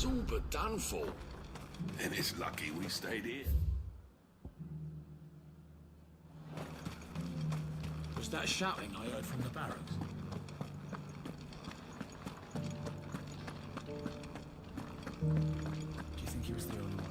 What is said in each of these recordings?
town's all but done for. And it's lucky we stayed here. Was that shouting I heard from the barracks? Do you think he was the only one?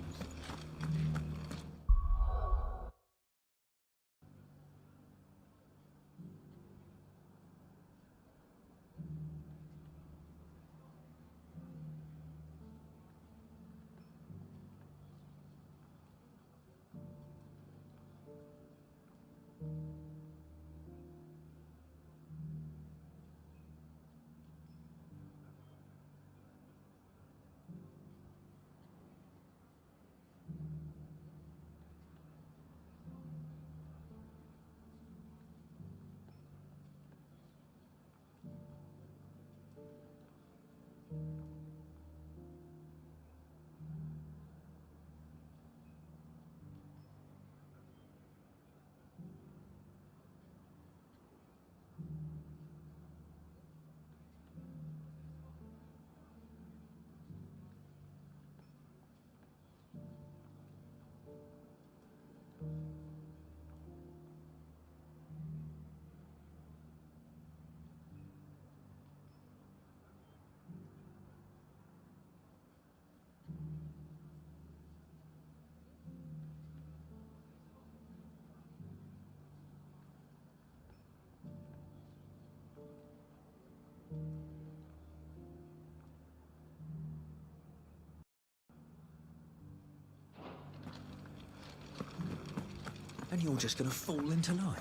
And you're just gonna fall into line?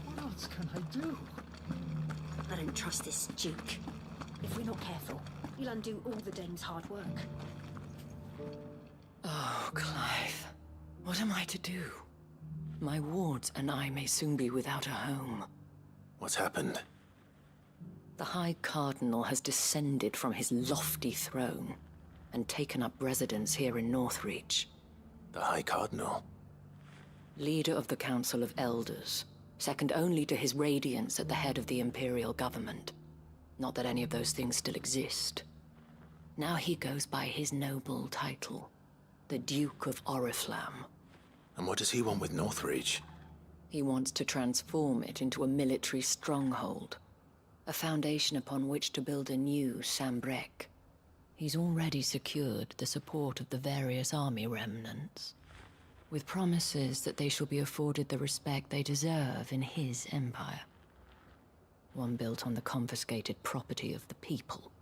What else can I do? I don't trust this Duke. If we're not careful, he'll undo all the Dame's hard work. Oh, Clive. What am I to do? My wards and I may soon be without a home. What's happened? The High Cardinal has descended from his lofty throne and taken up residence here in Northreach. The High Cardinal? Leader of the Council of Elders, second only to his Radiance at the head of the Imperial government. Not that any of those things still exist. Now he goes by his noble title, the Duke of Oriflamme. And what does he want with Northreach? He wants to transform it into a military stronghold, a foundation upon which to build a new Sambrec. He's already secured the support of the various army remnants, with promises that they shall be afforded the respect they deserve in his empire. One built on the confiscated property of the people.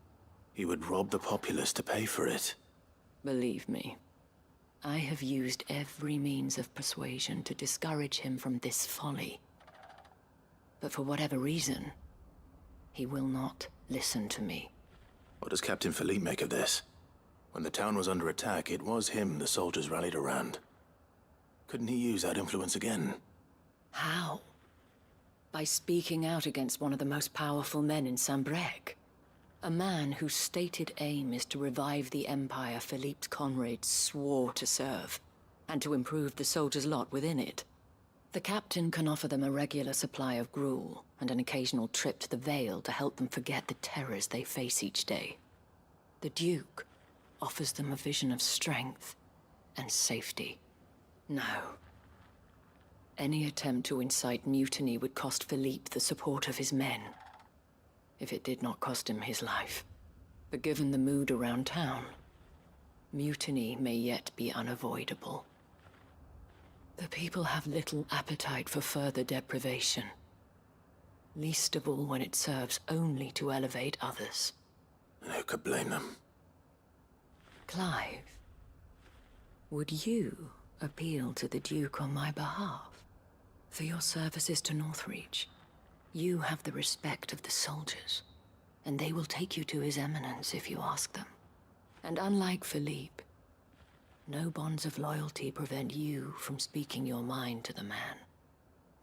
He would rob the populace to pay for it. Believe me, I have used every means of persuasion to discourage him from this folly. But for whatever reason, he will not listen to me. What does Captain Philippe make of this? When the town was under attack, it was him the soldiers rallied around. Couldn't he use that influence again? How? By speaking out against one of the most powerful men in Sambrec. A man whose stated aim is to revive the empire Philippe's comrades swore to serve, and to improve the soldiers' lot within it. The captain can offer them a regular supply of gruel, and an occasional trip to the Vale to help them forget the terrors they face each day. The Duke offers them a vision of strength and safety. No. Any attempt to incite mutiny would cost Philippe the support of his men, if it did not cost him his life. But given the mood around town, mutiny may yet be unavoidable. The people have little appetite for further deprivation, least of all when it serves only to elevate others. And who could blame them? Clive, would you appeal to the Duke on my behalf? For your services to Northreach, you have the respect of the soldiers, and they will take you to His Eminence if you ask them. And unlike Philippe, no bonds of loyalty prevent you from speaking your mind to the man.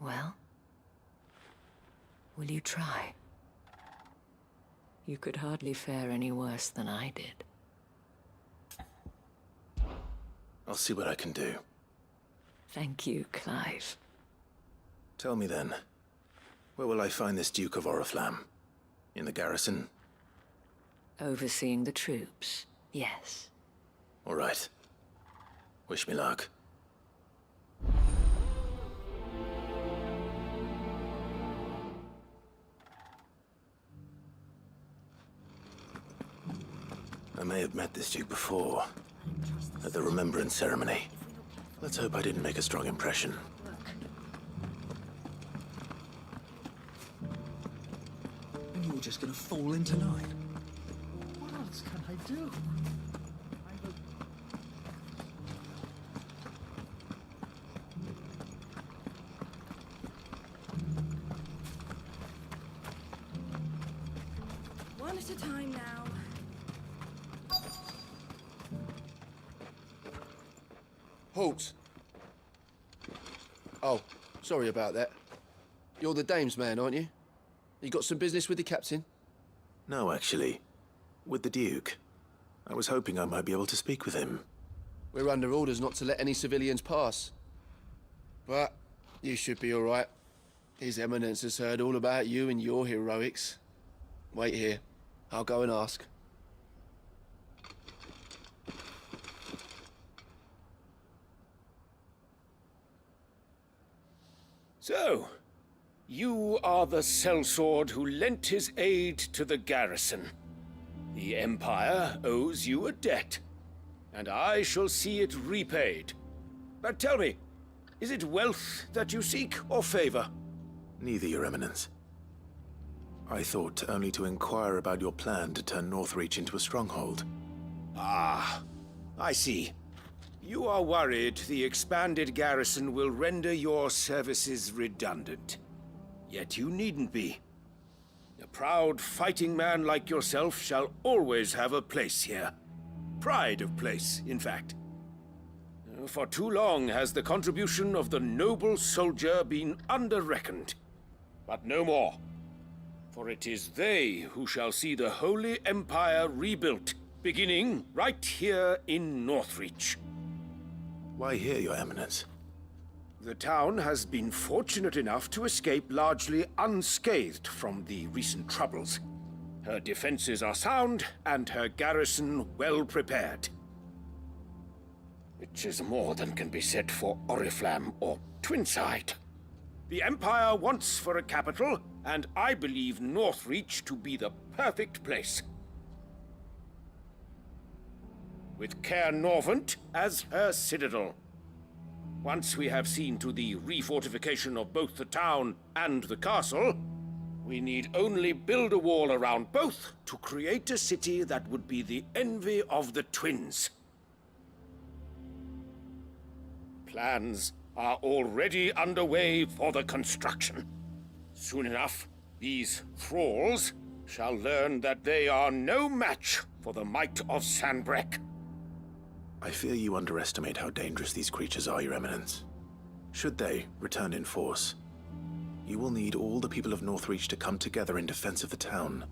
Well, will you try? You could hardly fare any worse than I did. I'll see what I can do. Thank you, Clive. Tell me then, where will I find this Duke of Oriflamme? In the garrison? Overseeing the troops, Yes. All right. Wish me luck. I may have met this Duke before, at the Remembrance Ceremony. Let's hope I didn't make a strong impression. And you're just gonna fall into line. What else can I do? One at a time now. Halt! Oh, sorry about that. You're the dame's man, aren't you? You got some business with the captain? No, actually. With the Duke. I was hoping I might be able to speak with him. We're under orders not to let any civilians pass. But you should be all right. His Eminence has heard all about you and your heroics. Wait here. I'll go and ask. So, you are the sellsword who lent his aid to the garrison. The Empire owes you a debt, and I shall see it repaid. But tell me, is it wealth that you seek, or favor? Neither, Your Eminence. I thought only to inquire about your plan to turn Northreach into a stronghold. Ah, I see. You are worried the expanded garrison will render your services redundant. Yet you needn't be. A proud fighting man like yourself shall always have a place here. Pride of place, in fact. For too long has the contribution of the noble soldier been under-reckoned. But no more. For it is they who shall see the Holy Empire rebuilt, beginning right here in Northreach. Why here, Your Eminence? The town has been fortunate enough to escape largely unscathed from the recent troubles. Her defenses are sound, and her garrison well prepared. Which is more than can be said for Oriflamme or Twinside. The Empire wants for a capital, and I believe Northreach to be the perfect place. With Caer Norvent as her citadel. Once we have seen to the refortification of both the town and the castle, we need only build a wall around both to create a city that would be the envy of the twins. Plans are already underway for the construction. Soon enough, these thralls shall learn that they are no match for the might of Sanbreque. I fear you underestimate how dangerous these creatures are, Your Eminence. Should they return in force, you will need all the people of Northreach to come together in defense of the town.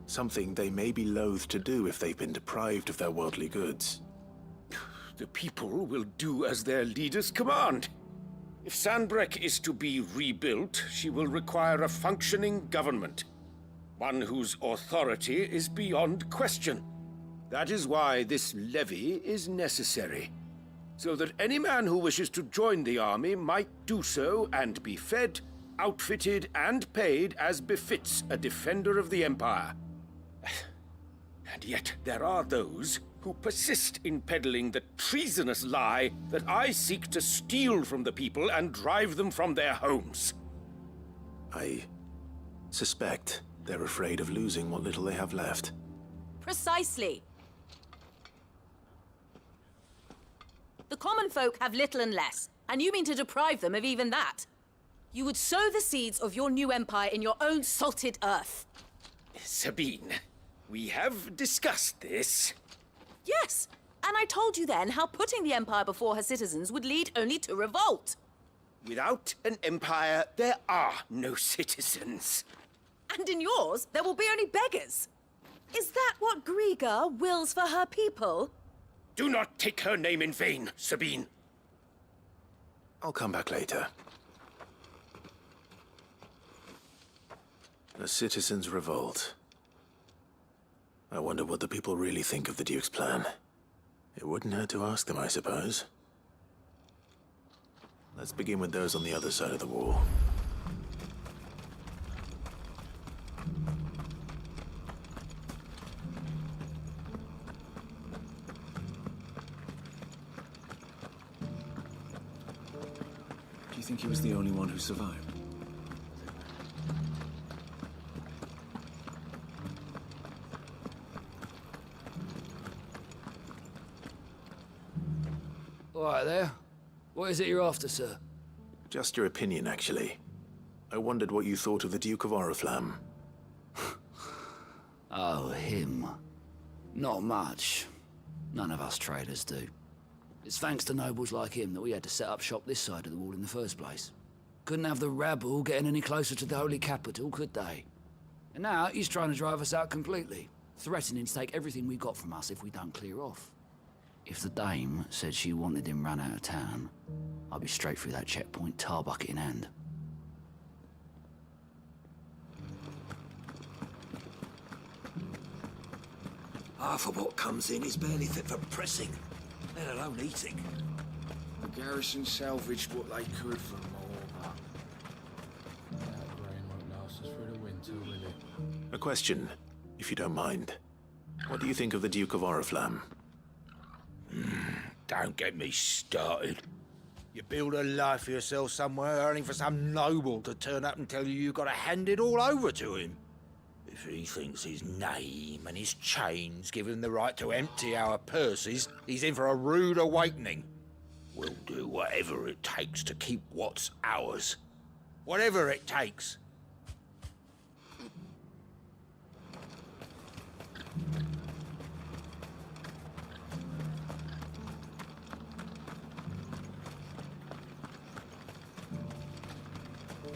Something they may be loath to do if they've been deprived of their worldly goods. The people will do as their leaders command. If Sanbreque is to be rebuilt, she will require a functioning government. One whose authority is beyond question. That is why this levy is necessary. So that any man who wishes to join the army might do so and be fed, outfitted, and paid as befits a defender of the Empire. And yet there are those who persist in peddling the treasonous lie that I seek to steal from the people and drive them from their homes. I suspect they're afraid of losing what little they have left. Precisely. The common folk have little and less, and you mean to deprive them of even that. You would sow the seeds of your new empire in your own salted earth. Sabine, we have discussed this. Yes, and I told you then how putting the empire before her citizens would lead only to revolt. Without an empire, there are no citizens. And in yours, there will be only beggars. Is that what Griga wills for her people? Do not take her name in vain, Sabine. I'll come back later. A citizens' revolt. I wonder what the people really think of the Duke's plan. It wouldn't hurt to ask them, I suppose. Let's begin with those on the other side of the wall. Do you think he was the only one who survived? All right there. What is it you're after, sir? Just your opinion, actually. I wondered what you thought of the Duke of Oriflamme. Oh, him. Not much. None of us traders do. It's thanks to nobles like him that we had to set up shop this side of the wall in the first place. Couldn't have the rabble getting any closer to the holy capital, could they? And now he's trying to drive us out completely, threatening to take everything we got from us if we don't clear off. If the dame said she wanted him run out of town, I'd be straight through that checkpoint, tar bucket in hand. Half of what comes in is barely fit for pressing, let alone eating. The garrison salvaged what they could from all that. That grain won't last us through the winter, will it? A question, if you don't mind. What do you think of the Duke of Oriflamme? Don't get me started. You build a life for yourself somewhere, earning for some noble to turn up and tell you you've got to hand it all over to him. If he thinks his name and his chains give him the right to empty our purses, he's in for a rude awakening. We'll do whatever it takes to keep what's ours. Whatever it takes.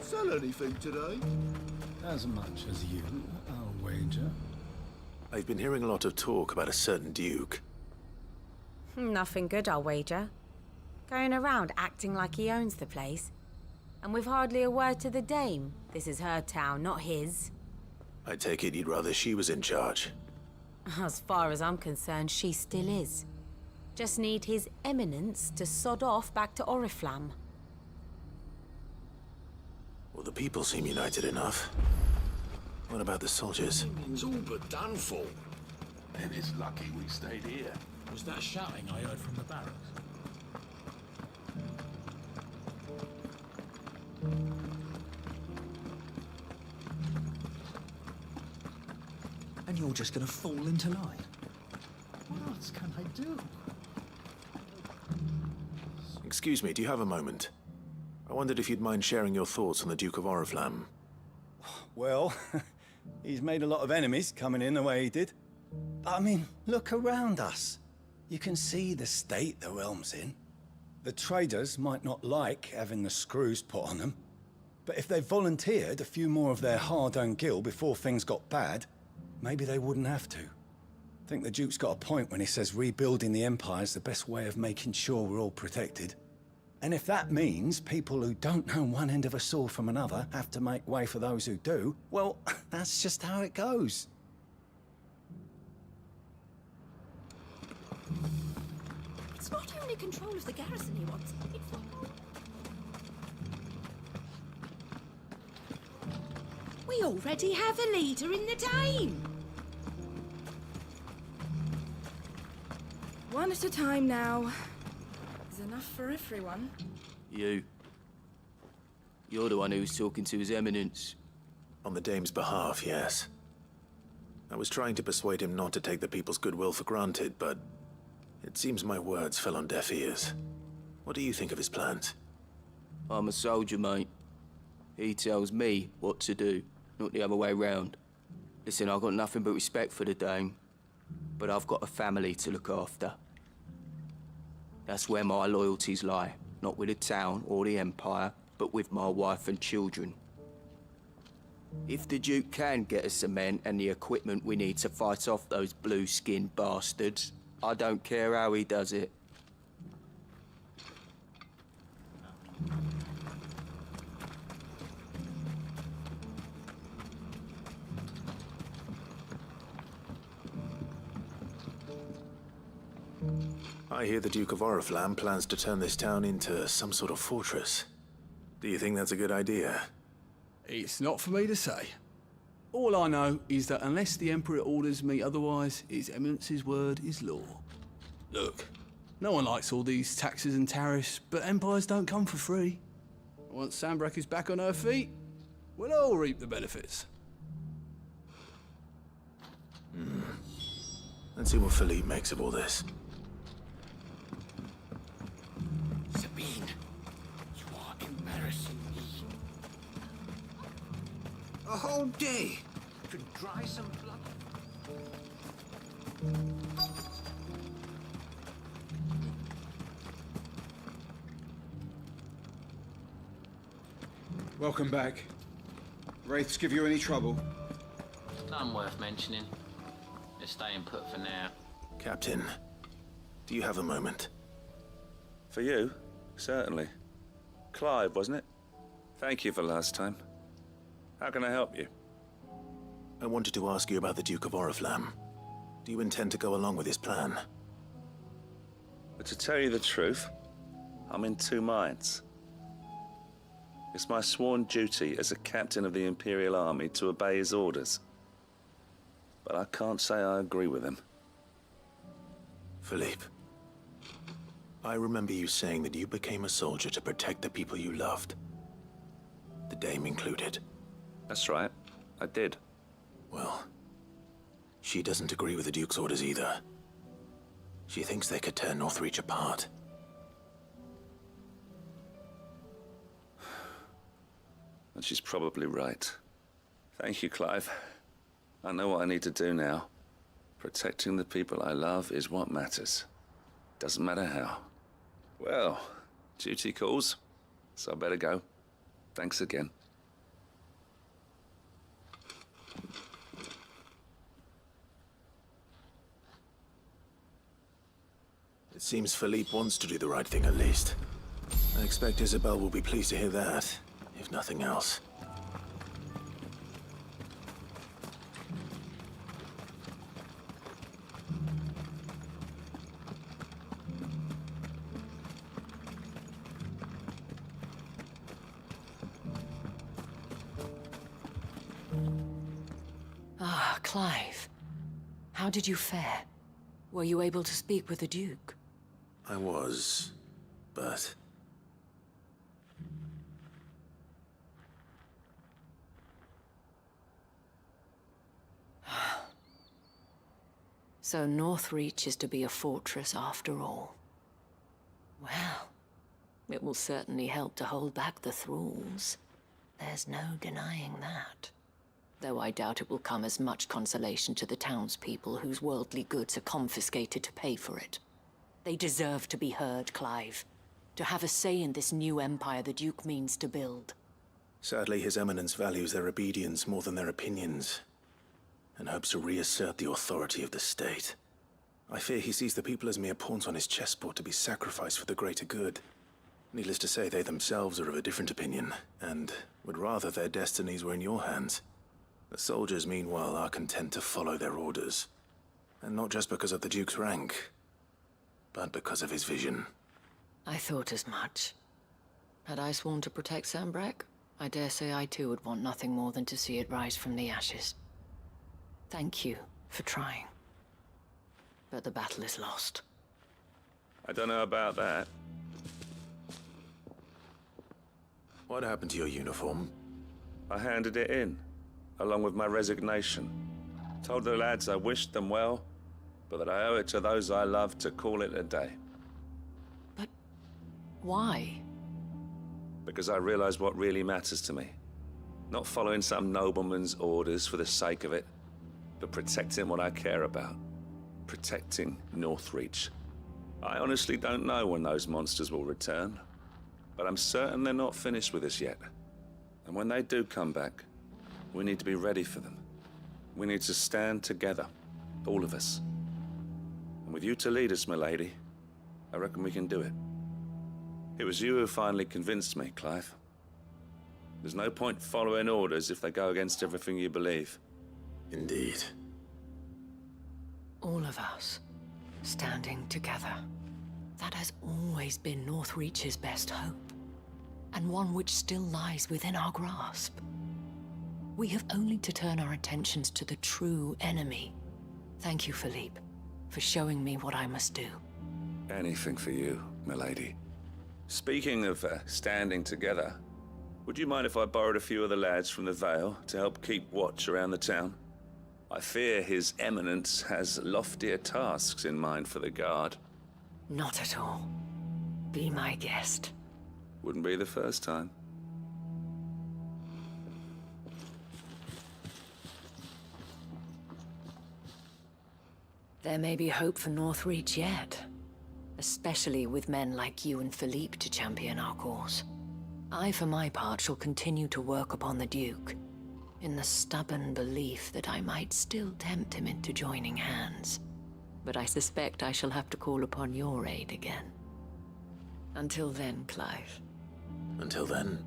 Sell anything today? As much as you, I'll wager. I've been hearing a lot of talk about a certain Duke. Nothing good, I'll wager. Going around acting like he owns the place. And with hardly a word to the dame. This is her town, not his. I take it you'd rather she was in charge. As far as I'm concerned, she still is. Just need his eminence to sod off back to Oriflamme. Well, the people seem united enough. What about the soldiers? It's all but done for. Then it's lucky we stayed here. Was that shouting I heard from the barracks? And you're just gonna fall into line? What else can I do? Excuse me, do you have a moment? I wondered if you'd mind sharing your thoughts on the Duke of Oriflamme. Well, he's made a lot of enemies coming in the way he did. But I mean, look around us. You can see the state the realm's in. The traders might not like having the screws put on them, but if they volunteered a few more of their hard-earned gil before things got bad, maybe they wouldn't have to. I think the Duke's got a point when he says rebuilding the Empire's the best way of making sure we're all protected. And if that means people who don't know one end of a sword from another have to make way for those who do, well, that's just how it goes. It's not only control of the garrison he wants. It's not... We already have a leader in the Dame. One at a time now. There's enough for everyone. You. You're the one who's talking to His Eminence. On the Dame's behalf, yes. I was trying to persuade him not to take the people's goodwill for granted, but it seems my words fell on deaf ears. What do you think of his plans? I'm a soldier, mate. He tells me what to do, not the other way round. Listen, I've got nothing but respect for the Dame, but I've got a family to look after. That's where my loyalties lie, not with the town or the Empire, but with my wife and children. If the Duke can get us cement and the equipment we need to fight off those blue-skinned bastards, I don't care how he does it. I hear the Duke of Oriflamme plans to turn this town into some sort of fortress. Do you think that's a good idea? It's not for me to say. All I know is that unless the Emperor orders me otherwise, His Eminence's word is law. Look, no one likes all these taxes and tariffs, but empires don't come for free. Once Sanbreque is back on her feet, we'll all reap the benefits. Let's see what Philippe makes of all this. Sabine, you are embarrassing me. A whole day to dry some blood. Welcome back. Wraiths give you any trouble? None worth mentioning. They're staying put for now. Captain, do you have a moment? For you? Certainly. Clive, wasn't it? Thank you for last time. How can I help you? I wanted to ask you about the Duke of Oriflamme. Do you intend to go along with his plan? But to tell you the truth, I'm in two minds. It's my sworn duty as a captain of the Imperial Army to obey his orders. But I can't say I agree with him. Philippe, I remember you saying that you became a soldier to protect the people you loved. The Dame included. That's right, I did. Well, she doesn't agree with the Duke's orders either. She thinks they could tear Northreach apart. And she's probably right. Thank you, Clive. I know what I need to do now. Protecting the people I love is what matters. Doesn't matter how. Well, duty calls, so I better go. Thanks again. It seems Philippe wants to do the right thing at least. I expect Isabel will be pleased to hear that, if nothing else. Ah, Clive. How did you fare? Were you able to speak with the Duke? I was, but... So Northreach is to be a fortress after all. Well, it will certainly help to hold back the thralls. There's no denying that. Though I doubt it will come as much consolation to the townspeople whose worldly goods are confiscated to pay for it. They deserve to be heard, Clive. To have a say in this new empire the Duke means to build. Sadly, His Eminence values their obedience more than their opinions, and hopes to reassert the authority of the state. I fear he sees the people as mere pawns on his chessboard to be sacrificed for the greater good. Needless to say, they themselves are of a different opinion, and would rather their destinies were in your hands. The soldiers, meanwhile, are content to follow their orders. And not just because of the Duke's rank, but because of his vision. I thought as much. Had I sworn to protect Sanbreque, I dare say I too would want nothing more than to see it rise from the ashes. Thank you for trying. But the battle is lost. I don't know about that. What happened to your uniform? I handed it in, along with my resignation. Told the lads I wished them well, but that I owe it to those I love to call it a day. But why? Because I realize what really matters to me. Not following some nobleman's orders for the sake of it, but protecting what I care about. Protecting Northreach. I honestly don't know when those monsters will return, but I'm certain they're not finished with us yet. And when they do come back, we need to be ready for them. We need to stand together, all of us. And with you to lead us, milady, I reckon we can do it. It was you who finally convinced me, Clive. There's no point following orders if they go against everything you believe. Indeed. All of us. Standing together. That has always been Northreach's best hope, and one which still lies within our grasp. We have only to turn our attentions to the true enemy. Thank you, Philippe, for showing me what I must do. Anything for you, milady. Speaking of standing together, would you mind if I borrowed a few of the lads from the Vale to help keep watch around the town? I fear His Eminence has loftier tasks in mind for the guard. Not at all. Be my guest. Wouldn't be the first time. There may be hope for Northreach yet. Especially with men like you and Philippe to champion our cause. I, for my part, shall continue to work upon the Duke, in the stubborn belief that I might still tempt him into joining hands. But I suspect I shall have to call upon your aid again. Until then, Clive. Until then.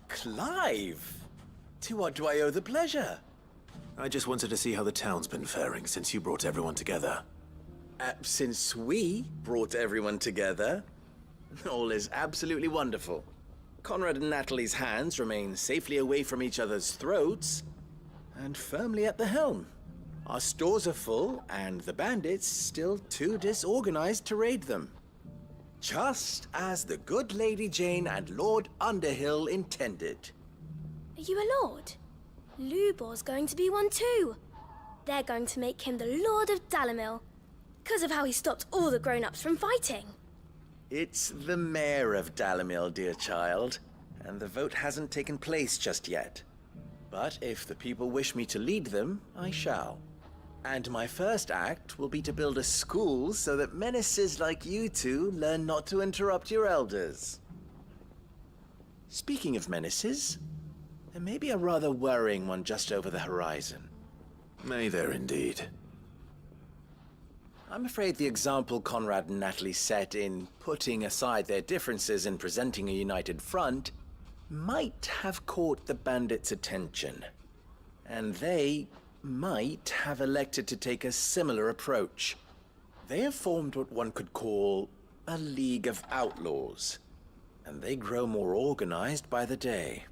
Clive! To what do I owe the pleasure? I just wanted to see how the town's been faring since you brought everyone together. Since we brought everyone together, all is absolutely wonderful. Conrad and Natalie's hands remain safely away from each other's throats, and firmly at the helm. Our stores are full, and the bandits still too disorganized to raid them. Just as the good Lady Jane and Lord Underhill intended. Are you a lord? Lubor's going to be one too. They're going to make him the Lord of Dalimil, because of how he stopped all the grown-ups from fighting. It's the mayor of Dalimil, dear child, and the vote hasn't taken place just yet. But if the people wish me to lead them, I shall. And my first act will be to build a school so that menaces like you two learn not to interrupt your elders. Speaking of menaces, there may be a rather worrying one just over the horizon. May there indeed. I'm afraid the example Conrad and Natalie set in putting aside their differences and presenting a united front might have caught the bandits' attention. And they might have elected to take a similar approach. They have formed what one could call a League of Outlaws, and they grow more organized by the day.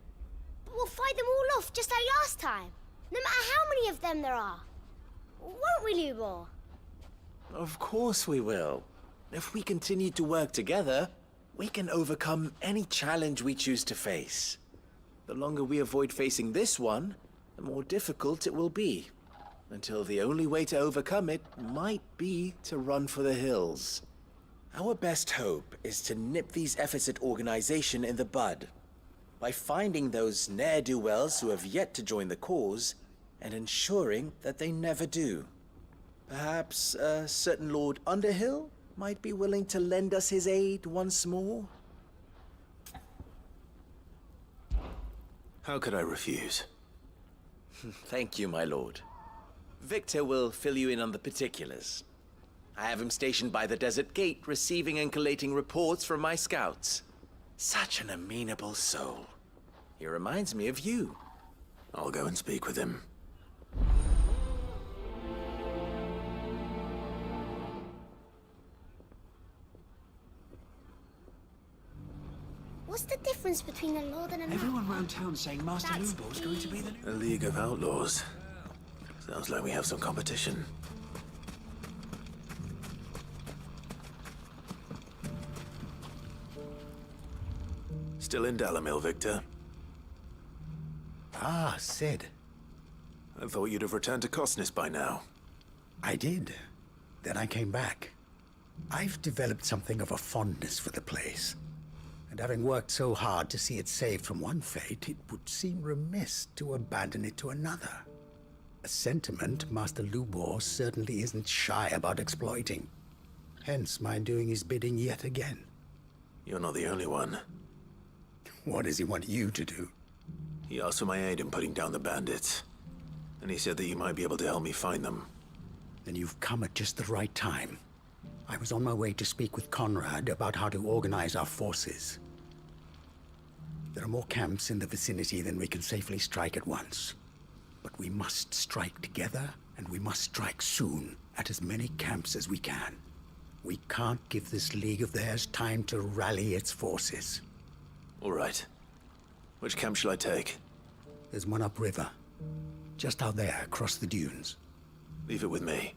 But we'll fight them all off just like last time, no matter how many of them there are. Won't we, Lubor? Of course we will. If we continue to work together, we can overcome any challenge we choose to face. The longer we avoid facing this one, the more difficult it will be, until the only way to overcome it might be to run for the hills. Our best hope is to nip these efforts at organization in the bud, by finding those ne'er-do-wells who have yet to join the cause, and ensuring that they never do. Perhaps a certain Lord Underhill might be willing to lend us his aid once more? How could I refuse? Thank you, my lord. Victor will fill you in on the particulars. I have him stationed by the desert gate, receiving and collating reports from my scouts. Such an amenable soul. He reminds me of you. I'll go and speak with him. What's the difference between a lord and a knight? Everyone round town saying Master Lubor's going to be the new... A League of Outlaws. Sounds like we have some competition. Still in Dalamil, Victor? Ah, Sid. I thought you'd have returned to Cosnis by now. I did. Then I came back. I've developed something of a fondness for the place. And having worked so hard to see it saved from one fate, it would seem remiss to abandon it to another. A sentiment Master Lubor certainly isn't shy about exploiting. Hence my doing his bidding yet again. You're not the only one. What does he want you to do? He asked for my aid in putting down the bandits. And he said that you might be able to help me find them. Then you've come at just the right time. I was on my way to speak with Conrad about how to organize our forces. There are more camps in the vicinity than we can safely strike at once. But we must strike together, and we must strike soon at as many camps as we can. We can't give this league of theirs time to rally its forces. All right. Which camp shall I take? There's one upriver. Just out there, across the dunes. Leave it with me.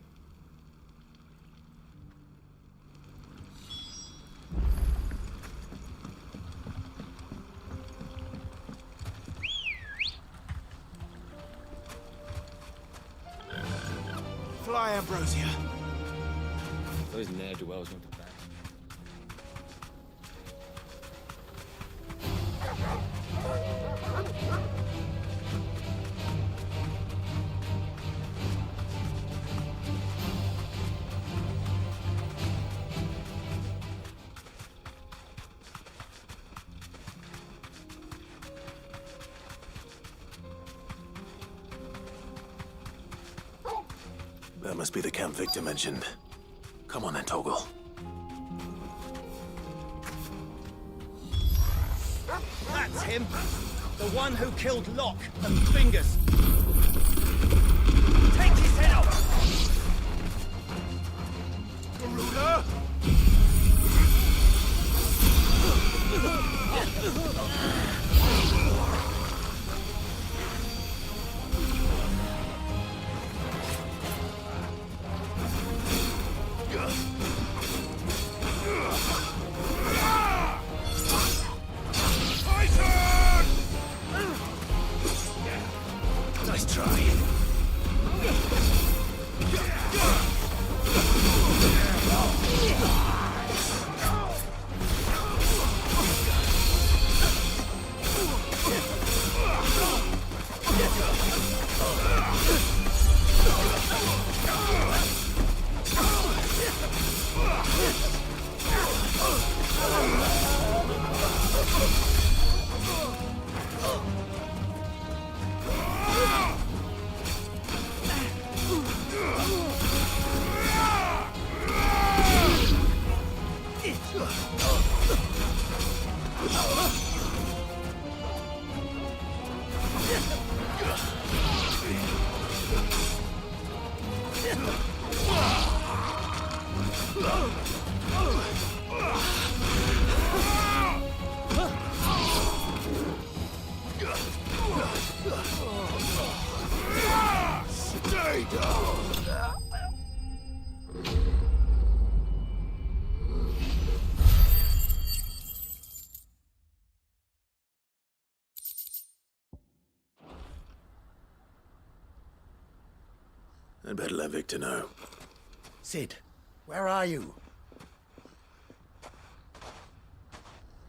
Fly, Ambrosia. Those ne'er-do-wells want to back. That must be the camp Victor mentioned. Come on then, Toggle. That's him! The one who killed Locke and Fingers! Take his head off! Garuda! Nice try. Stay down! I'd better let Victor know. Sid, where are you?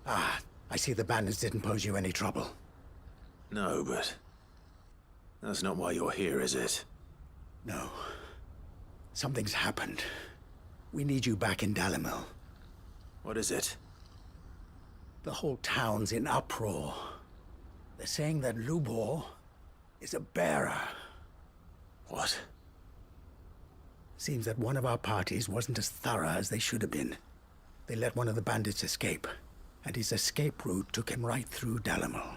Ah, I see the bandits didn't pose you any trouble. No, but that's not why you're here, is it? No. Something's happened. We need you back in Dalamil. What is it? The whole town's in uproar. They're saying that Lubor is a bearer. What? Seems that one of our parties wasn't as thorough as they should have been. They let one of the bandits escape, and his escape route took him right through Dalamil.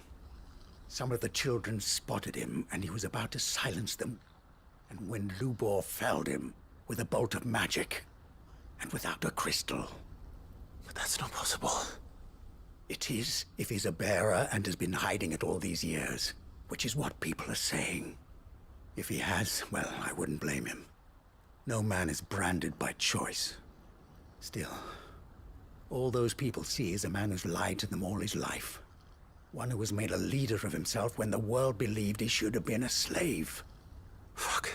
Some of the children spotted him, and he was about to silence them. And when Lubor felled him with a bolt of magic, and without a crystal. But that's not possible. It is, if he's a bearer and has been hiding it all these years, which is what people are saying. If he has, well, I wouldn't blame him. No man is branded by choice. Still, all those people see is a man who's lied to them all his life. One who was made a leader of himself when the world believed he should have been a slave. Fuck.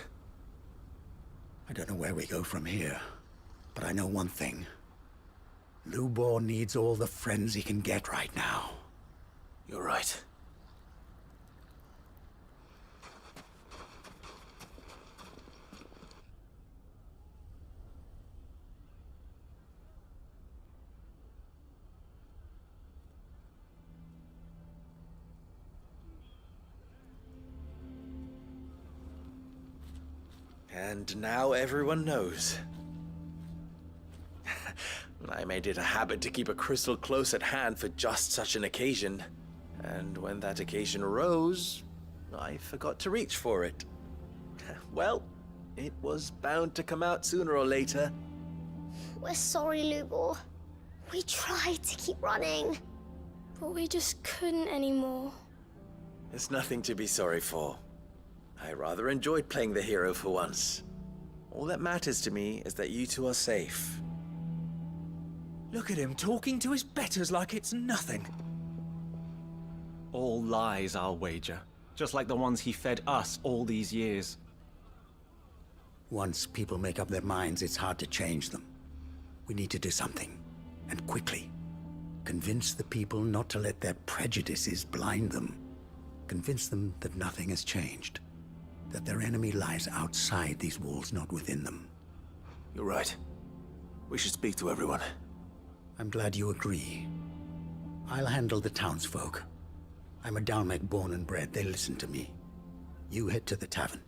I don't know where we go from here, but I know one thing. Lubor needs all the friends he can get right now. You're right. And now everyone knows. I made it a habit to keep a crystal close at hand for just such an occasion. And when that occasion arose, I forgot to reach for it. Well, it was bound to come out sooner or later. We're sorry, Lubor. We tried to keep running, but we just couldn't anymore. There's nothing to be sorry for. I rather enjoyed playing the hero for once. All that matters to me is that you two are safe. Look at him talking to his betters like it's nothing. All lies, I'll wager. Just like the ones he fed us all these years. Once people make up their minds, it's hard to change them. We need to do something, and quickly. Convince the people not to let their prejudices blind them. Convince them that nothing has changed. That their enemy lies outside these walls, not within them. You're right. We should speak to everyone. I'm glad you agree. I'll handle the townsfolk. I'm a Dalmec born and bred. They listen to me. You head to the tavern.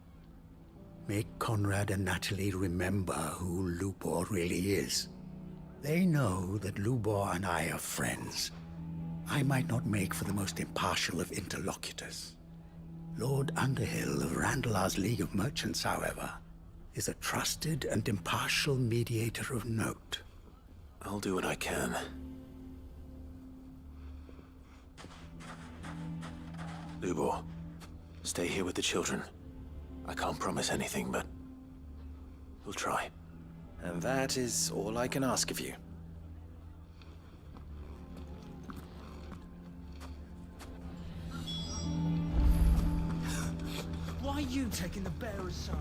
Make Conrad and Natalie remember who Lubor really is. They know that Lubor and I are friends. I might not make for the most impartial of interlocutors. Lord Underhill of Randalar's League of Merchants, however, is a trusted and impartial mediator of note. I'll do what I can. Lubor, stay here with the children. I can't promise anything, but we'll try. And that is all I can ask of you. Why are you taking the bearer's side?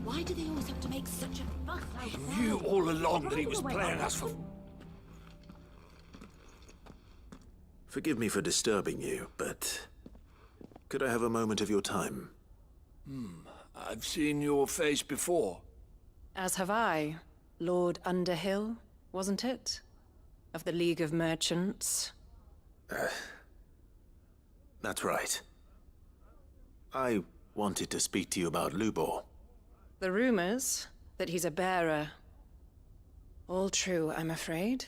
Why do they always have to make such a fuss out there? Knew all along that he was playing us for... Forgive me for disturbing you, but could I have a moment of your time? I've seen your face before. As have I. Lord Underhill, wasn't it? Of the League of Merchants. That's right. I wanted to speak to you about Lubor. The rumors that he's a bearer. All true, I'm afraid.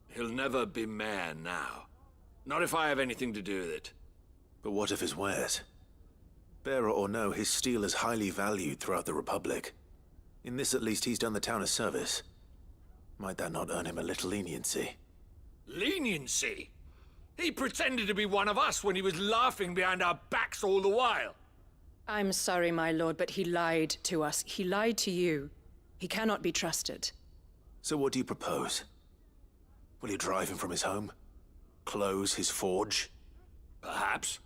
He'll never be mayor now. Not if I have anything to do with it. But what of his wares? Bearer or no, his steel is highly valued throughout the Republic. In this, at least, he's done the town a service. Might that not earn him a little leniency? Leniency? He pretended to be one of us when he was laughing behind our backs all the while. I'm sorry, my lord, but he lied to us. He lied to you. He cannot be trusted. So what do you propose? Will you drive him from his home? Close his forge? Perhaps.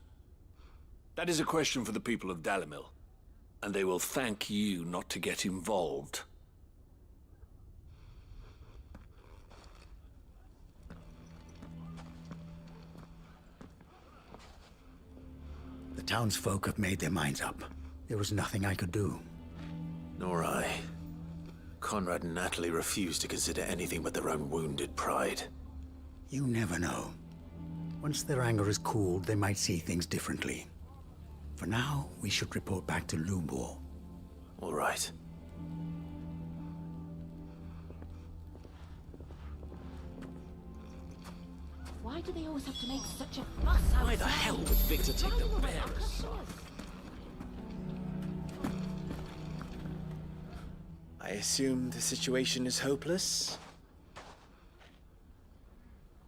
That is a question for the people of Dalimil. And they will thank you not to get involved. The townsfolk have made their minds up. There was nothing I could do. Nor I. Conrad and Natalie refused to consider anything but their own wounded pride. You never know. Once their anger is cooled, they might see things differently. For now, we should report back to Lubor. All right. Why do they always have to make such a fuss out there? Why the hell would Victor take the bearer's side? I assume the situation is hopeless?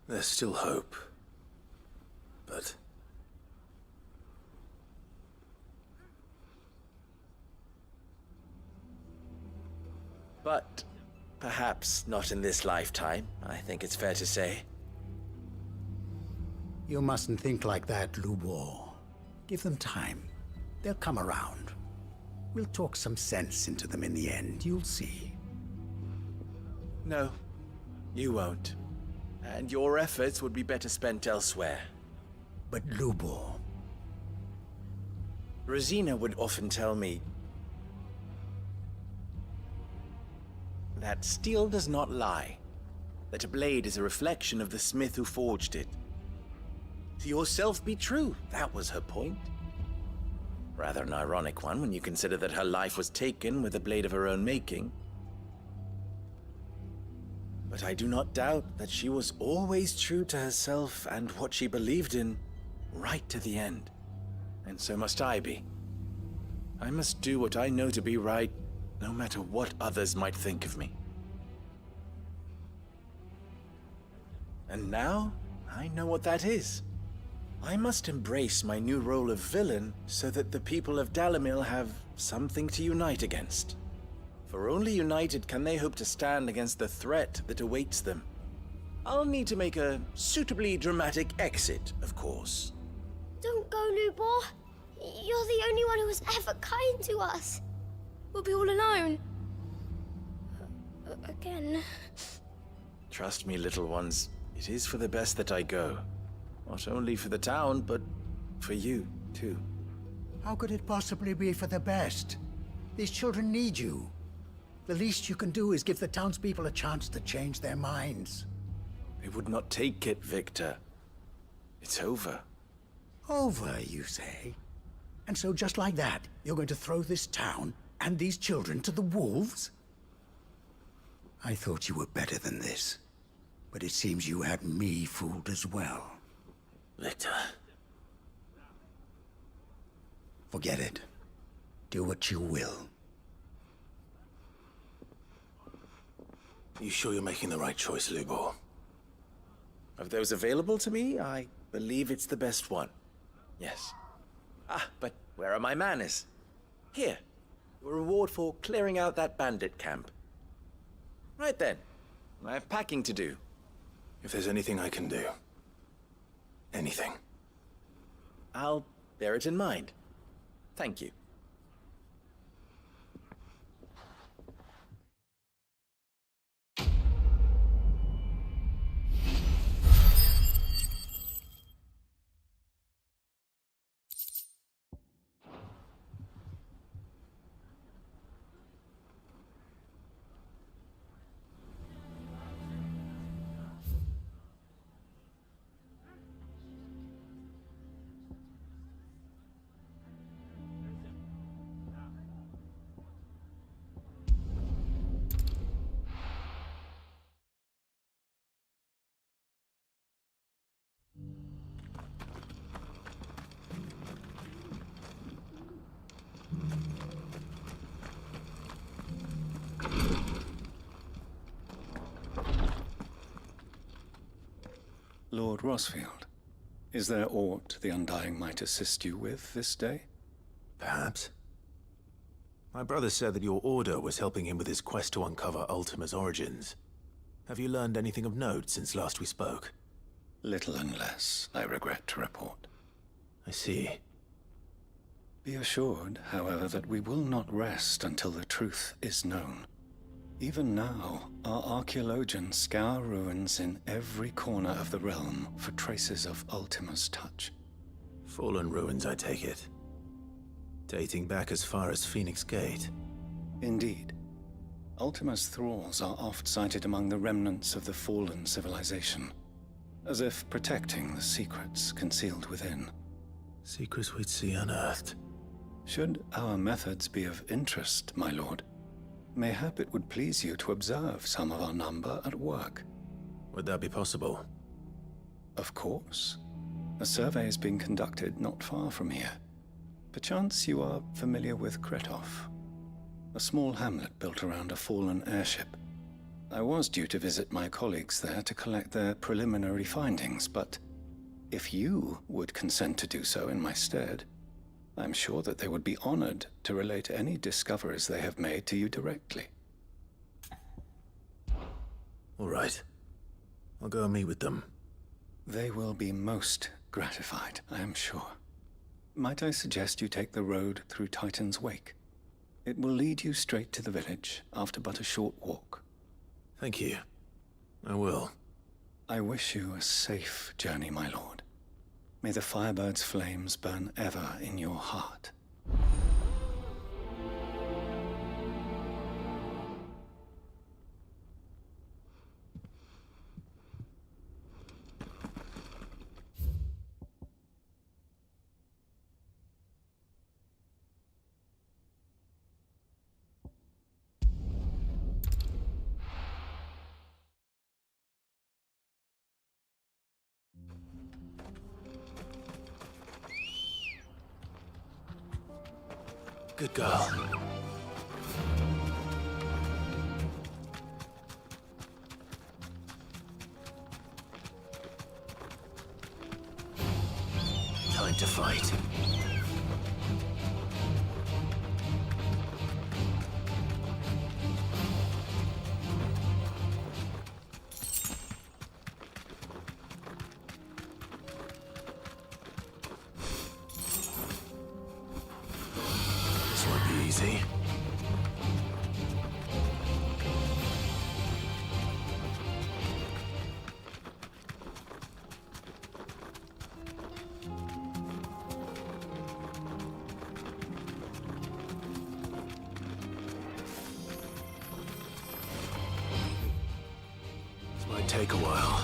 There's still hope. But... But perhaps not in this lifetime, I think it's fair to say. You mustn't think like that, Lubor. Give them time. They'll come around. We'll talk some sense into them in the end, you'll see. No, you won't. And your efforts would be better spent elsewhere. But Lubor... Rosina would often tell me that steel does not lie, that a blade is a reflection of the smith who forged it. To yourself be true, that was her point. Rather an ironic one when you consider that her life was taken with a blade of her own making. But I do not doubt that she was always true to herself and what she believed in, right to the end. And so must I be. I must do what I know to be right, no matter what others might think of me. And now, I know what that is. I must embrace my new role of villain so that the people of Dalimil have something to unite against. For only united can they hope to stand against the threat that awaits them. I'll need to make a suitably dramatic exit, of course. Don't go, Lubor. You're the only one who was ever kind to us. We'll be all alone. Again. Trust me, little ones. It is for the best that I go. Not only for the town, but for you, too. How could it possibly be for the best? These children need you. The least you can do is give the townspeople a chance to change their minds. They would not take it, Victor. It's over. Over, you say? And so just like that, you're going to throw this town and these children to the wolves? I thought you were better than this. But it seems you had me fooled as well. Victor. Forget it. Do what you will. You sure you're making the right choice, Lubor? Of those available to me, I believe it's the best one. Yes. Ah, but where are my manners? Here. Your reward for clearing out that bandit camp. Right then. I have packing to do. If there's anything I can do. Anything. I'll bear it in mind. Thank you. Lord Rosfield, is there aught the Undying might assist you with this day? Perhaps. My brother said that your order was helping him with his quest to uncover Ultima's origins. Have you learned anything of note since last we spoke? Little unless, I regret to report. I see. Be assured, however, that we will not rest until the truth is known. Even now, our archaeologians scour ruins in every corner of the realm for traces of Ultima's touch. Fallen ruins, I take it. Dating back as far as Phoenix Gate. Indeed. Ultima's thralls are oft sighted among the remnants of the fallen civilization, as if protecting the secrets concealed within. Secrets we'd see unearthed. Should our methods be of interest, my lord, mayhap it would please you to observe some of our number at work. Would that be possible? Of course. A survey is being conducted not far from here. Perchance you are familiar with Kretov, a small hamlet built around a fallen airship. I was due to visit my colleagues there to collect their preliminary findings, but if you would consent to do so in my stead, I'm sure that they would be honored to relate any discoveries they have made to you directly. All right. I'll go and meet with them. They will be most gratified, I am sure. Might I suggest you take the road through Titan's Wake? It will lead you straight to the village after but a short walk. Thank you. I will. I wish you a safe journey, my lord. May the Firebird's flames burn ever in your heart. Good girl. Time to fight. This won't be easy. This might take a while.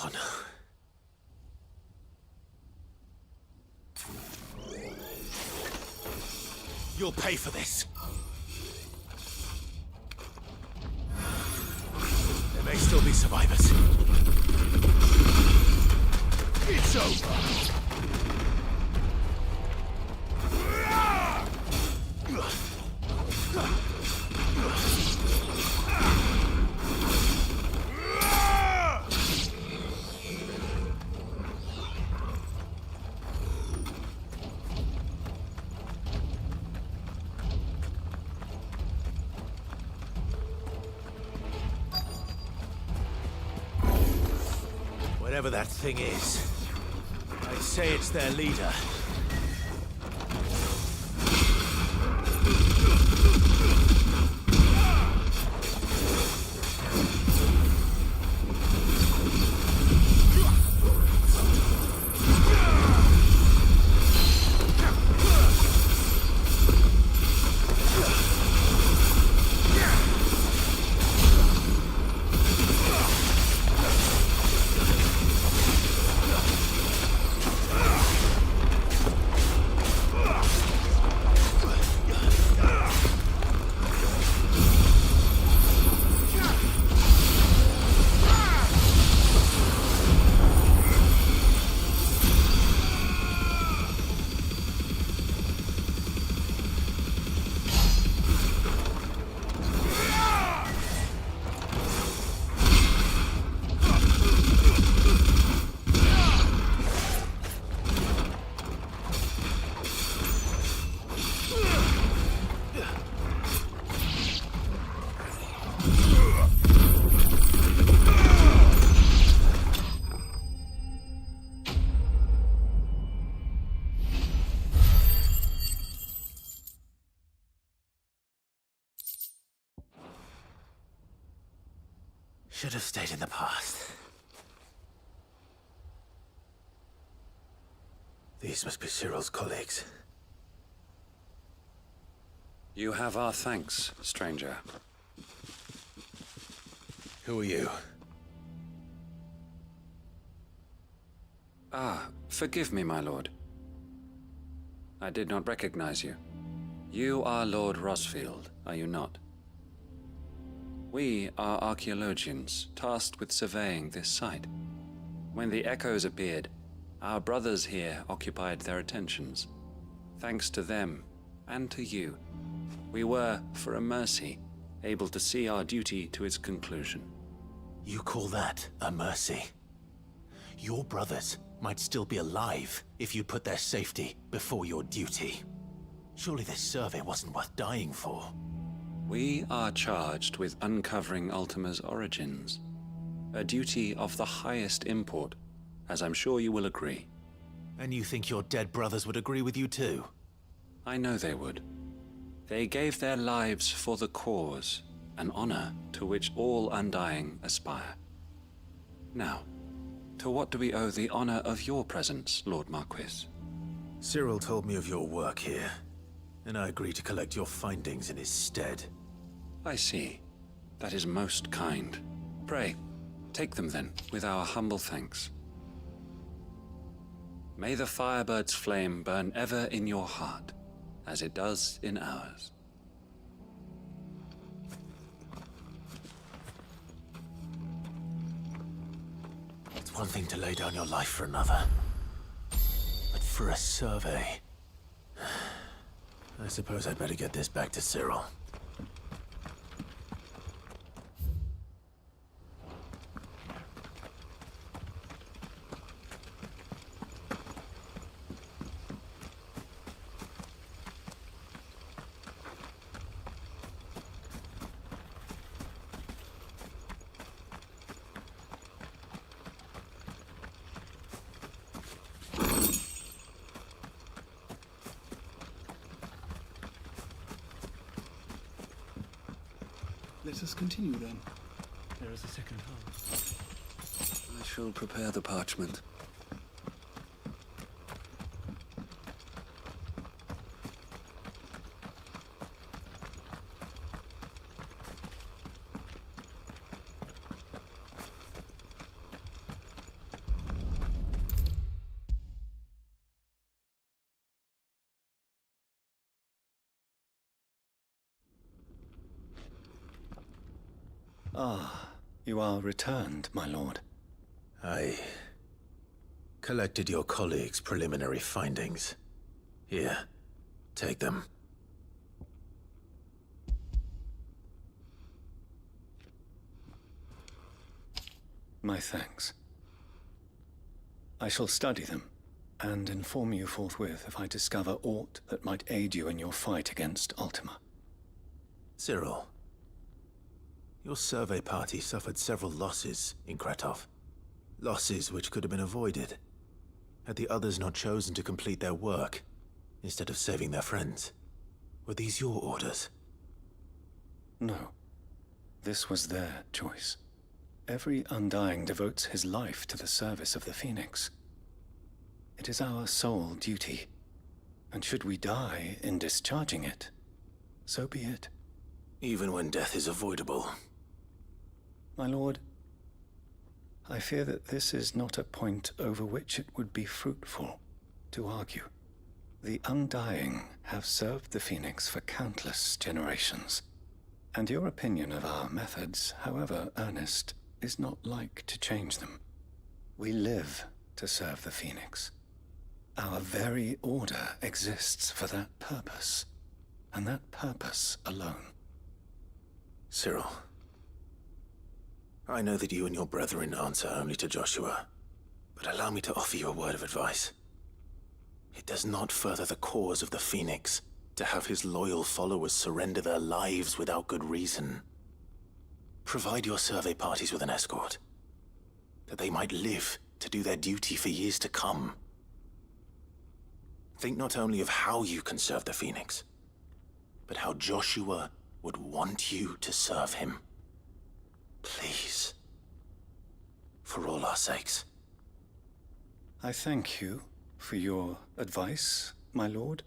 Oh no. You'll pay for this. There may still be survivors. It's over. Whatever that thing is, I'd say it's their leader. Should have stayed in the past. These must be Cyril's colleagues. You have our thanks, stranger. Who are you? Ah, forgive me, my lord. I did not recognize you. You are Lord Rosfield, are you not? We are archaeologians, tasked with surveying this site. When the echoes appeared, our brothers here occupied their attentions. Thanks to them, and to you, we were, for a mercy, able to see our duty to its conclusion. You call that a mercy? Your brothers might still be alive if you put their safety before your duty. Surely this survey wasn't worth dying for. We are charged with uncovering Ultima's origins. A duty of the highest import, as I'm sure you will agree. And you think your dead brothers would agree with you too? I know they would. They gave their lives for the cause, an honor to which all Undying aspire. Now, to what do we owe the honor of your presence, Lord Marquis? Cyril told me of your work here, and I agreed to collect your findings in his stead. I see. That is most kind. Pray, take them then, with our humble thanks. May the Firebird's flame burn ever in your heart, as it does in ours. It's one thing to lay down your life for another, but for a survey... I suppose I'd better get this back to Cyril. Let us continue then. There is a second half. I shall prepare the parchment. Ah, you are returned, my lord. I collected your colleagues' preliminary findings. Here, take them. My thanks. I shall study them, and inform you forthwith if I discover aught that might aid you in your fight against Ultima. Cyril, your survey party suffered several losses in Kretov. Losses which could have been avoided, had the others not chosen to complete their work, instead of saving their friends. Were these your orders? No. This was their choice. Every Undying devotes his life to the service of the Phoenix. It is our sole duty, and should we die in discharging it, so be it. Even when death is avoidable. My lord, I fear that this is not a point over which it would be fruitful to argue. The Undying have served the Phoenix for countless generations, and your opinion of our methods, however earnest, is not like to change them. We live to serve the Phoenix. Our very order exists for that purpose, and that purpose alone. Cyril, I know that you and your brethren answer only to Joshua, but allow me to offer you a word of advice. It does not further the cause of the Phoenix to have his loyal followers surrender their lives without good reason. Provide your survey parties with an escort, that they might live to do their duty for years to come. Think not only of how you can serve the Phoenix, but how Joshua would want you to serve him. Please. For all our sakes. I thank you for your advice, my lord.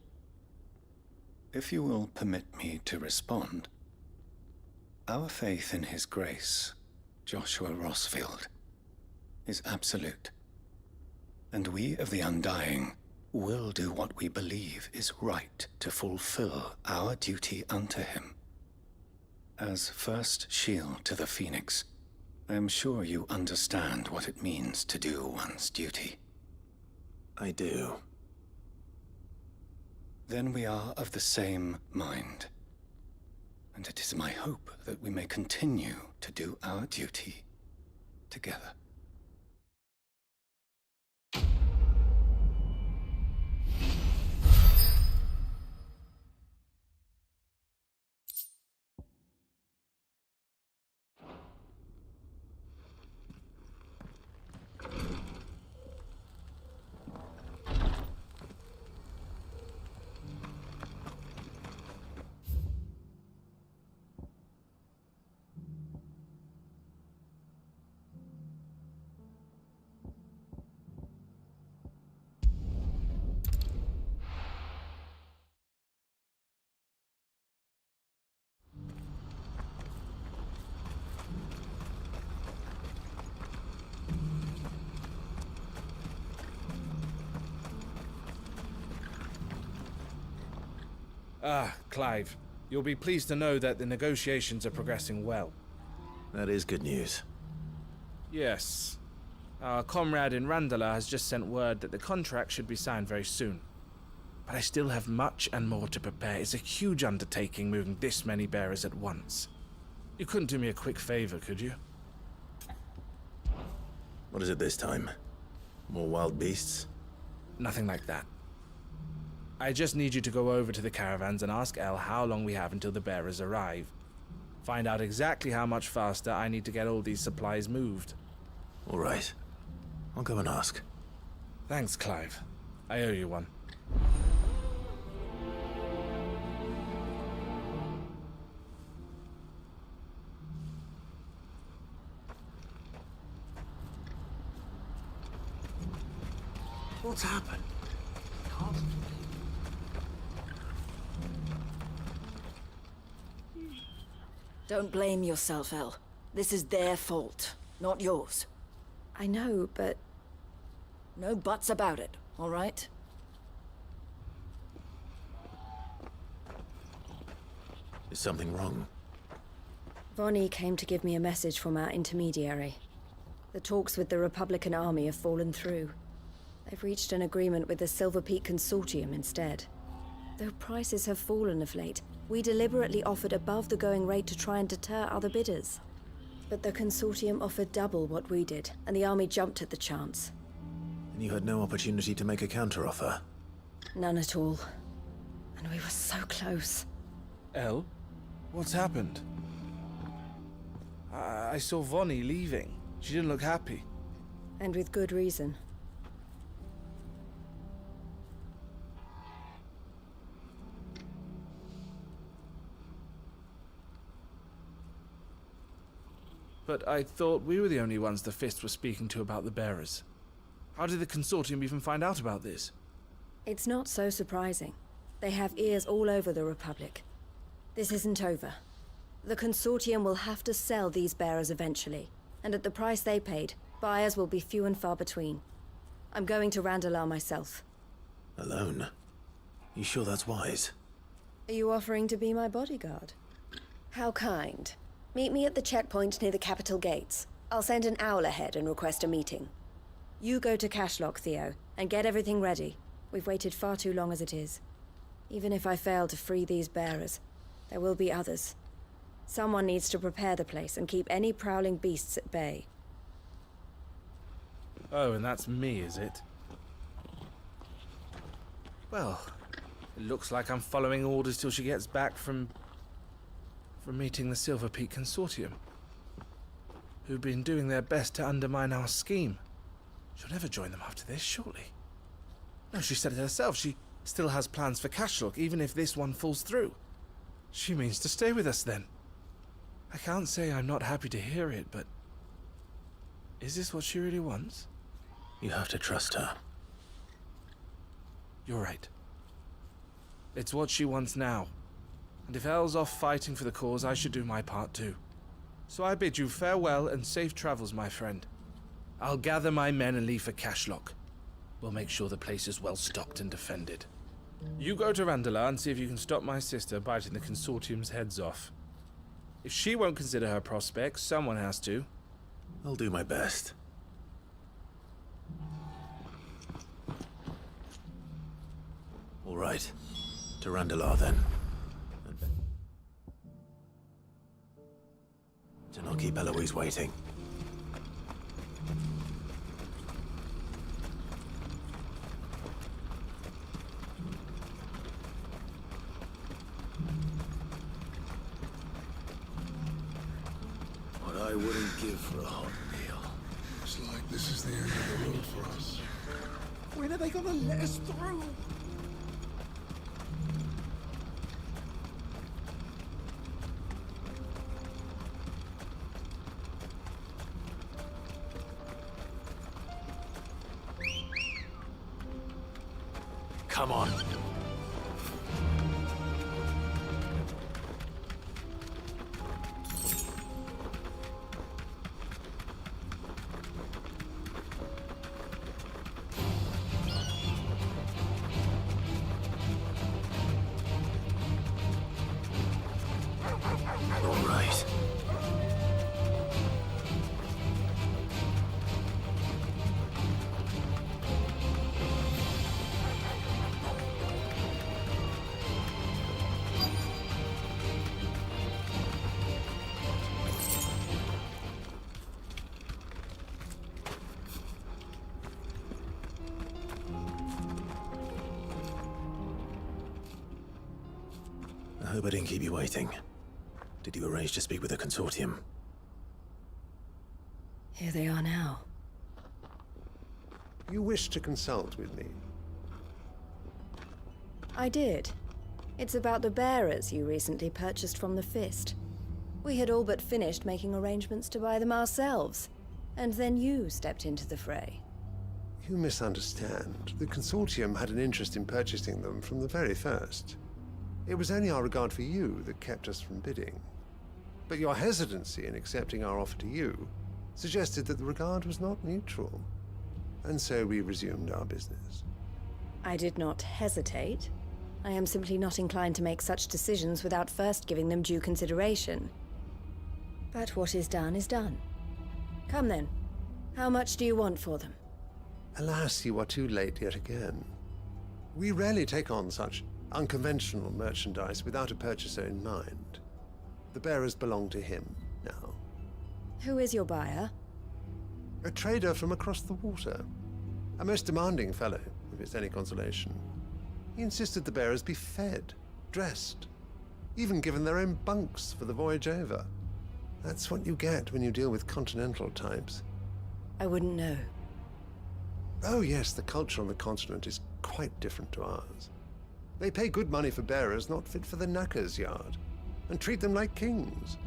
If you will permit me to respond, our faith in his grace, Joshua Rossfield, is absolute. And we of the Undying will do what we believe is right to fulfill our duty unto him. As first shield to the Phoenix, I am sure you understand what it means to do one's duty. I do. Then we are of the same mind. And it is my hope that we may continue to do our duty together. Ah, Clive. You'll be pleased to know that the negotiations are progressing well. That is good news. Yes. Our comrade in Randala has just sent word that the contract should be signed very soon. But I still have much and more to prepare. It's a huge undertaking moving this many bearers at once. You couldn't do me a quick favor, could you? What is it this time? More wild beasts? Nothing like that. I just need you to go over to the caravans and ask El how long we have until the bearers arrive. Find out exactly how much faster I need to get all these supplies moved. All right. I'll go and ask. Thanks, Clive. I owe you one. What's happened? Don't blame yourself, El. This is their fault, not yours. I know, but... No buts about it, all right? Is something wrong? Vonnie came to give me a message from our intermediary. The talks with the Republican army have fallen through. They've reached an agreement with the Silver Peak Consortium instead. Though prices have fallen of late, we deliberately offered above the going rate to try and deter other bidders. But the Consortium offered double what we did, and the army jumped at the chance. And you had no opportunity to make a counteroffer? None at all. And we were so close. El? What's happened? I saw Vonnie leaving. She didn't look happy. And with good reason. But I thought we were the only ones the Fist was speaking to about the bearers. How did the Consortium even find out about this? It's not so surprising. They have ears all over the Republic. This isn't over. The Consortium will have to sell these bearers eventually, and at the price they paid, buyers will be few and far between. I'm going to Randalar myself. Alone? You sure that's wise? Are you offering to be my bodyguard? How kind. Meet me at the checkpoint near the capital gates. I'll send an owl ahead and request a meeting. You go to Cashlock, Theo, and get everything ready. We've waited far too long as it is. Even if I fail to free these bearers, there will be others. Someone needs to prepare the place and keep any prowling beasts at bay. Oh, and that's me, is it? Well, it looks like I'm following orders till she gets back from meeting the Silver Peak Consortium, who've been doing their best to undermine our scheme. She'll never join them after this, surely. No, she said it herself. She still has plans for Cashlock, even if this one falls through. She means to stay with us, then. I can't say I'm not happy to hear it, but... is this what she really wants? You have to trust her. You're right. It's what she wants now. And if Elle's off fighting for the cause, I should do my part too. So I bid you farewell and safe travels, my friend. I'll gather my men and leave for Cashlock. We'll make sure the place is well stocked and defended. You go to Randalar and see if you can stop my sister biting the Consortium's heads off. If she won't consider her prospects, someone has to. I'll do my best. All right. To Randalar, then. To not keep Eloise waiting. What I wouldn't give for a hot meal. Looks like this is the end of the road for us. When are they gonna let us through? Come on. All right. I hope I didn't keep you waiting. Did you arrange to speak with the Consortium? Here they are now. You wish to consult with me? I did. It's about the bearers you recently purchased from the Fist. We had all but finished making arrangements to buy them ourselves, and then you stepped into the fray. You misunderstand. The Consortium had an interest in purchasing them from the very first. It was only our regard for you that kept us from bidding. But your hesitancy in accepting our offer to you suggested that the regard was not mutual. And so we resumed our business. I did not hesitate. I am simply not inclined to make such decisions without first giving them due consideration. But what is done is done. Come then. How much do you want for them? Alas, you are too late yet again. We rarely take on such unconventional merchandise without a purchaser in mind. The bearers belong to him now. Who is your buyer? A trader from across the water. A most demanding fellow, if it's any consolation. He insisted the bearers be fed, dressed, even given their own bunks for the voyage over. That's what you get when you deal with continental types. I wouldn't know. Oh yes, the culture on the continent is quite different to ours. They pay good money for bearers not fit for the knacker's yard, and treat them like kings.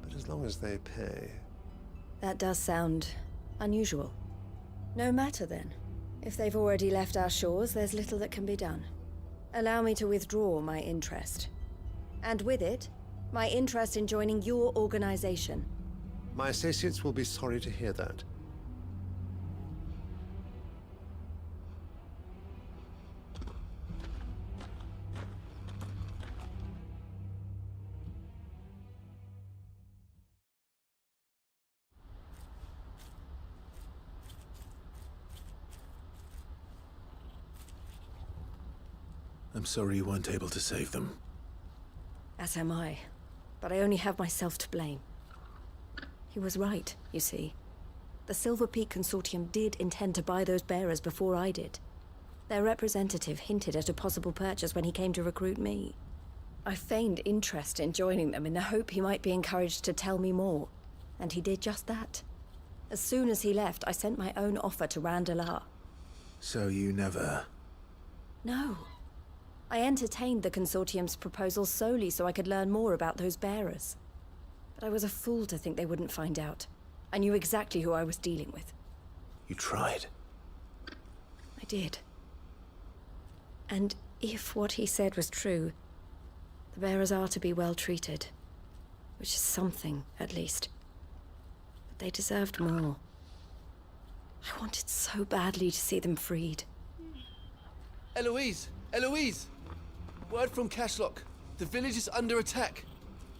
But as long as they pay... That does sound unusual. No matter then. If they've already left our shores, there's little that can be done. Allow me to withdraw my interest. And with it, my interest in joining your organization. My associates will be sorry to hear that. I'm sorry you weren't able to save them. As am I. But I only have myself to blame. He was right, you see. The Silver Peak Consortium did intend to buy those bearers before I did. Their representative hinted at a possible purchase when he came to recruit me. I feigned interest in joining them in the hope he might be encouraged to tell me more, and he did just that. As soon as he left, I sent my own offer to Randalar. So you never... No. I entertained the Consortium's proposal solely so I could learn more about those bearers. But I was a fool to think they wouldn't find out. I knew exactly who I was dealing with. You tried. I did. And if what he said was true, the bearers are to be well treated. Which is something, at least. But they deserved more. I wanted so badly to see them freed. Eloise! Eloise! Word from Cashlock. The village is under attack.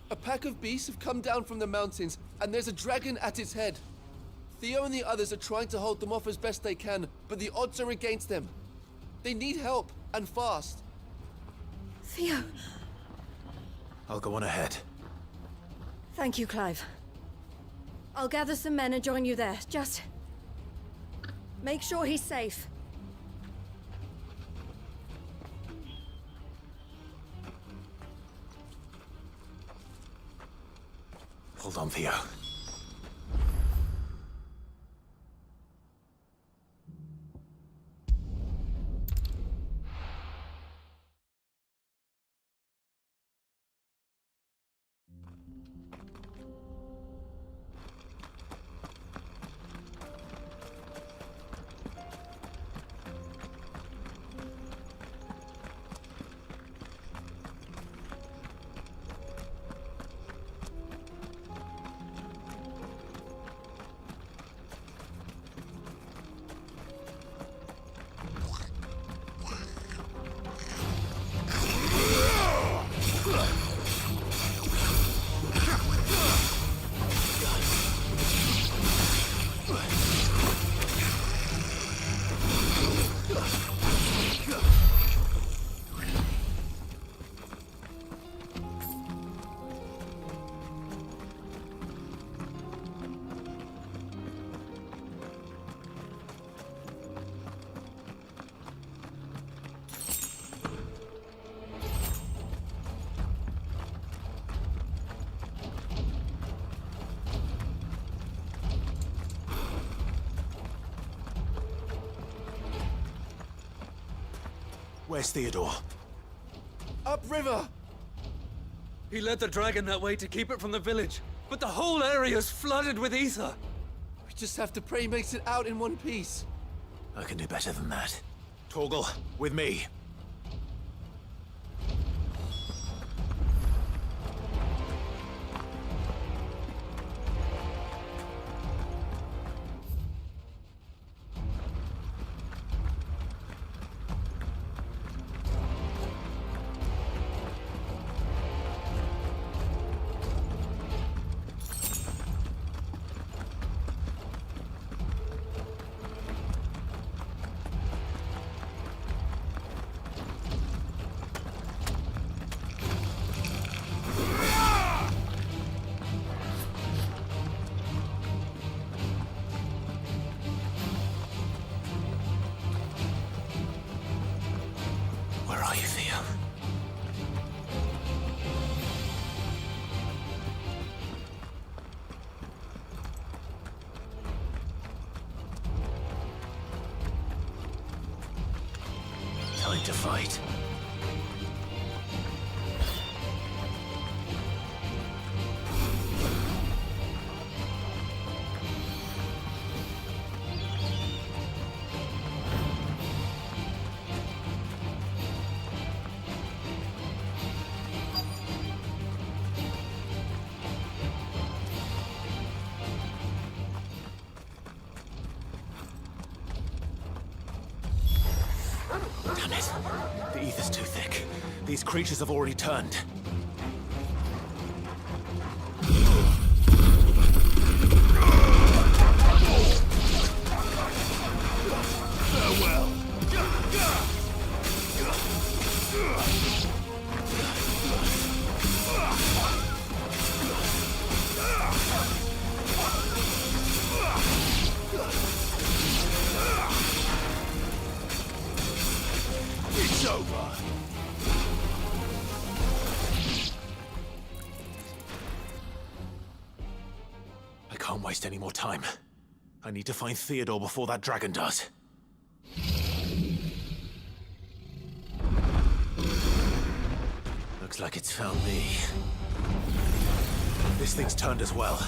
A pack of beasts have come down from the mountains, and there's a dragon at its head. Theo and the others are trying to hold them off as best they can, but the odds are against them. They need help, and fast. Theo! I'll go on ahead. Thank you, Clive. I'll gather some men and join you there. Just make sure he's safe. Hold on, Theo. Where's Theodore? Upriver! He led the dragon that way to keep it from the village, but the whole area's flooded with ether. We just have to pray he makes it out in one piece. I can do better than that. Torgal, with me. Where are you, Theo? Time to fight. Damn it. The ether's too thick. These creatures have already turned. Farewell. It's over. I can't waste any more time. I need to find Theodore before that dragon does. Looks like it's found me. This thing's turned as well.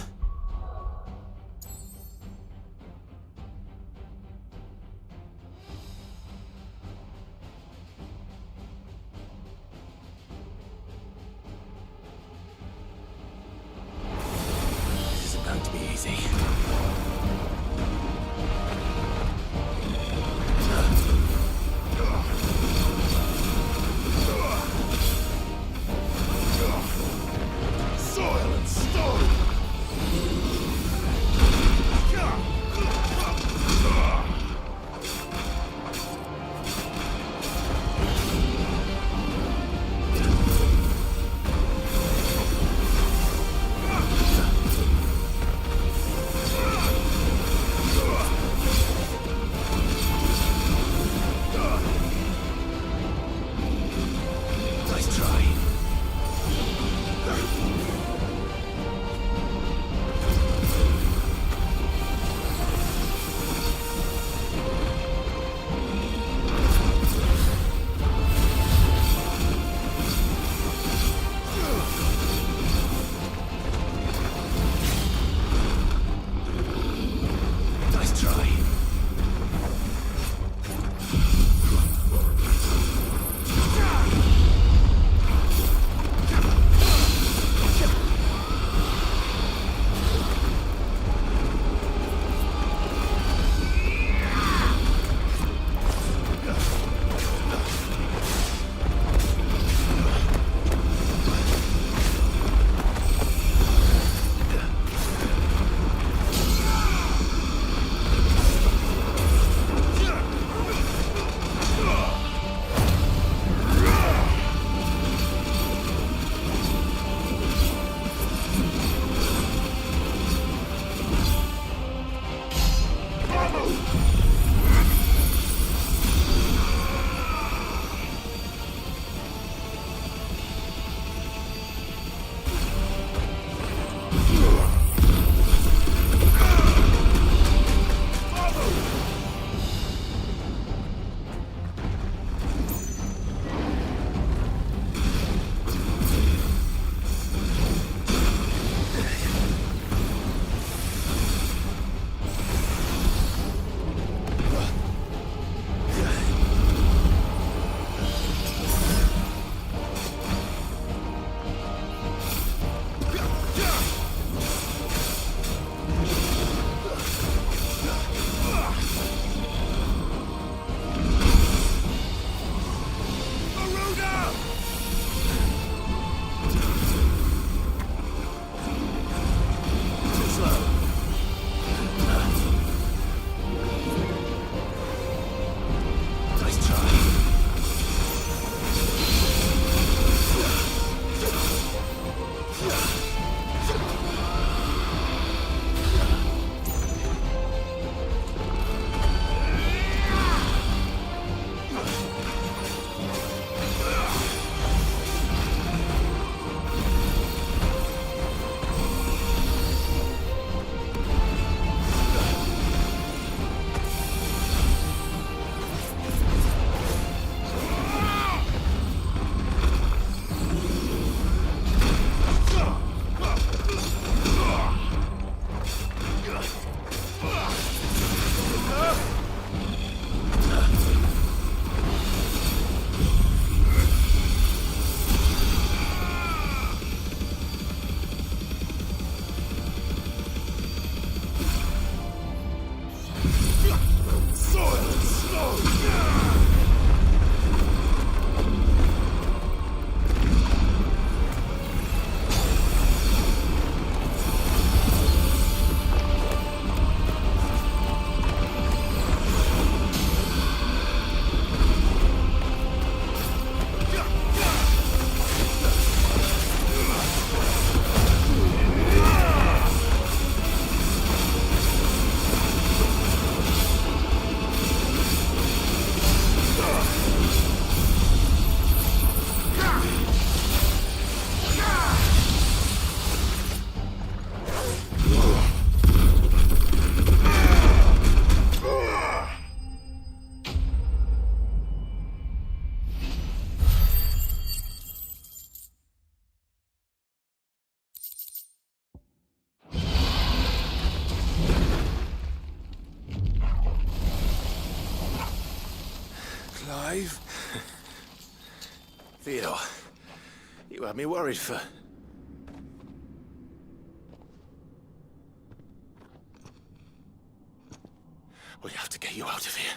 Clive? Theodore, you had me worried for... We have to get you out of here.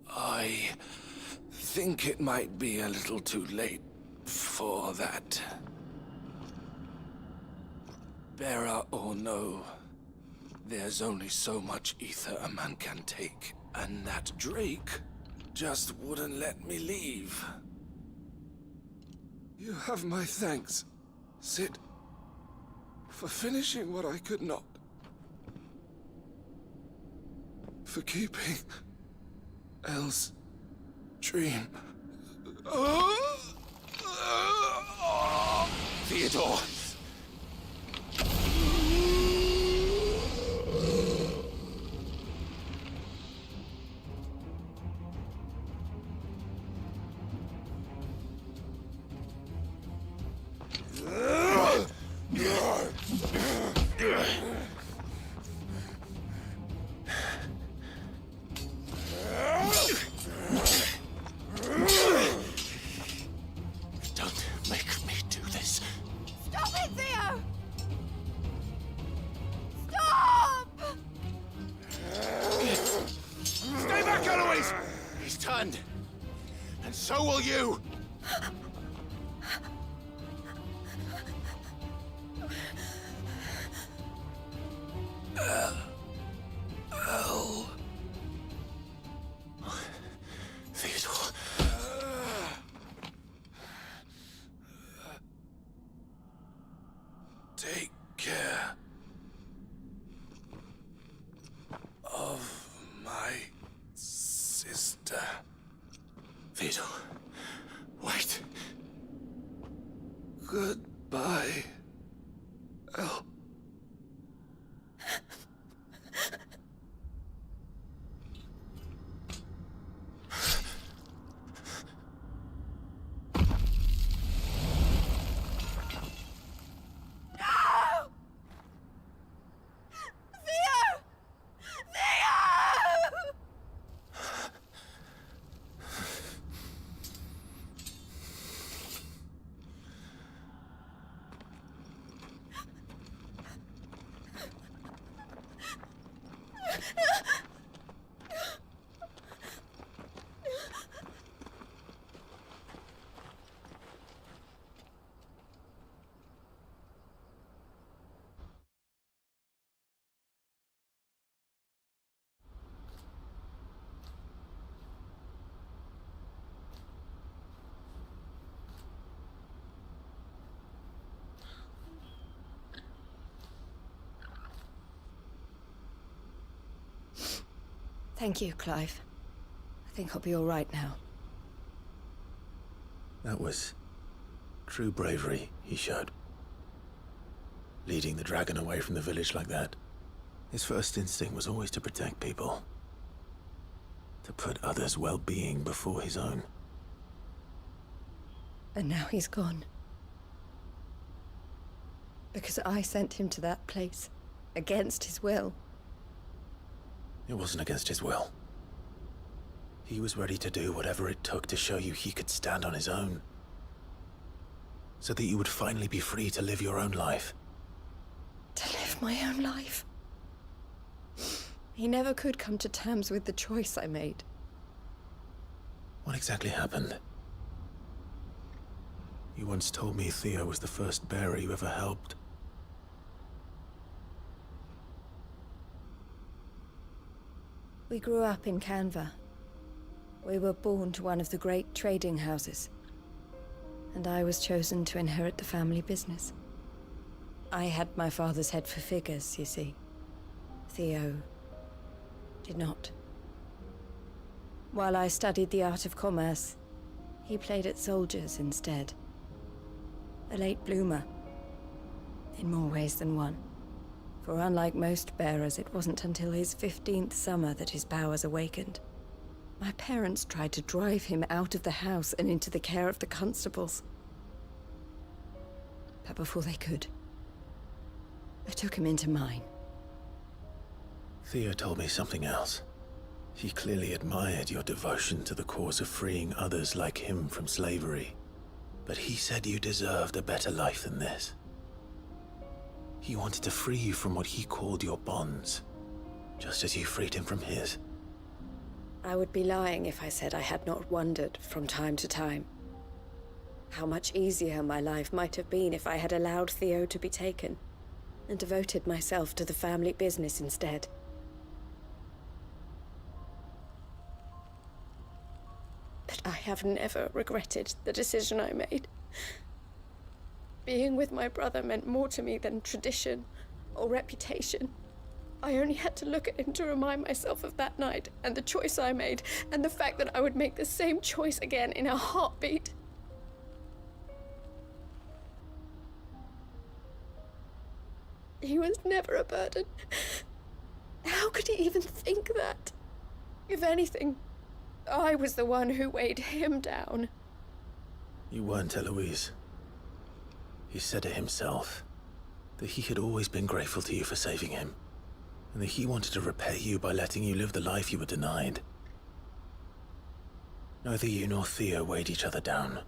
I think it might be a little too late for that. Bearer or no, there's only so much ether a man can take, and that Drake just wouldn't let me leave. You have my thanks, Sid, for finishing what I could not. For keeping Elle's dream. Theodore! Don't make me do this. Stop it, Theo! Stop! Stay back, Eloise! He's turned. And so will you! Elle. Theodore. Take care of my sister. Theodore, wait. Goodbye, Elle. Thank you, Clive. I think I'll be all right now. That was true bravery he showed. Leading the dragon away from the village like that. His first instinct was always to protect people. To put others' well-being before his own. And now he's gone. Because I sent him to that place, against his will. It wasn't against his will. He was ready to do whatever it took to show you he could stand on his own. So that you would finally be free to live your own life. To live my own life? He never could come to terms with the choice I made. What exactly happened? You once told me Theo was the first bearer you ever helped. We grew up in Canva. We were born to one of the great trading houses. And I was chosen to inherit the family business. I had my father's head for figures, you see. Theo did not. While I studied the art of commerce, he played at soldiers instead. A late bloomer, in more ways than one. For unlike most bearers, it wasn't until his 15th summer that his powers awakened. My parents tried to drive him out of the house and into the care of the constables. But before they could, I took him into mine. Theo told me something else. He clearly admired your devotion to the cause of freeing others like him from slavery. But he said you deserved a better life than this. He wanted to free you from what he called your bonds, just as you freed him from his. I would be lying if I said I had not wondered from time to time how much easier my life might have been if I had allowed Theo to be taken and devoted myself to the family business instead. But I have never regretted the decision I made. Being with my brother meant more to me than tradition or reputation. I only had to look at him to remind myself of that night and the choice I made and the fact that I would make the same choice again in a heartbeat. He was never a burden. How could he even think that? If anything, I was the one who weighed him down. You weren't, Eloise. He said it himself, that he had always been grateful to you for saving him, and that he wanted to repay you by letting you live the life you were denied. Neither you nor Theo weighed each other down.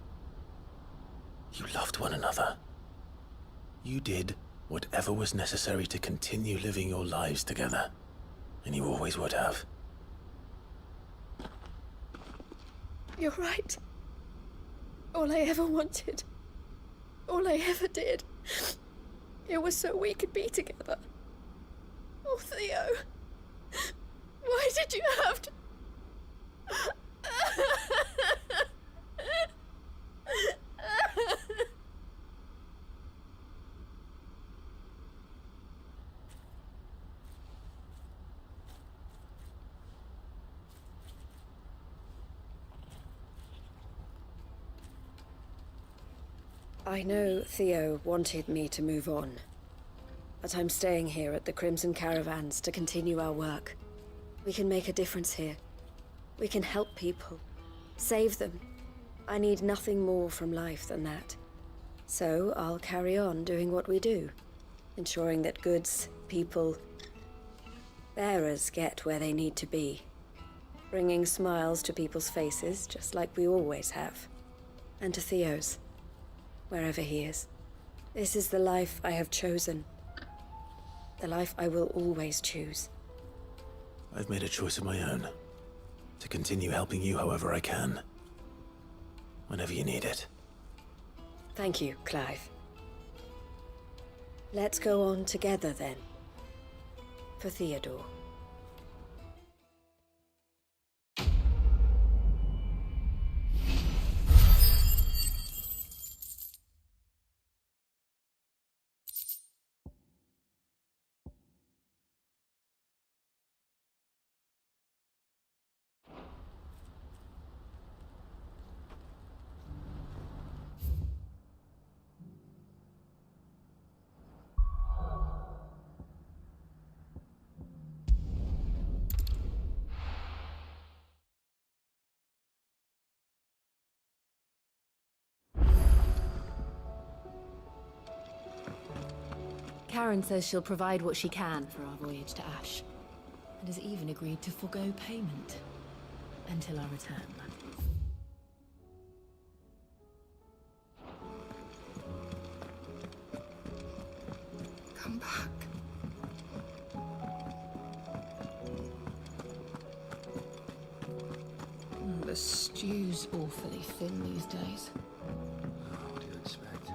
You loved one another. You did whatever was necessary to continue living your lives together, and you always would have. You're right. All I ever wanted, all I ever did, it was so we could be together. Oh, Theo, why did you have to... I know Theo wanted me to move on, but I'm staying here at the Crimson Caravans to continue our work. We can make a difference here. We can help people, save them. I need nothing more from life than that. So I'll carry on doing what we do, ensuring that goods, people, bearers get where they need to be, bringing smiles to people's faces just like we always have, and to Theo's, wherever he is. This is the life I have chosen. The life I will always choose. I've made a choice of my own. To continue helping you however I can. Whenever you need it. Thank you, Clive. Let's go on together then. For Theodore. Karen says she'll provide what she can for our voyage to Ash, and has even agreed to forego payment until our return. Come back. The stew's awfully thin these days. What do you expect?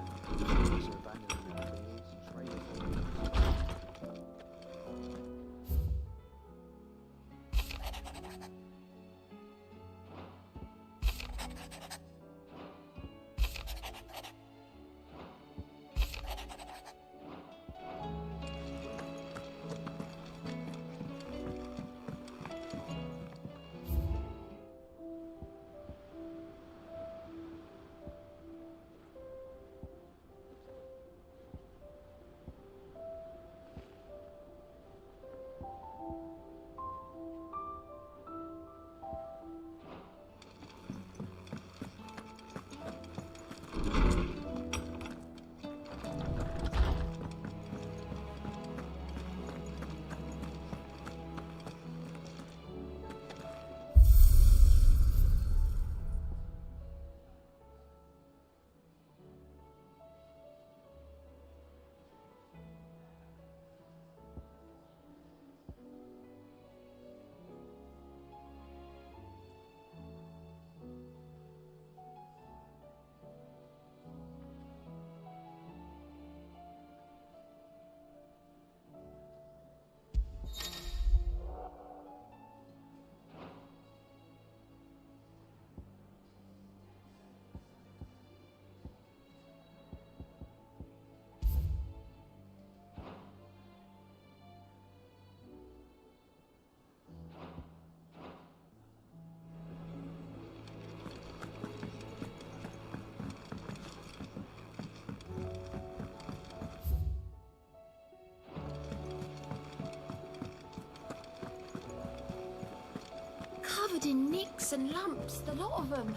covered in nicks and lumps, the lot of them.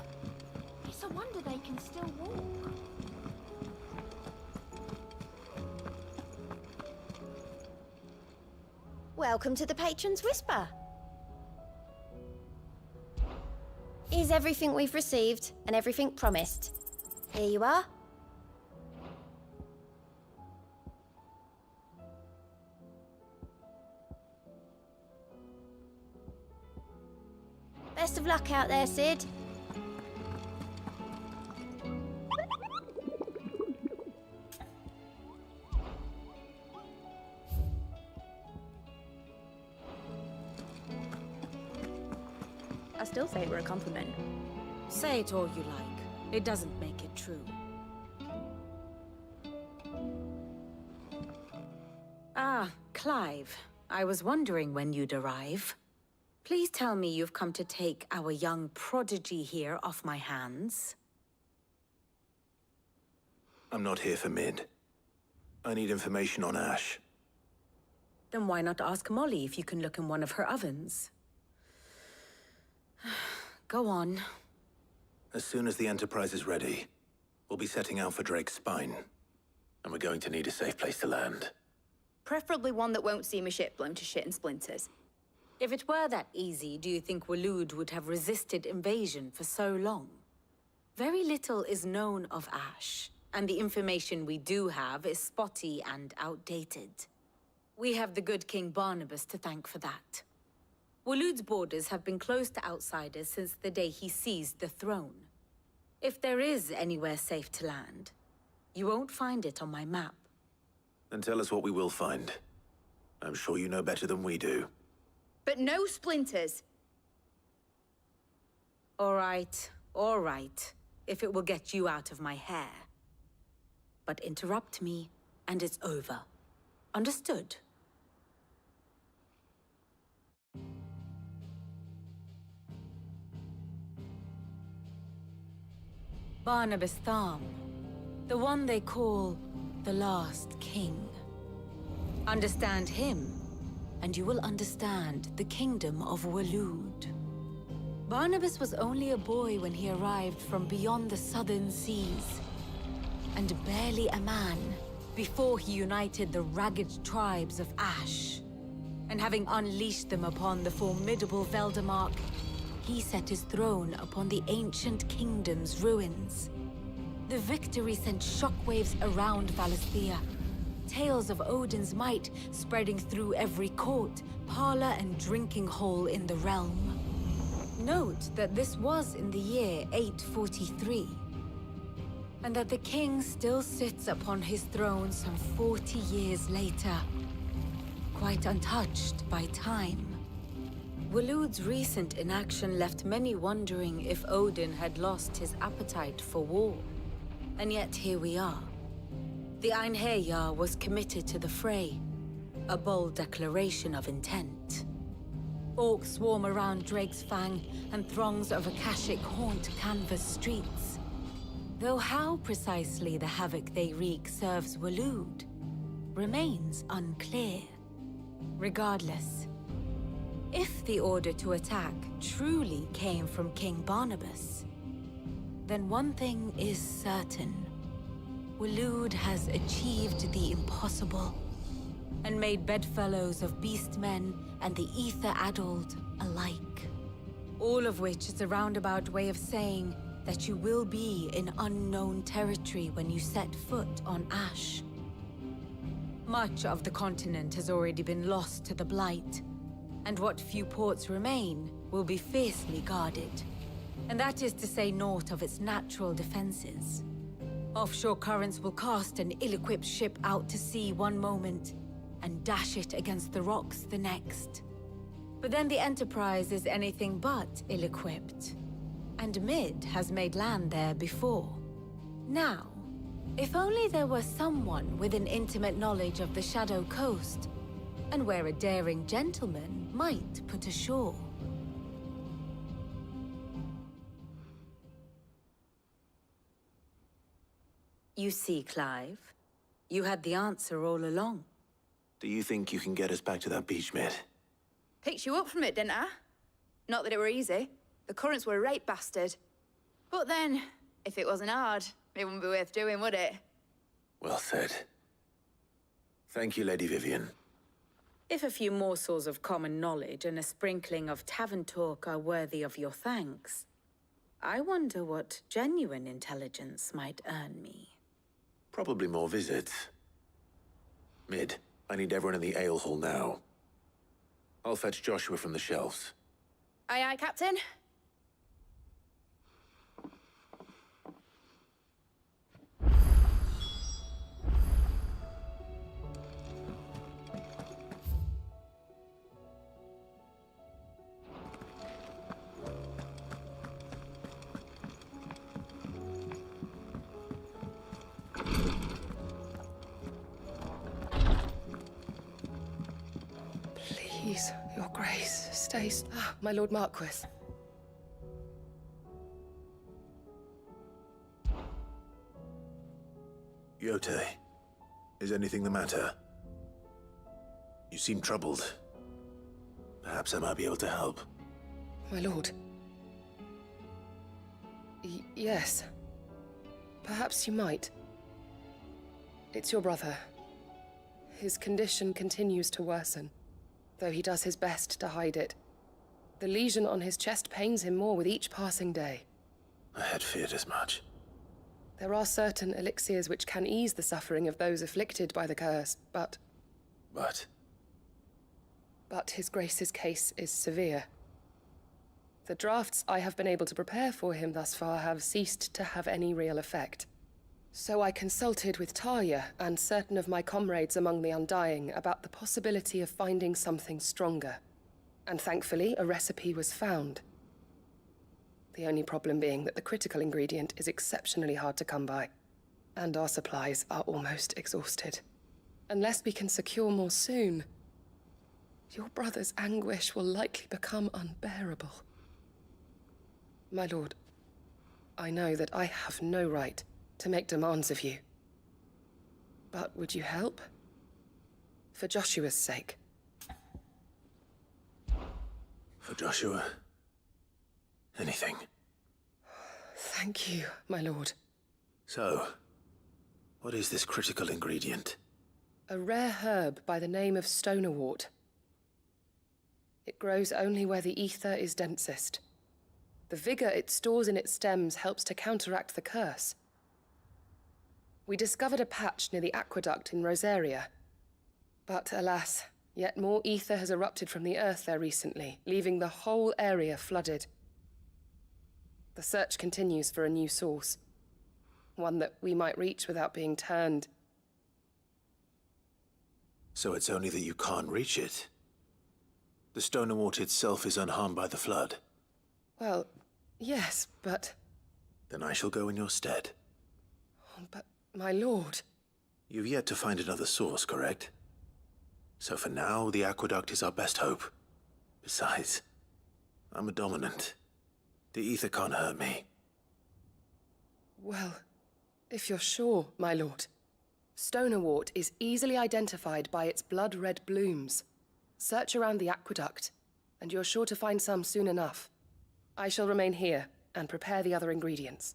It's a wonder they can still walk. Welcome to the Patron's Whisper. Here's everything we've received and everything promised. Here you are. Best of luck out there, Sid. I still say we're a compliment. Say it all you like. It doesn't make it true. Ah, Clive. I was wondering when you'd arrive. Please tell me you've come to take our young prodigy here off my hands. I'm not here for Mid. I need information on Ash. Then why not ask Molly if you can look in one of her ovens? Go on. As soon as the Enterprise is ready, we'll be setting out for Drake's Spine. And we're going to need a safe place to land. Preferably one that won't see my ship blown to shit and splinters. If it were that easy, do you think Waloed would have resisted invasion for so long? Very little is known of Ash, and the information we do have is spotty and outdated. We have the good King Barnabas to thank for that. Waloed's borders have been closed to outsiders since the day he seized the throne. If there is anywhere safe to land, you won't find it on my map. Then tell us what we will find. I'm sure you know better than we do. But no splinters. All right, if it will get you out of my hair. But interrupt me, and it's over. Understood? Barnabas Tharm, the one they call the Last King. Understand him, and you will understand the kingdom of Waloed. Barnabas was only a boy when he arrived from beyond the southern seas, and barely a man before he united the ragged tribes of Ash. And having unleashed them upon the formidable Veldamark, he set his throne upon the ancient kingdom's ruins. The victory sent shockwaves around Valisthea, tales of Odin's might spreading through every court, parlor, and drinking hole in the realm. Note that this was in the year 843, and that the king still sits upon his throne some 40 years later, quite untouched by time. Waloed's recent inaction left many wondering if Odin had lost his appetite for war. And yet here we are. The Einherjar was committed to the fray, a bold declaration of intent. Orcs swarm around Drake's Fang, and throngs of Akashic haunt Canvas streets. Though how precisely the havoc they wreak serves Waloed remains unclear. Regardless, if the order to attack truly came from King Barnabas, then one thing is certain. Waloed has achieved the impossible, and made bedfellows of beastmen and the ether-addled alike. All of which is a roundabout way of saying that you will be in unknown territory when you set foot on Ash. Much of the continent has already been lost to the Blight, and what few ports remain will be fiercely guarded. And that is to say naught of its natural defenses. Offshore currents will cast an ill-equipped ship out to sea one moment, and dash it against the rocks the next. But then the Enterprise is anything but ill-equipped, and Mid has made land there before. Now, if only there were someone with an intimate knowledge of the Shadow Coast, and where a daring gentleman might put ashore. You see, Clive, you had the answer all along. Do you think you can get us back to that beach, Mid? Picked you up from it, didn't I? Not that it were easy. The currents were a right bastard. But then, if it wasn't hard, it wouldn't be worth doing, would it? Well said. Thank you, Lady Vivian. If a few morsels of common knowledge and a sprinkling of tavern talk are worthy of your thanks, I wonder what genuine intelligence might earn me. Probably more visits. Mid, I need everyone in the ale hall now. I'll fetch Joshua from the shelves. Aye, aye, Captain. Please, your grace, stay. My Lord Marquis. Yote, is anything the matter? You seem troubled. Perhaps I might be able to help. My lord. Yes. Perhaps you might. It's your brother. His condition continues to worsen, though he does his best to hide it. The lesion on his chest pains him more with each passing day. I had feared as much. There are certain elixirs which can ease the suffering of those afflicted by the curse, but... But his grace's case is severe. The drafts I have been able to prepare for him thus far have ceased to have any real effect. So I consulted with Talia and certain of my comrades among the Undying about the possibility of finding something stronger. And thankfully, a recipe was found. The only problem being that the critical ingredient is exceptionally hard to come by, and our supplies are almost exhausted. Unless we can secure more soon, your brother's anguish will likely become unbearable. My lord, I know that I have no right to make demands of you. But would you help? For Joshua's sake. For Joshua? Anything. Thank you, my lord. So, what is this critical ingredient? A rare herb by the name of stonewort. It grows only where the ether is densest. The vigor it stores in its stems helps to counteract the curse. We discovered a patch near the aqueduct in Rosaria. But alas, yet more ether has erupted from the earth there recently, leaving the whole area flooded. The search continues for a new source. One that we might reach without being turned. So it's only that you can't reach it? The Stonewort itself is unharmed by the flood? Well, yes, but... Then I shall go in your stead. But, my lord... You've yet to find another source, correct? So for now, the aqueduct is our best hope. Besides, I'm a dominant. The ether can't hurt me. Well, if you're sure, my lord. Stonewort is easily identified by its blood-red blooms. Search around the aqueduct, and you're sure to find some soon enough. I shall remain here and prepare the other ingredients.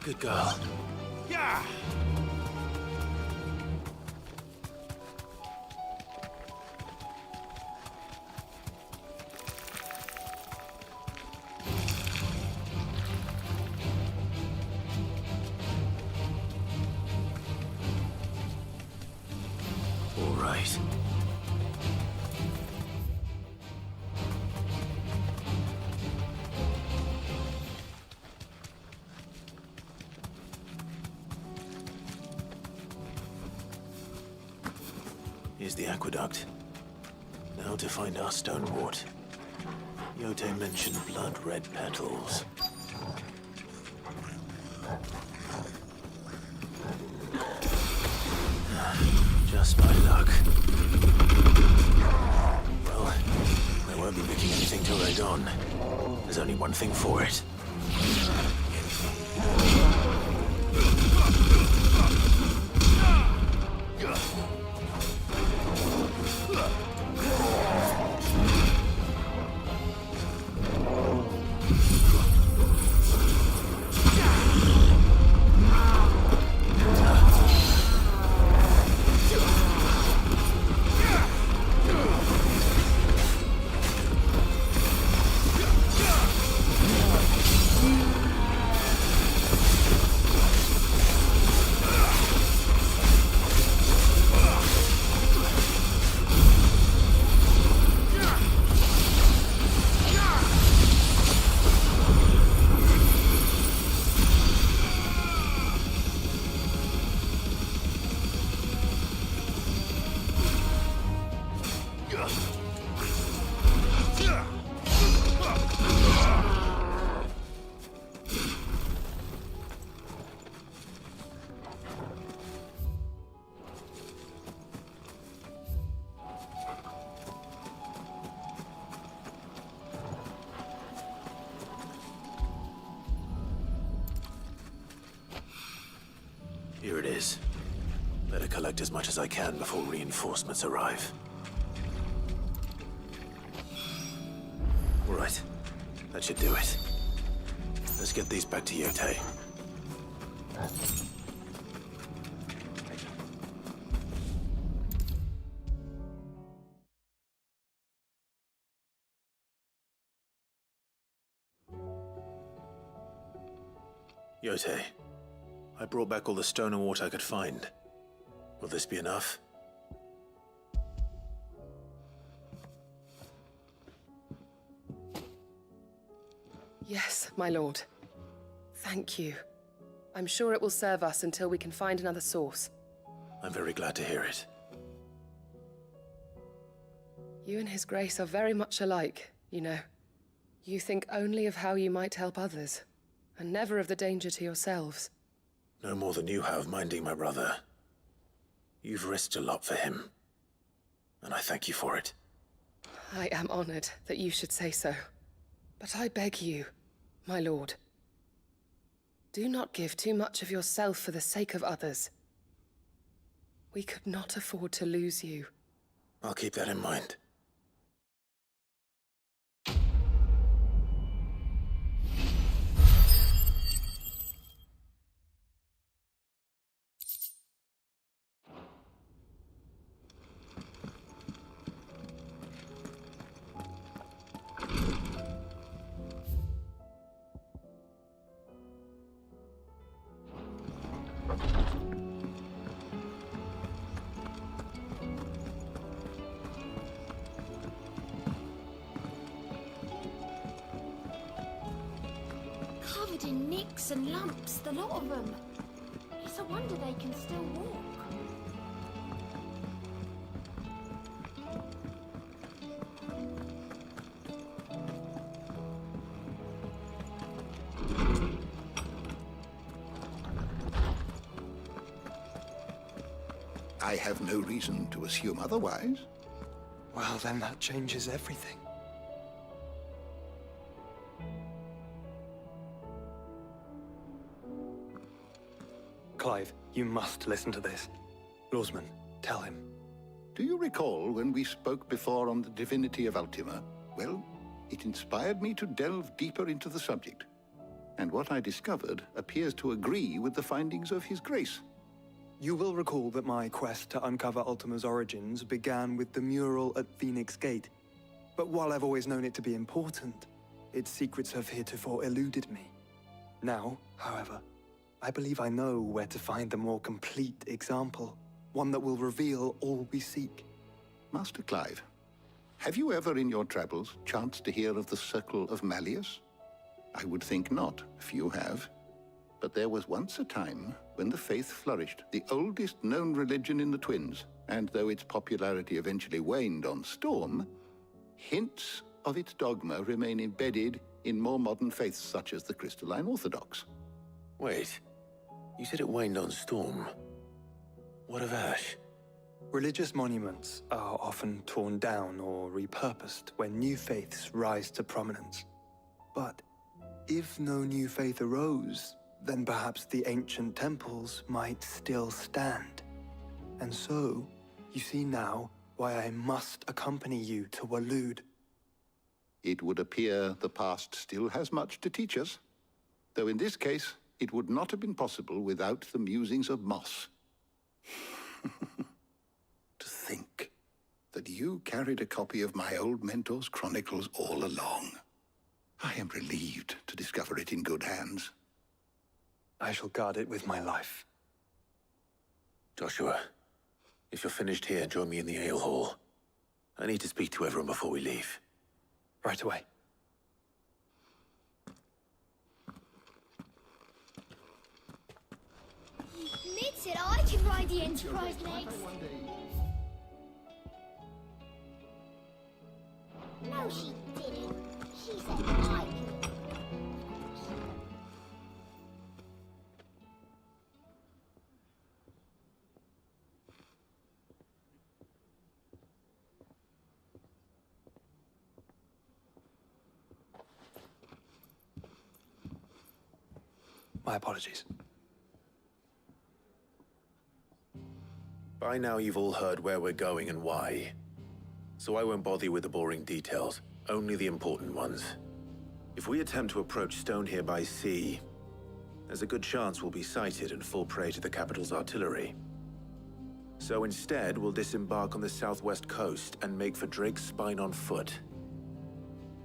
Good girl. Yeah! All right. Here's the aqueduct. Now to find our stonewort. Yote mentioned blood-red petals. Just my luck. Well, I won't be picking anything till they're gone. There's only one thing for it. Here it is. Better collect as much as I can before reinforcements arrive. All right. That should do it. Let's get these back to Yote. Yote, I brought back all the stone and water I could find. Will this be enough? Yes, my lord. Thank you. I'm sure it will serve us until we can find another source. I'm very glad to hear it. You and His Grace are very much alike, you know. You think only of how you might help others, and never of the danger to yourselves. No more than you have minding my brother. You've risked a lot for him, and I thank you for it. I am honored that you should say so. But I beg you, my lord, do not give too much of yourself for the sake of others. We could not afford to lose you. I'll keep that in mind. Covered in nicks and lumps, the lot of them. It's a wonder they can still walk. I have no reason to assume otherwise. Well, then that changes everything. Clive, you must listen to this. Lawsman, tell him. Do you recall when we spoke before on the divinity of Ultima? Well, it inspired me to delve deeper into the subject. And what I discovered appears to agree with the findings of His Grace. You will recall that my quest to uncover Ultima's origins began with the mural at Phoenix Gate. But while I've always known it to be important, its secrets have heretofore eluded me. Now, however, I believe I know where to find the more complete example, one that will reveal all we seek. Master Clive, have you ever in your travels chanced to hear of the Circle of Malleus? I would think not, if you have. But there was once a time when the faith flourished, the oldest known religion in the Twins, and though its popularity eventually waned on Storm, hints of its dogma remain embedded in more modern faiths such as the Crystalline Orthodox. Wait, you said it waned on Storm. What of Ash? Religious monuments are often torn down or repurposed when new faiths rise to prominence. But if no new faith arose, then perhaps the ancient temples might still stand. And so, you see now why I must accompany you to Waloed. It would appear the past still has much to teach us, though in this case, it would not have been possible without the musings of Moss. To think that you carried a copy of my old mentor's chronicles all along. I am relieved to discover it in good hands. I shall guard it with my life. Joshua, if you're finished here, join me in the ale hall. I need to speak to everyone before we leave. Right away. Mid said I could ride the Enterprise next. No, she didn't. She said I could. My apologies. By now you've all heard where we're going and why. So I won't bother you with the boring details, only the important ones. If we attempt to approach Stone here by sea, there's a good chance we'll be sighted and fall prey to the capital's artillery. So instead, we'll disembark on the southwest coast and make for Drake's Spine on foot.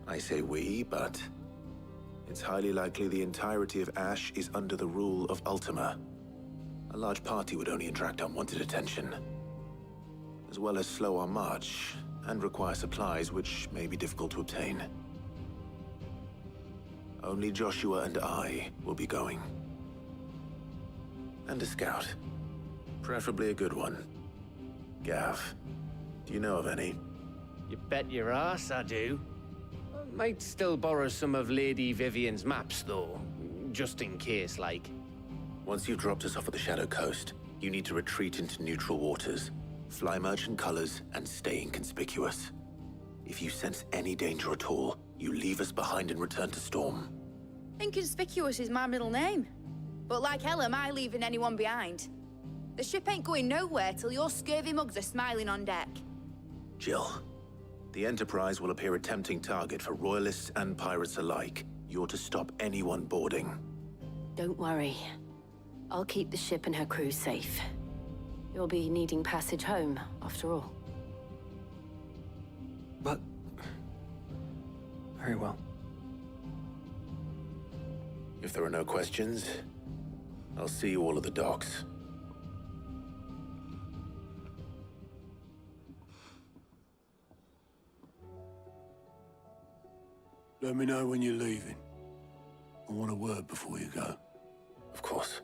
I say we, but it's highly likely the entirety of Ash is under the rule of Ultima. A large party would only attract unwanted attention, as well as slow our march and require supplies which may be difficult to obtain. Only Joshua and I will be going. And a scout. Preferably a good one. Gav, do you know of any? You bet your ass I do. Might still borrow some of Lady Vivian's maps, though. Just in case, like. Once you've dropped us off at the Shadow Coast, you need to retreat into neutral waters, fly merchant colors, and stay inconspicuous. If you sense any danger at all, you leave us behind and return to Storm. Inconspicuous is my middle name. But like hell am I leaving anyone behind. The ship ain't going nowhere till your scurvy mugs are smiling on deck. Jill, the Enterprise will appear a tempting target for royalists and pirates alike. You're to stop anyone boarding. Don't worry. I'll keep the ship and her crew safe. You'll be needing passage home, after all. But... very well. If there are no questions, I'll see you all at the docks. Let me know when you're leaving. I want a word before you go. Of course.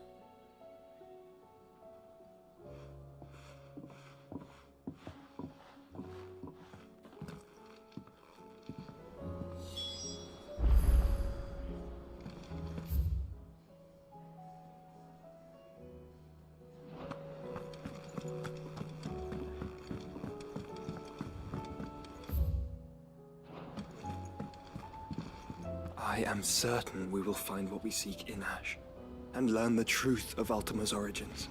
I am certain we will find what we seek in Ash, and learn the truth of Ultima's origins.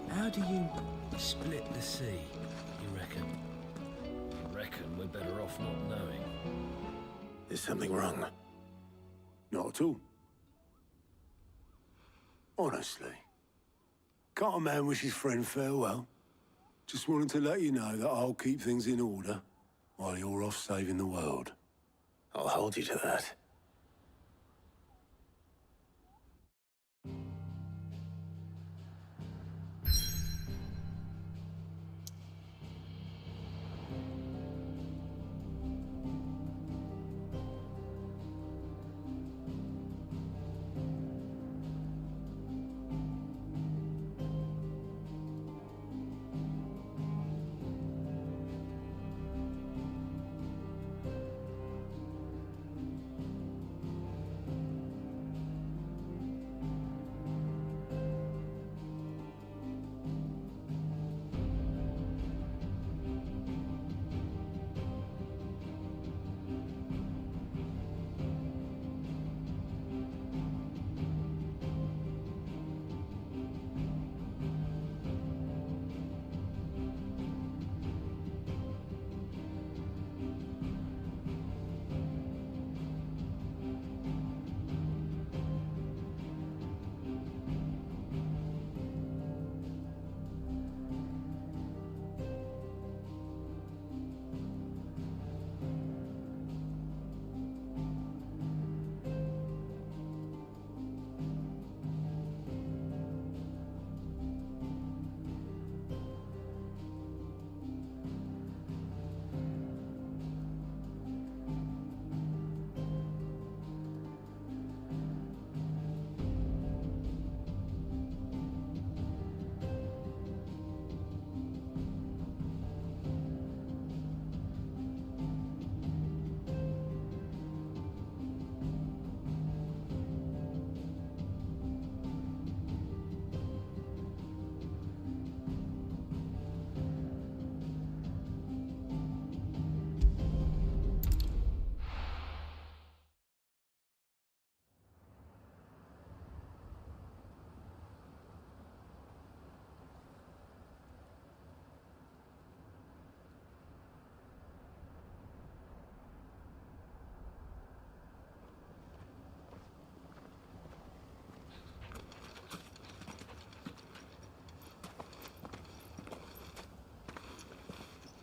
How do you split the sea, you reckon? I reckon we're better off not knowing. Is something wrong? Not at all. Honestly. Can't a man wish his friend farewell? Just wanted to let you know that I'll keep things in order while you're off saving the world. I'll hold you to that.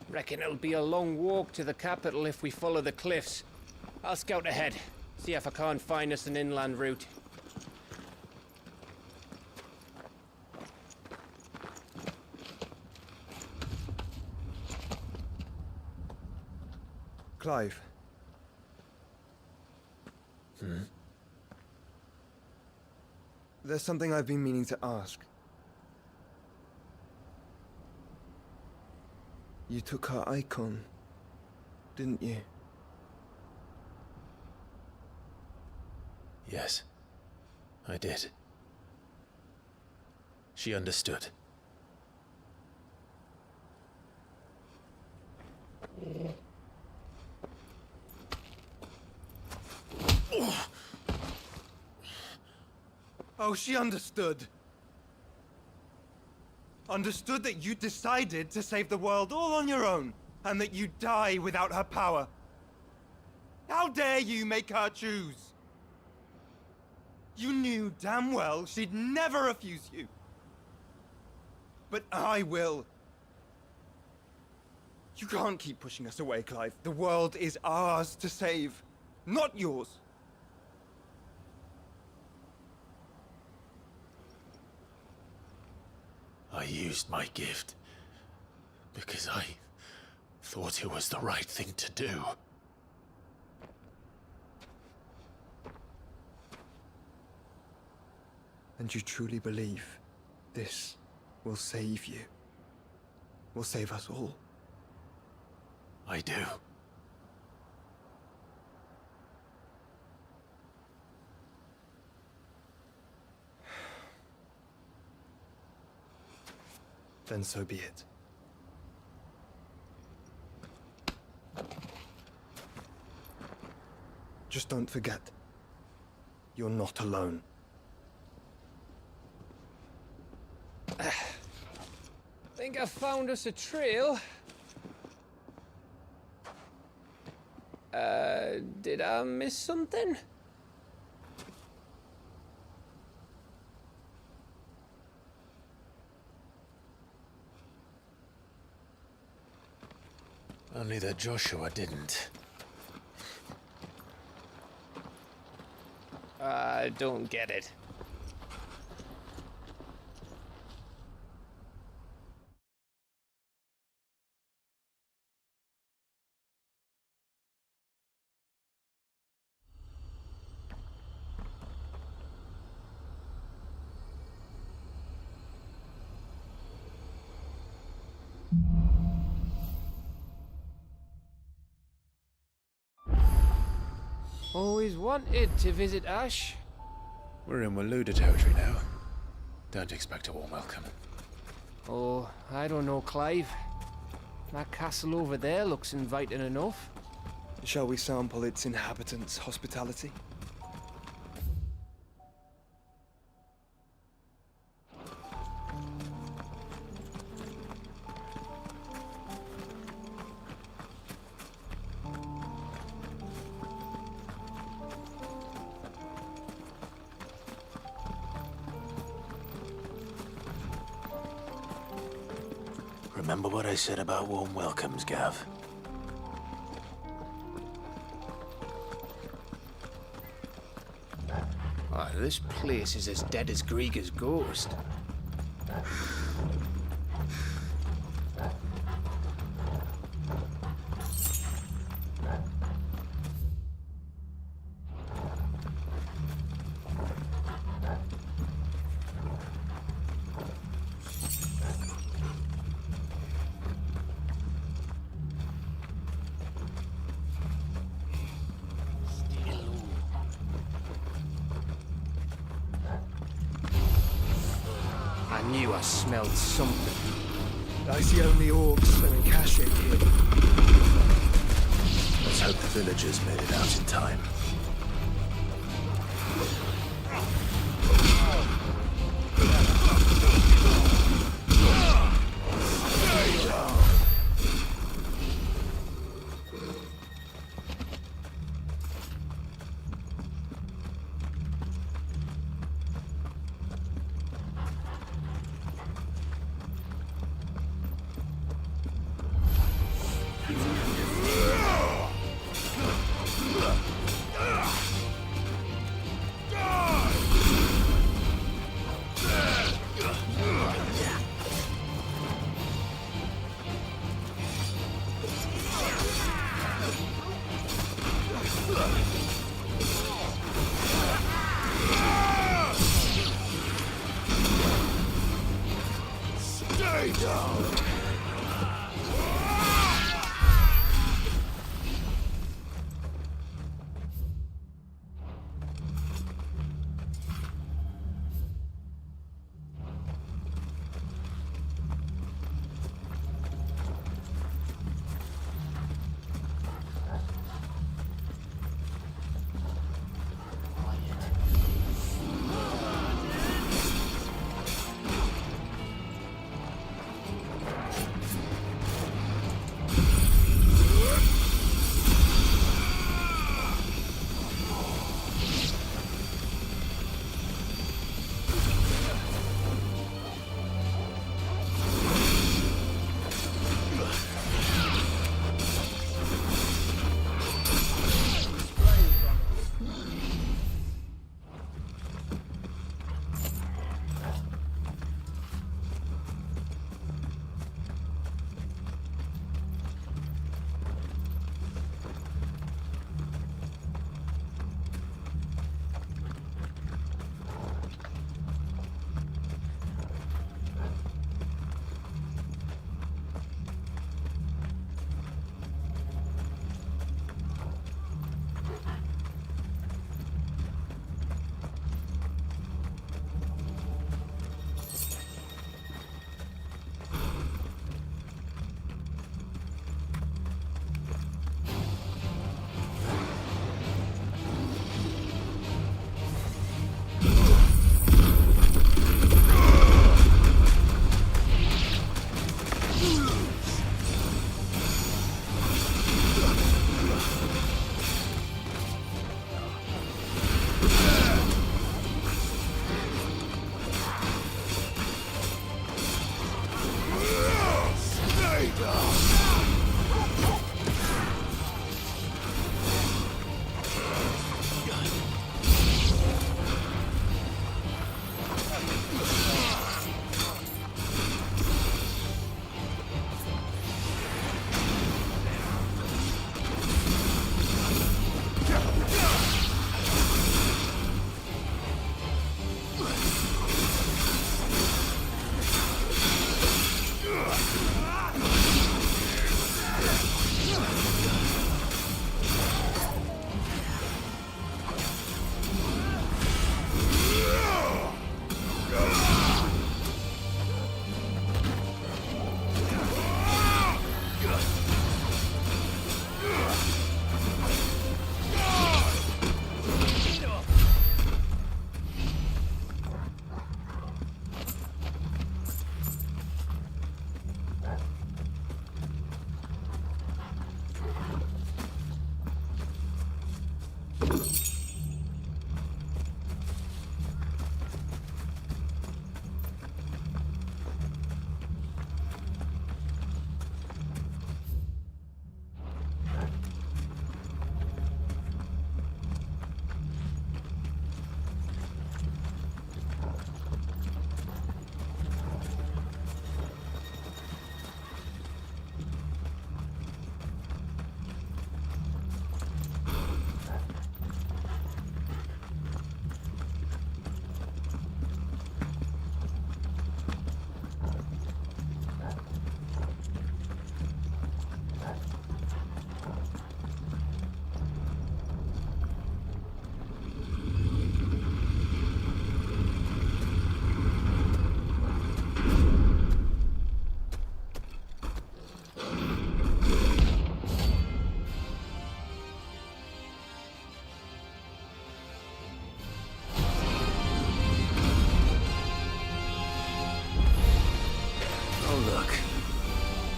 Reckon it'll be a long walk to the capital if we follow the cliffs. I'll scout ahead, see if I can't find us an inland route. Clive. There's something I've been meaning to ask. You took her icon, didn't you? Yes, I did. She understood. Oh, she understood. Understood that you decided to save the world all on your own, and that you'd die without her power. How dare you make her choose? You knew damn well she'd never refuse you. But I will. You can't keep pushing us away, Clive. The world is ours to save, not yours. I used my gift because I thought it was the right thing to do. And you truly believe this will save you? Will save us all? I do. Then so be it. Just don't forget, you're not alone. Think I found us a trail. Did I miss something? Only that Joshua didn't. I don't get it. Always wanted to visit Ash. We're in Waluda territory now. Don't expect a warm welcome. Oh, I don't know, Clive. That castle over there looks inviting enough. Shall we sample its inhabitants' hospitality? Remember what I said about warm welcomes, Gav? Oh, this place is as dead as Grieger's ghost. I knew I smelled something. I see only orcs selling cash in here. Let's hope the villagers made it out in time.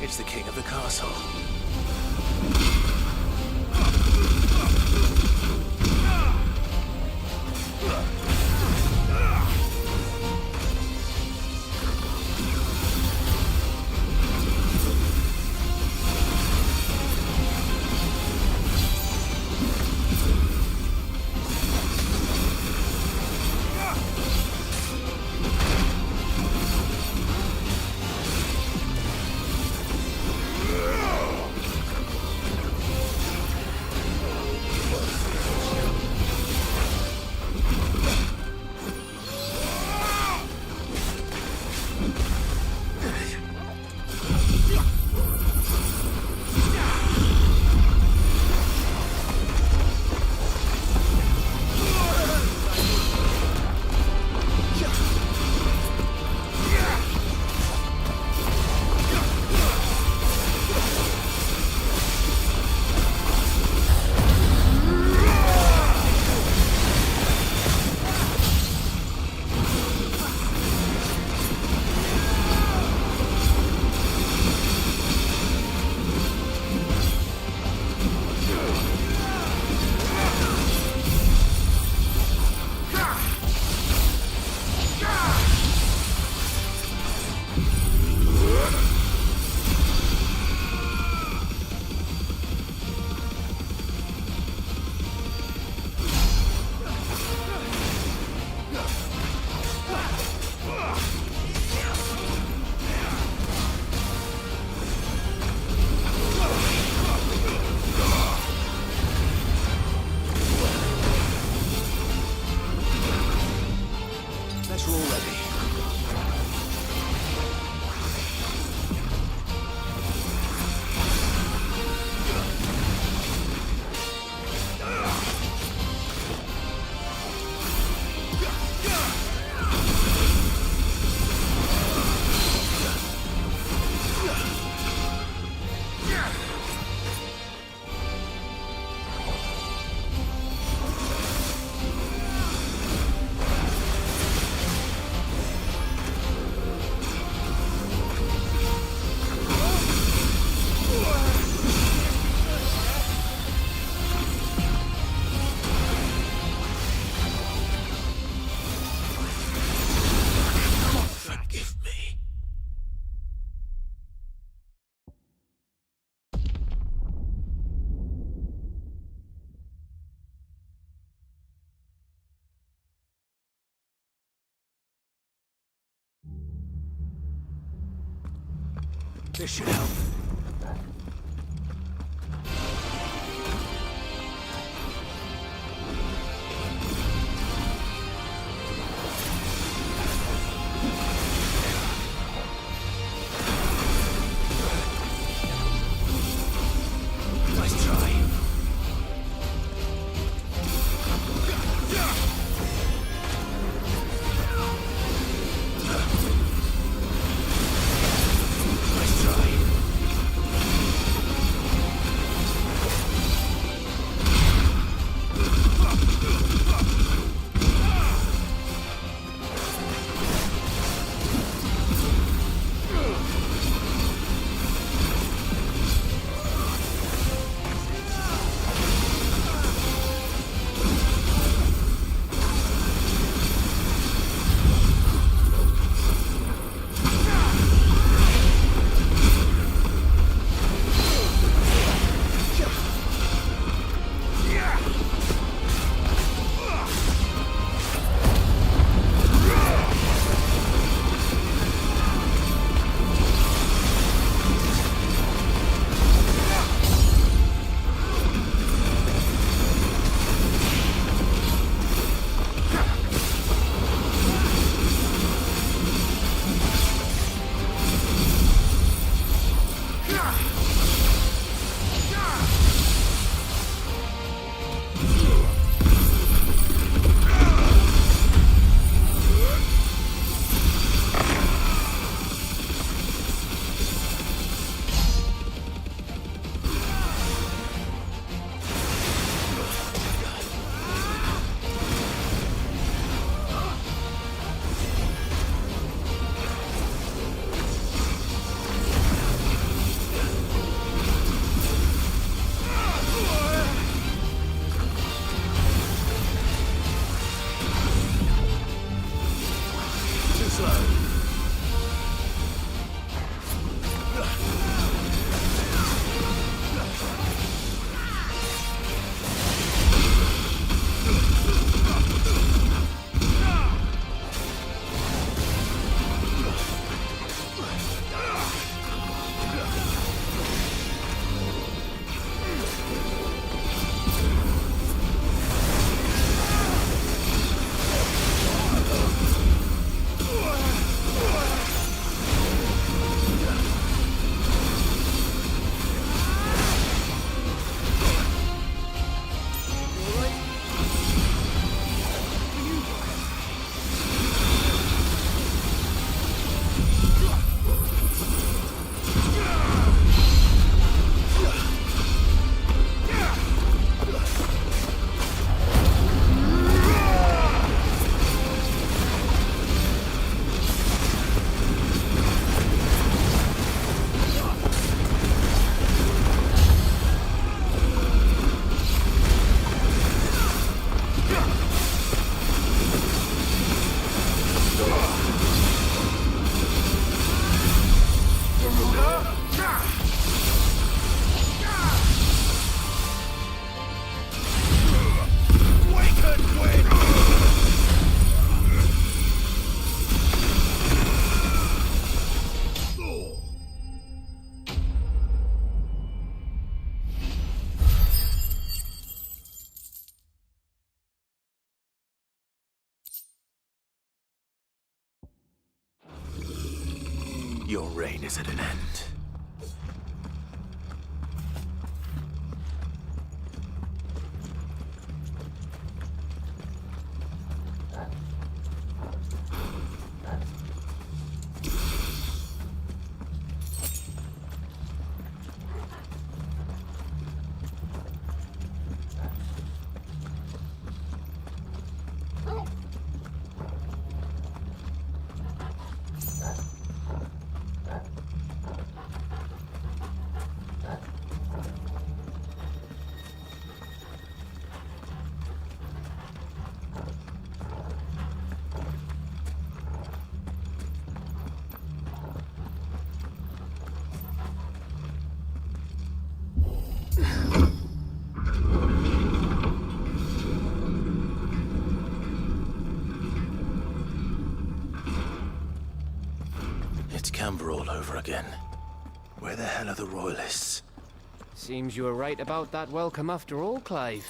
It's the king of the castle. This should help. Nice try. Nice try. Too slow. Your reign is at an end. It's Camber all over again. Where the hell are the royalists? Seems you were right about that welcome after all, Clive.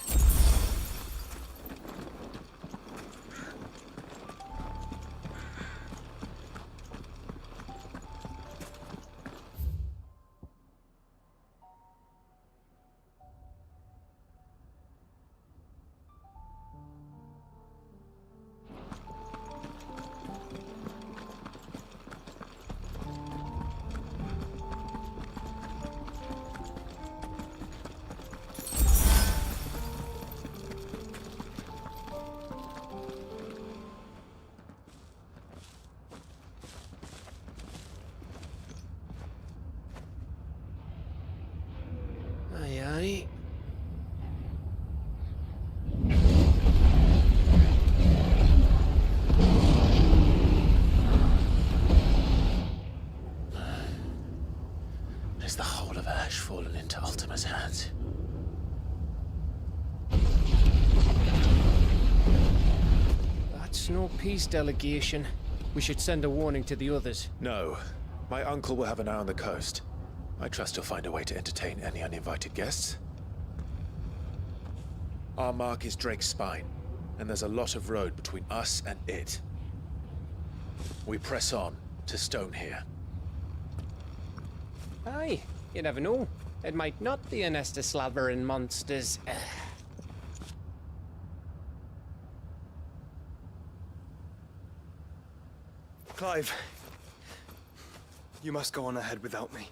Aye, aye. Has the whole of Ash fallen into Ultima's hands? That's no peace delegation. We should send a warning to the others. No. My uncle will have an eye on the coast. I trust he'll find a way to entertain any uninvited guests. Our mark is Drake's Spine, and there's a lot of road between us and it. We press on to Stone here. Aye, you never know. It might not be a nest of slavering monsters. Clive, you must go on ahead without me.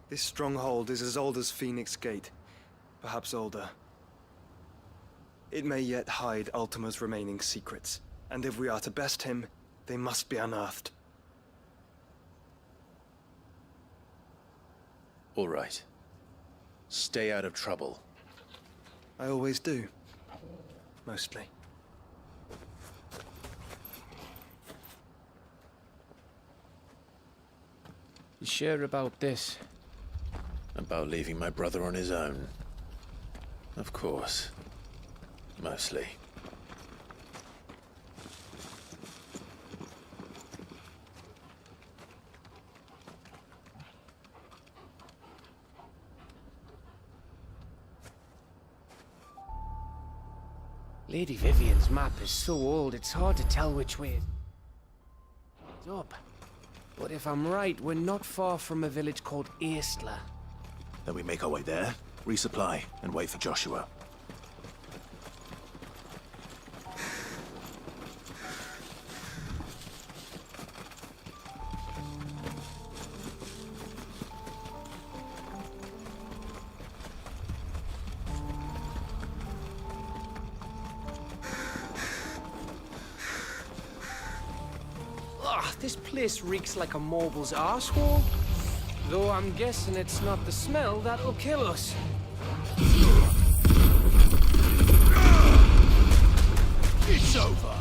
This stronghold is as old as Phoenix Gate, perhaps older. It may yet hide Ultima's remaining secrets, and if we are to best him, they must be unearthed. All right. Stay out of trouble. I always do. Mostly. You sure about this? About leaving my brother on his own? Of course. Mostly. Lady Vivian's map is so old, it's hard to tell which way it's up. But if I'm right, we're not far from a village called Eastla. Then we make our way there, resupply, and wait for Joshua. This place reeks like a mobile's arsehole. Though I'm guessing it's not the smell that'll kill us. It's over.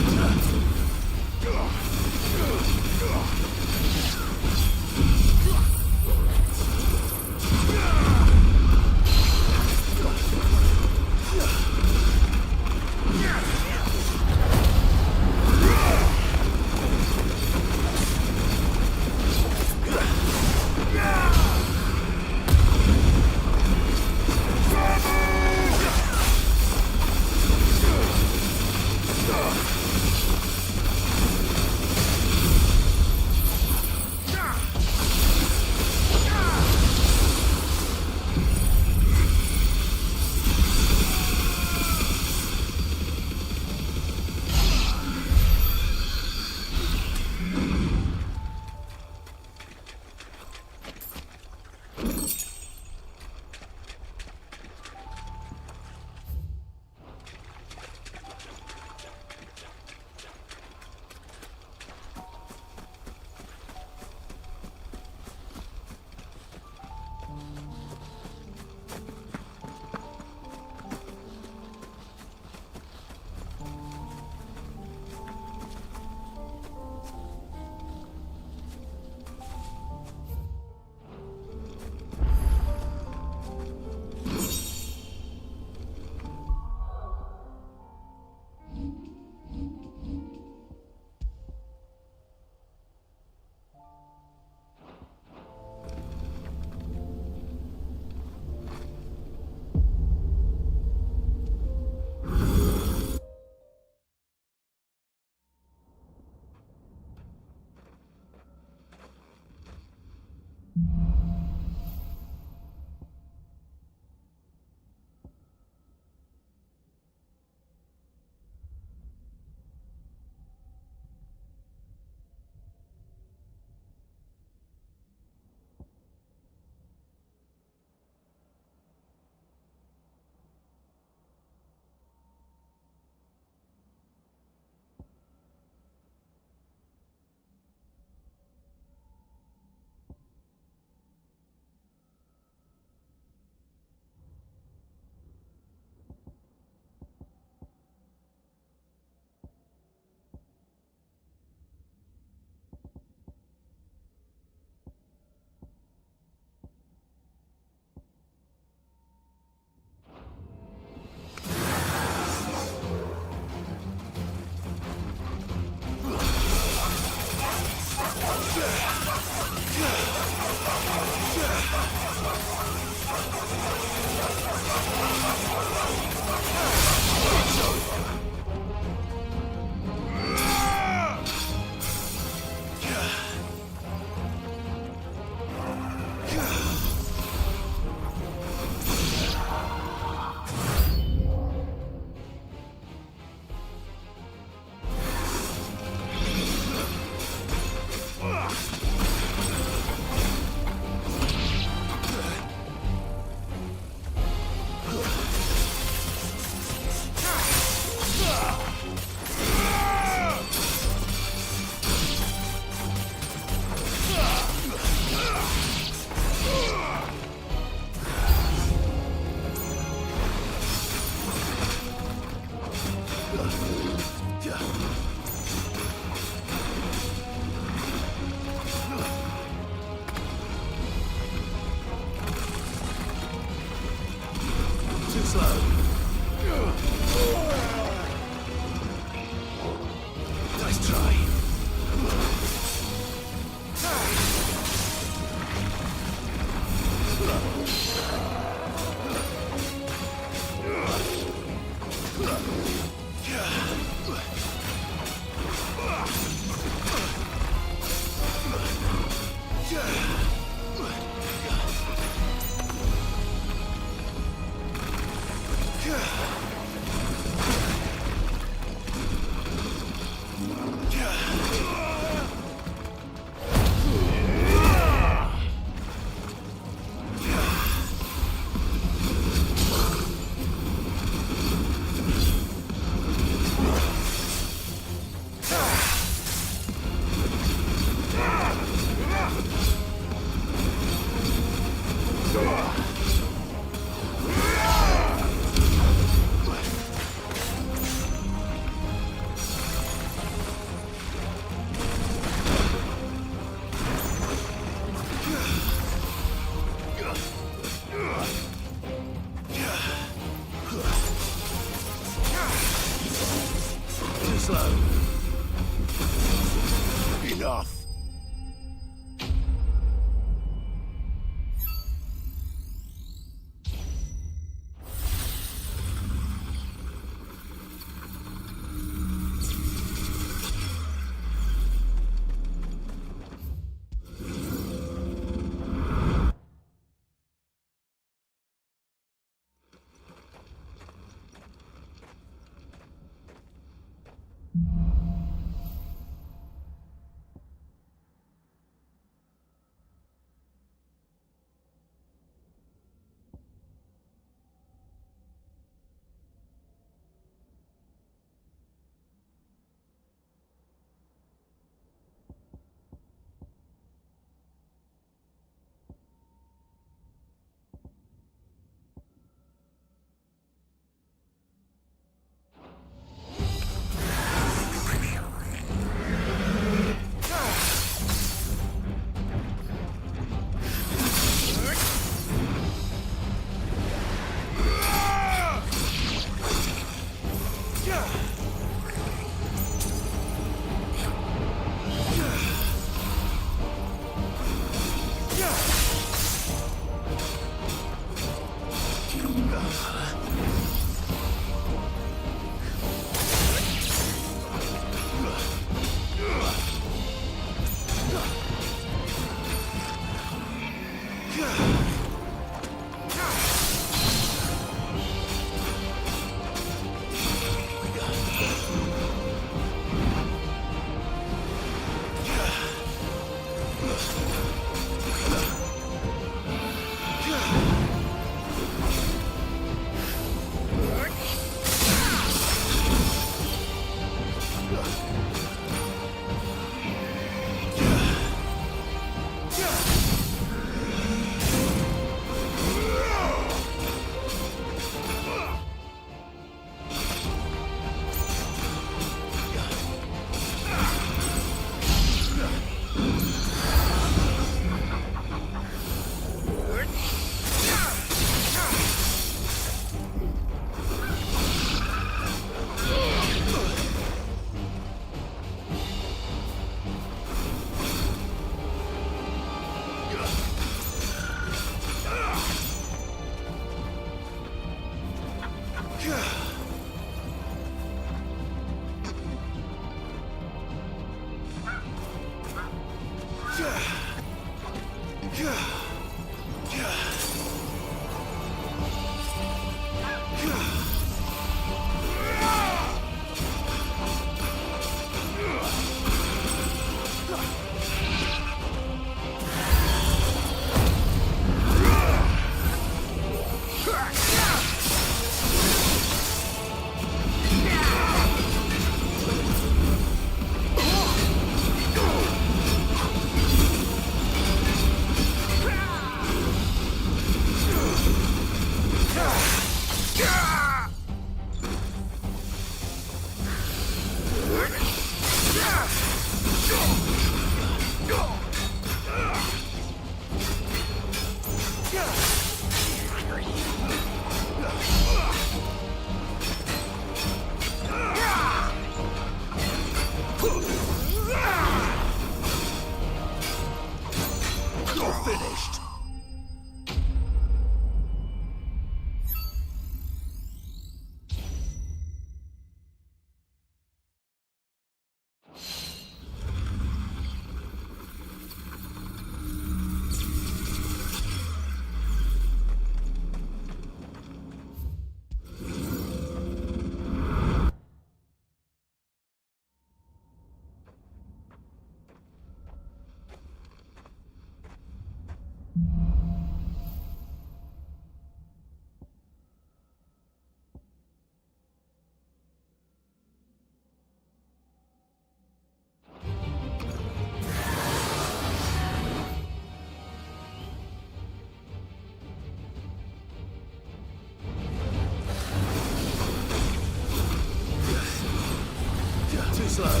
Too slow.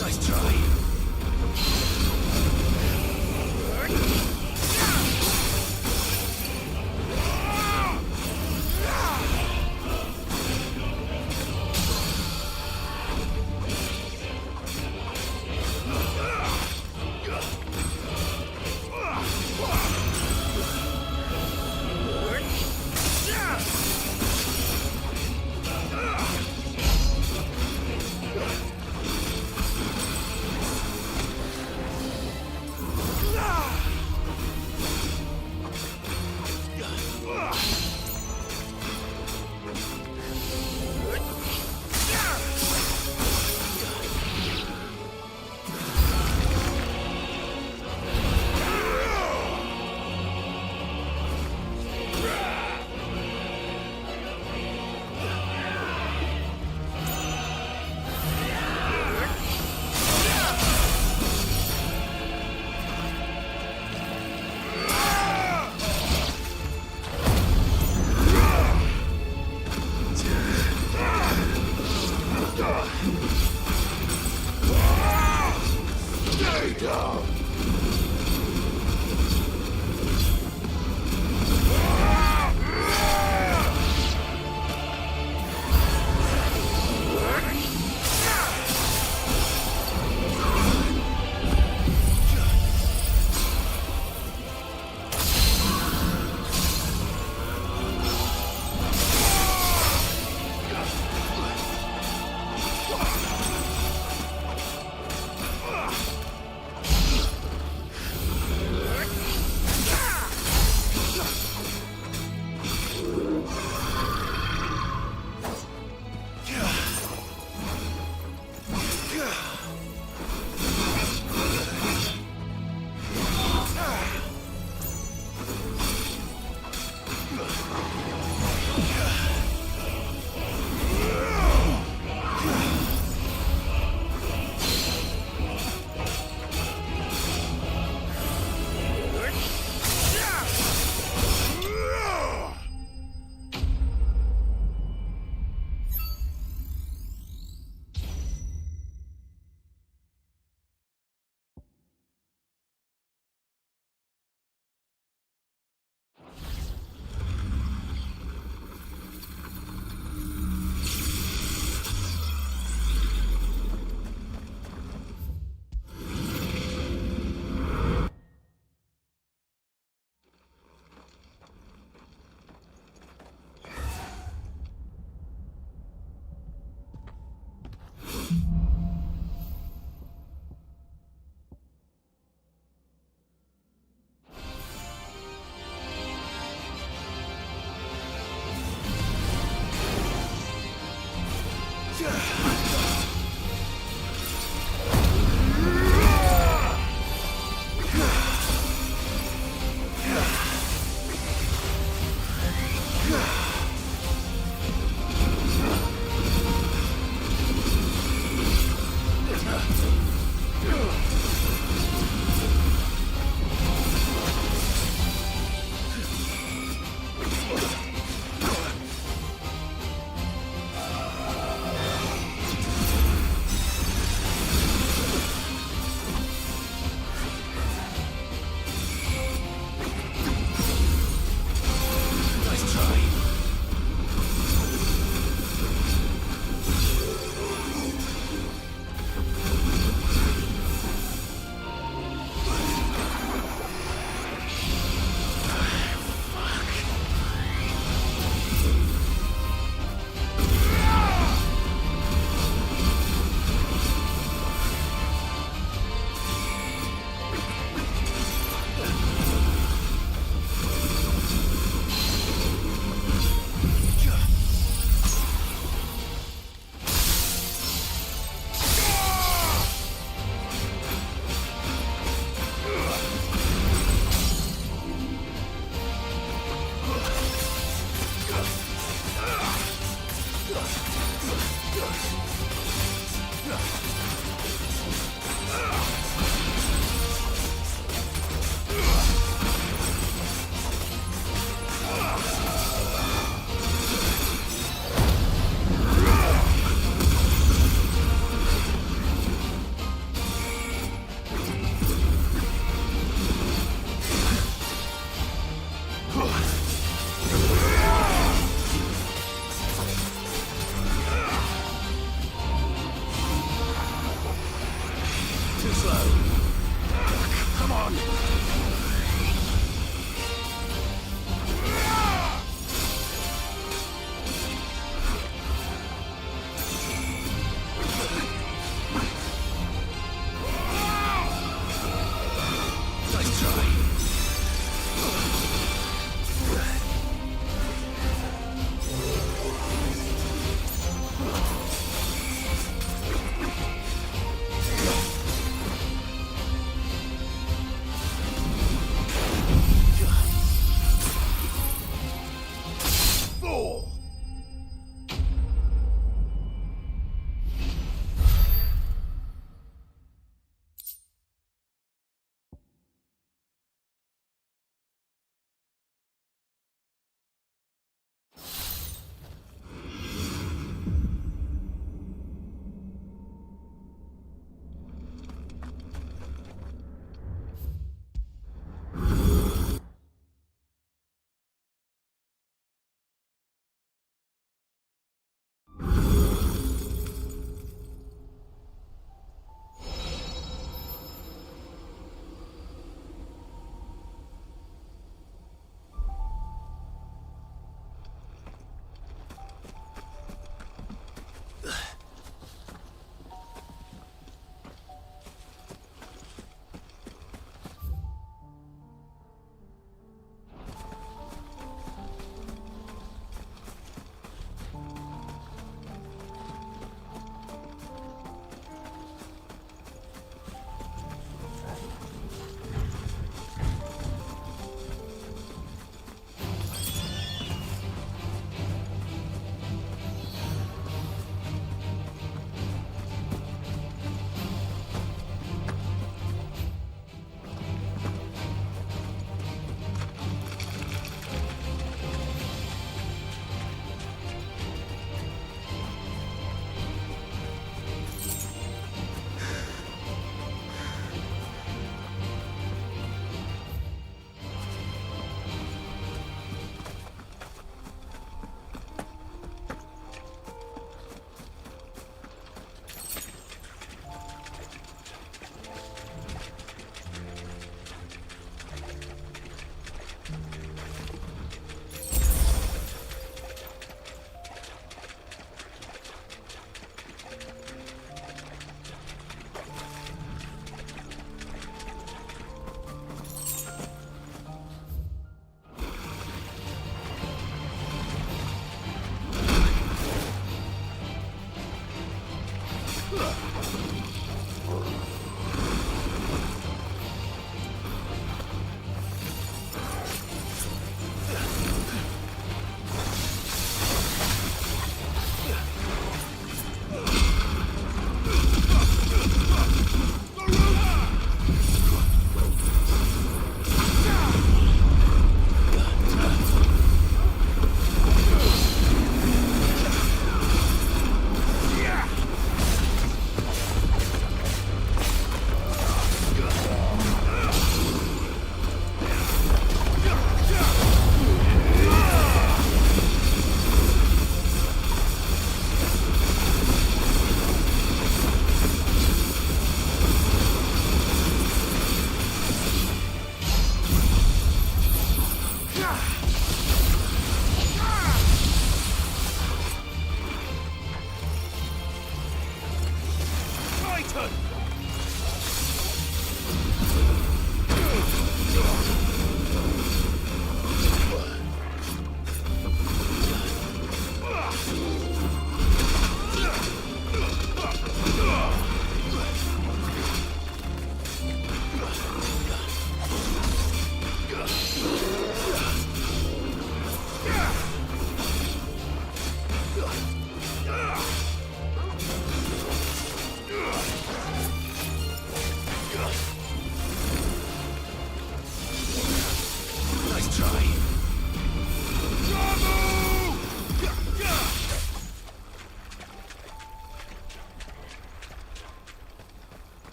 Nice try.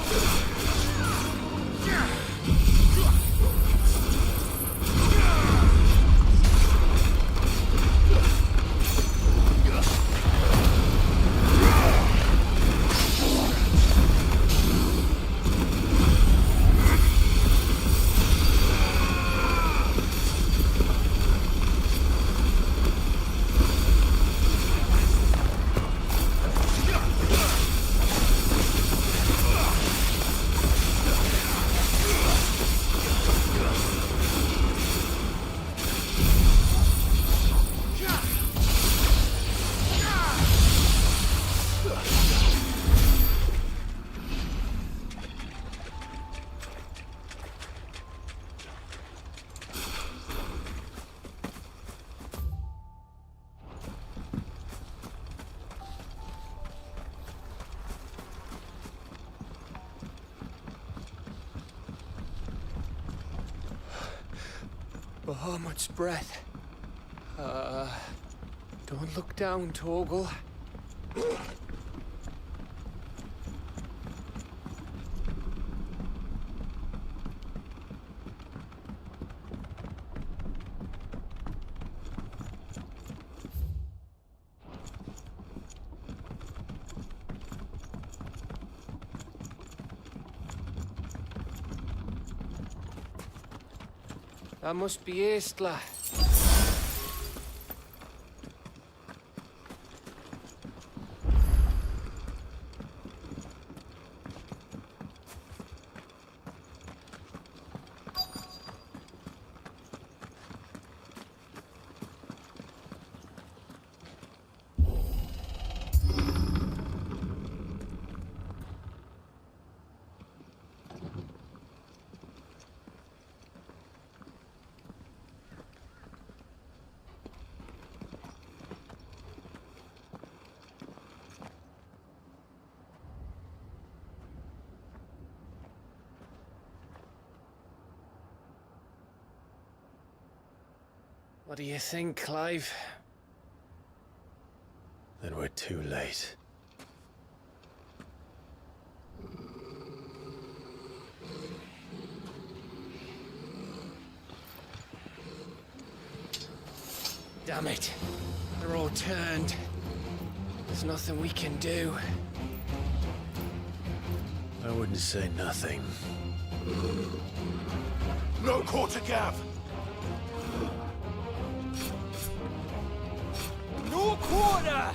Give Bahamut's breath. Don't look down, Torgal. That must be Estla. What do you think, Clive? Then we're too late. Damn it. They're all turned. There's nothing we can do. I wouldn't say nothing. No quarter, Gav! No quarter!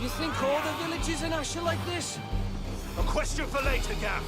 You think all the villages in Ash are like this? A question for later, Gav.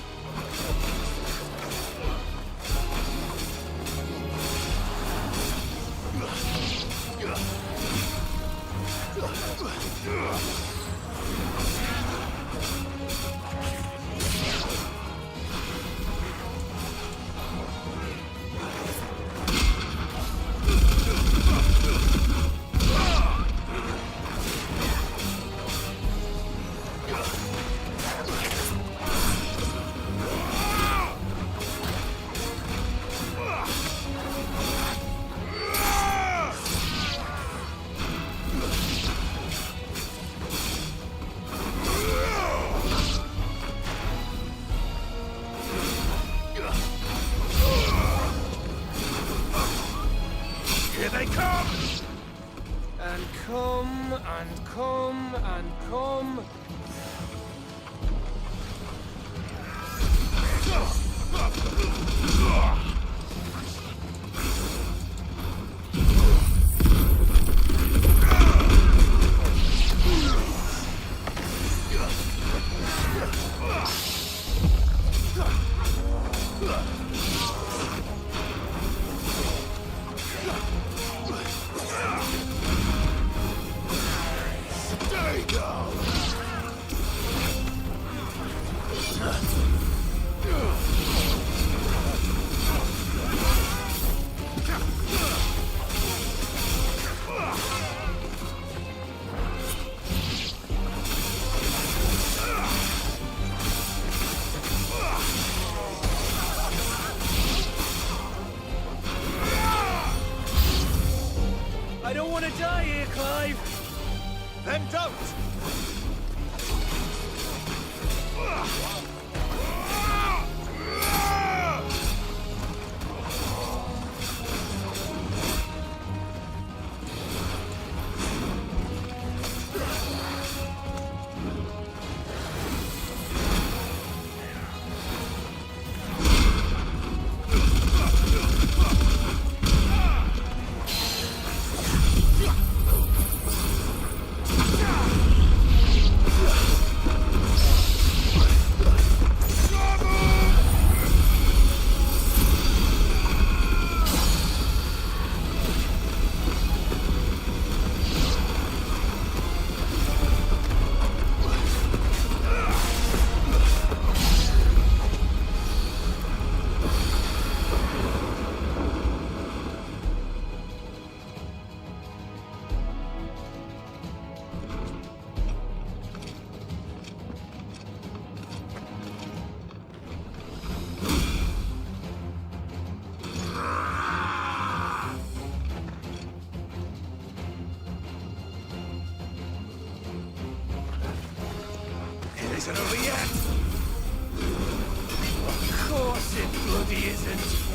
Here they come! And come, and come, and come. There you go! isn't over yet. Of course it bloody isn't.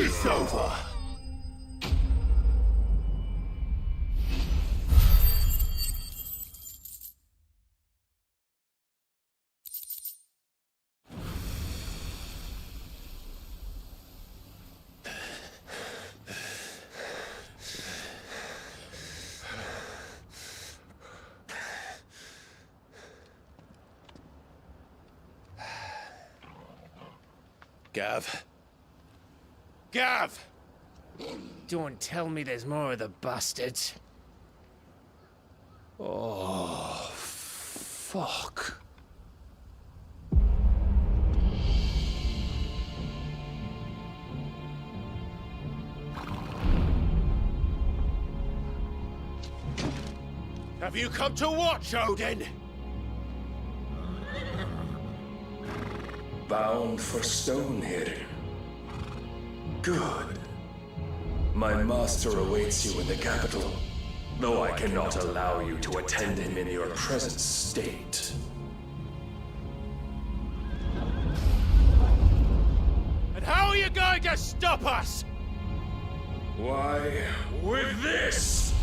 It's over. Gav. Gav! Don't tell me there's more of the bastards. Oh, fuck. Have you come to watch, Odin? Bound for stone here. Good. My master awaits you in the capital, though I cannot allow you to attend him in your present state. And how are you going to stop us? Why, with this!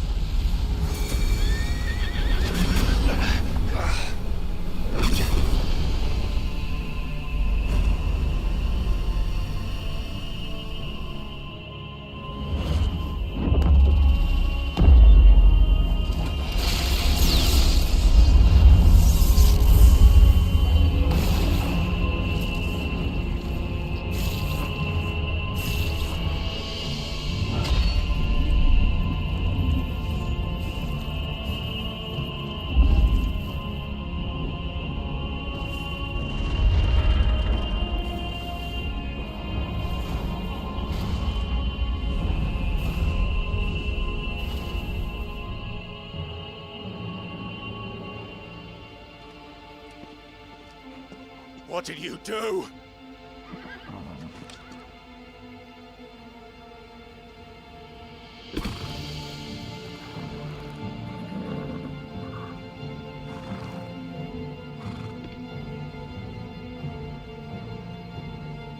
What did you do?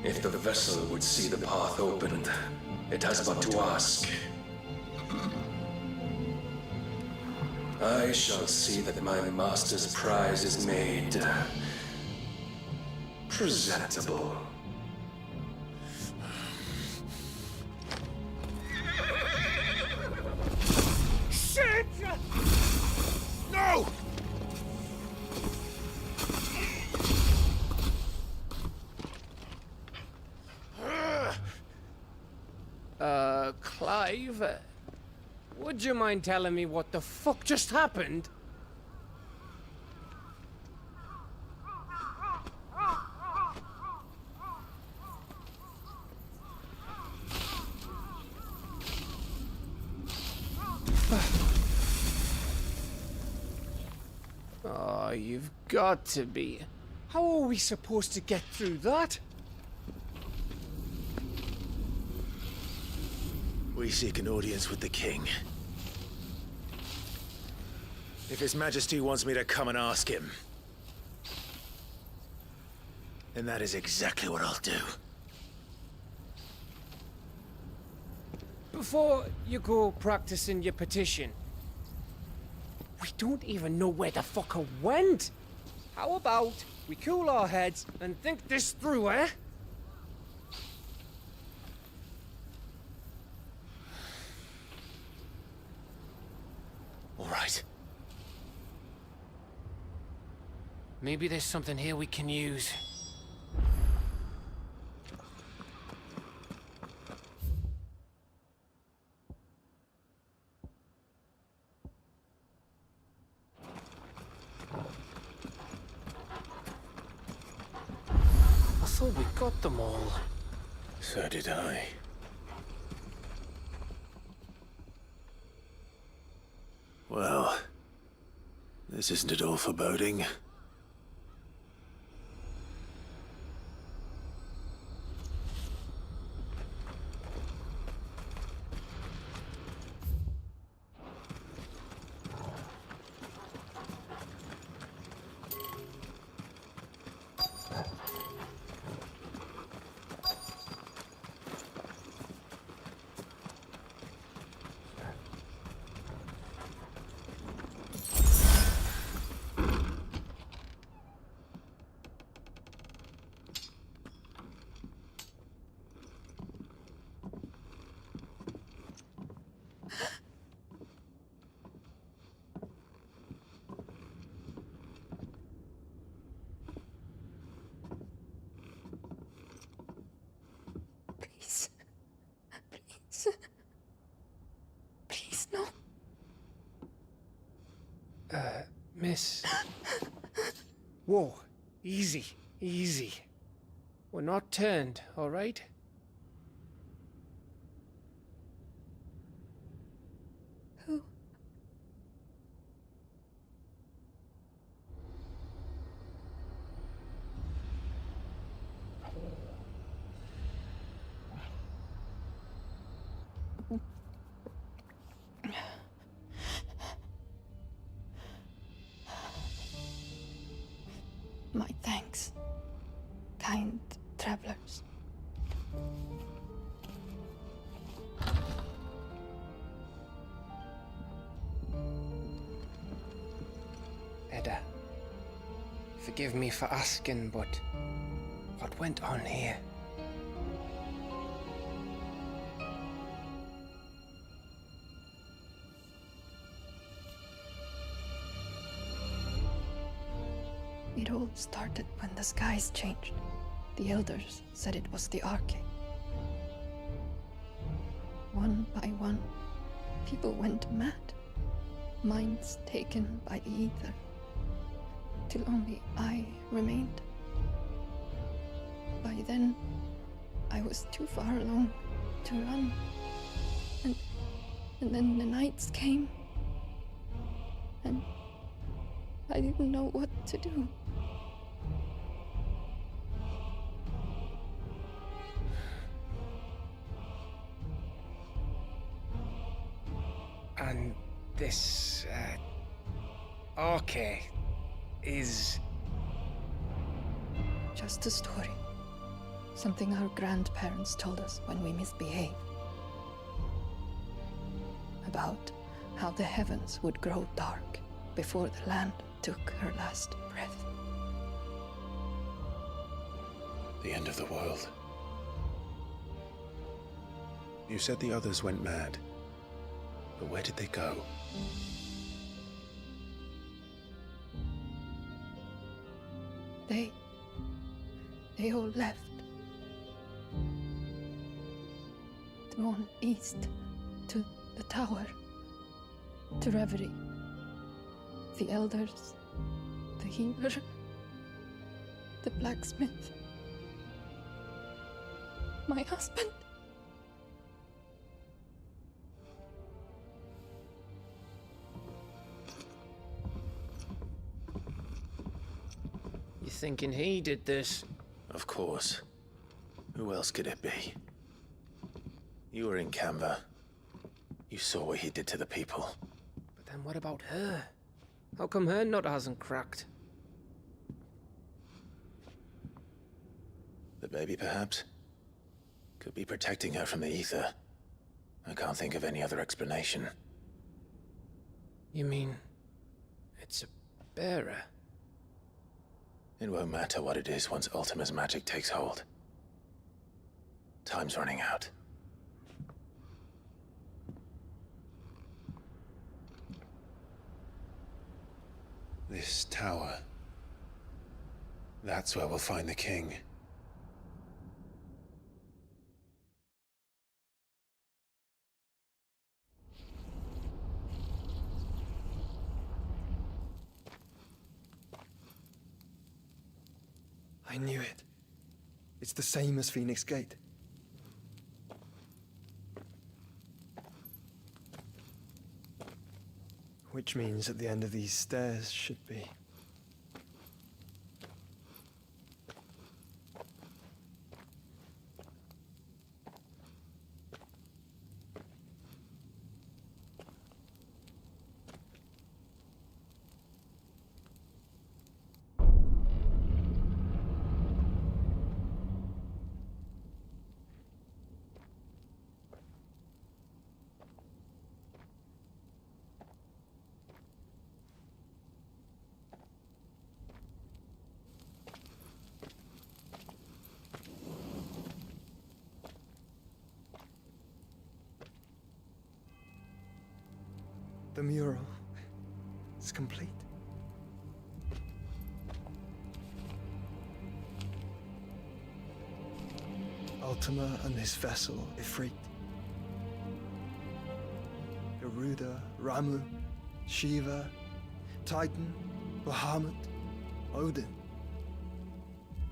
If the vessel would see the path opened, it has but to ask. I shall see that my master's prize is made presentable. Shit! No! Clive, would you mind telling me what the fuck just happened? Oh, you've got to be... How are we supposed to get through that? We seek an audience with the king. If His Majesty wants me to come and ask him, then that is exactly what I'll do. Before you go practicing your petition, we don't even know where the fucker went. How about we cool our heads and think this through, eh? All right. Maybe there's something here we can use. I thought we got them all. So did I. Well, this isn't at all foreboding. Please. Please, no. Miss... Whoa, easy, easy. We're not turned, all right? Who? My thanks, kind travelers. Edda, forgive me for asking, but what went on here? It all started when the skies changed. The elders said it was the Arcade. One by one, people went mad. Minds taken by the ether. Till only I remained. By then, I was too far along to run. And then the nights came. And I didn't know what to do. And this, Arcade is... Just a story. Something our grandparents told us when we misbehaved. About how the heavens would grow dark before the land took her last breath. The end of the world. You said the others went mad. But where did they go? They all left. Drawn east to the tower, to reverie. The elders, the healer, the blacksmith, my husband. You thinking he did this. Of course. Who else could it be? You were in Canva. You saw what he did to the people. But then what about her? How come her nut hasn't cracked? The baby, perhaps? Could be protecting her from the ether. I can't think of any other explanation. You mean... it's a bearer? It won't matter what it is once Ultima's magic takes hold. Time's running out. This tower. That's where we'll find the king. I knew it. It's the same as Phoenix Gate. Which means at the end of these stairs should be... The mural is complete. Ultima and his vessel, Ifrit. Garuda, Ramu, Shiva, Titan, Bahamut, Odin.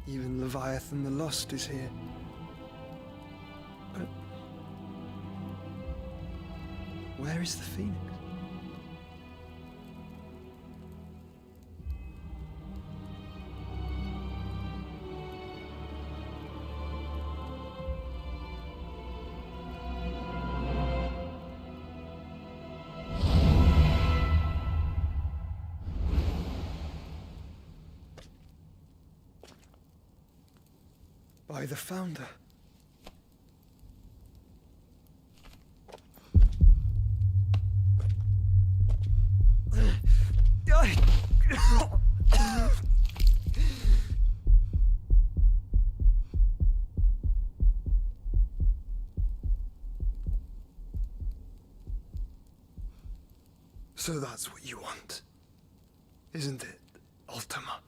Even Leviathan the Lost is here. But where is the Phoenix? By the Founder. So that's what you want, isn't it, Ultima?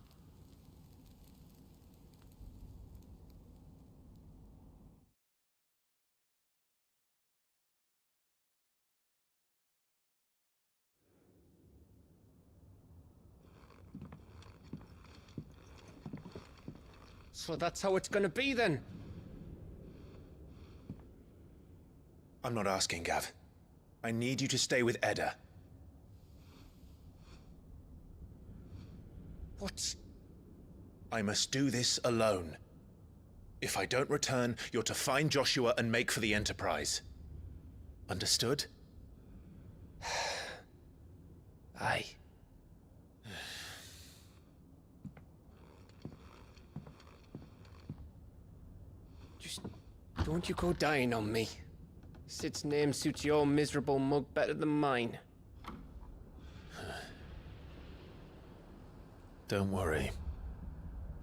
So that's how it's gonna be then? I'm not asking, Gav. I need you to stay with Edda. What? I must do this alone. If I don't return, you're to find Joshua and make for the Enterprise. Understood? Aye. Just don't you go dying on me. Sid's name suits your miserable mug better than mine. Don't worry.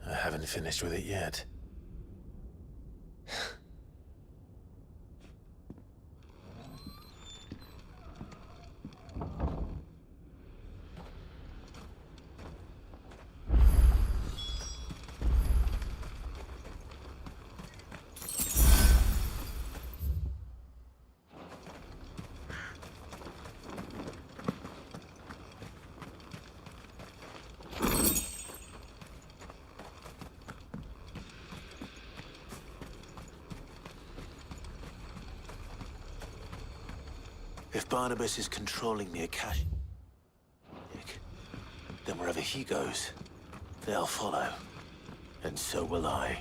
I haven't finished with it yet. If Barnabas is controlling the Akash, then wherever he goes, they'll follow. And so will I.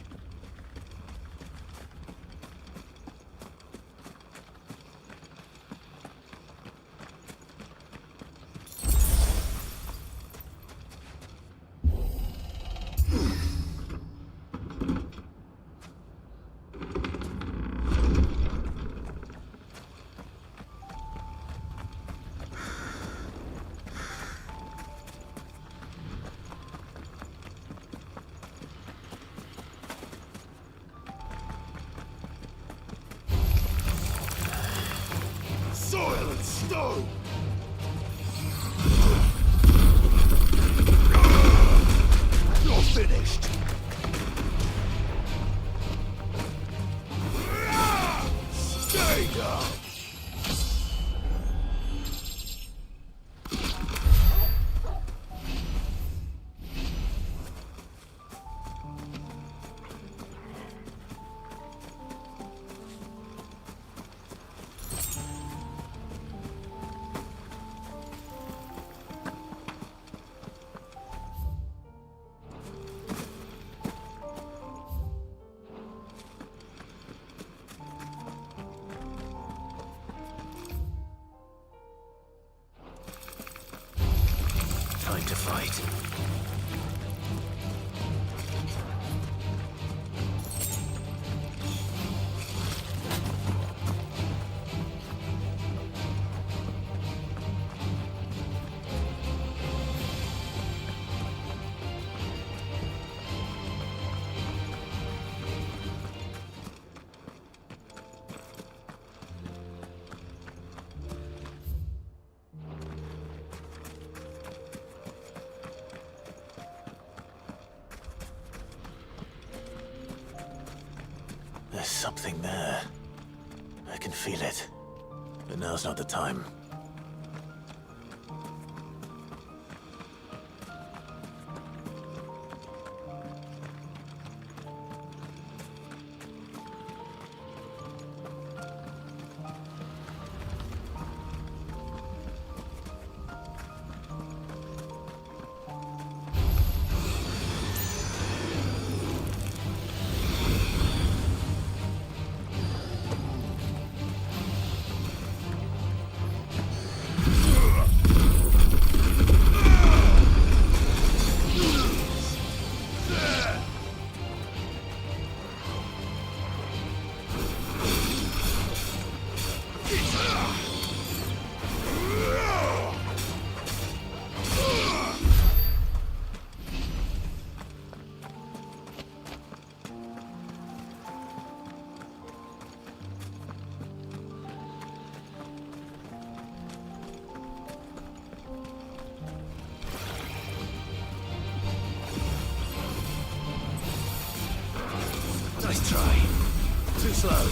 Soil and stone! You're finished! Stay down! Time to fight. There's something there. I can feel it. But now's not the time. Nice try. Too slow.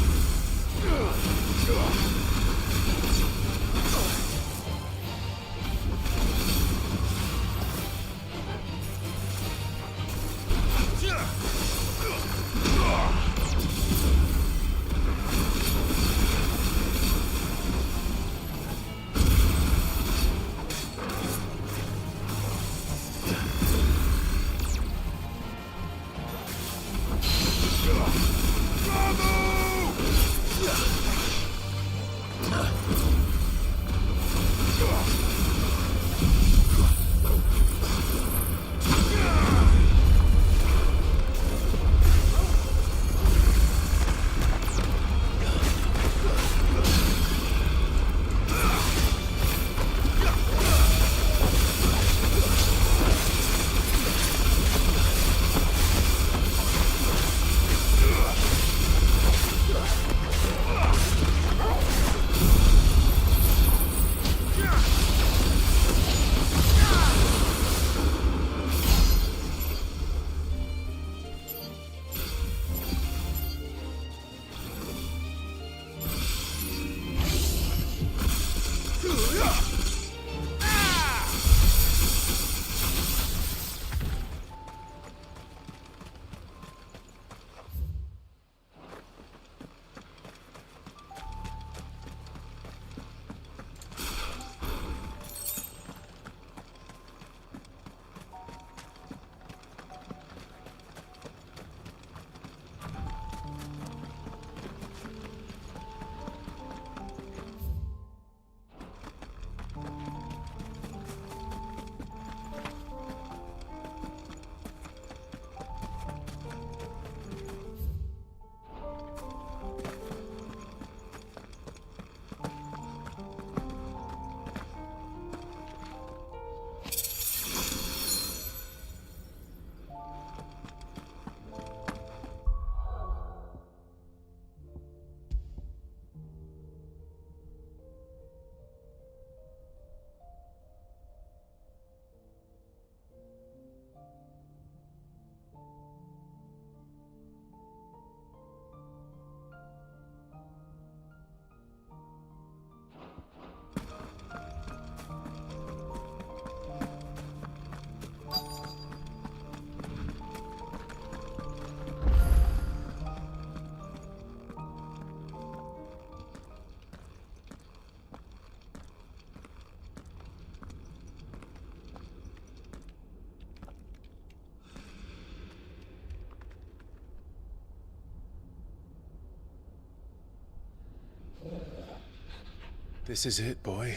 This is it, boy.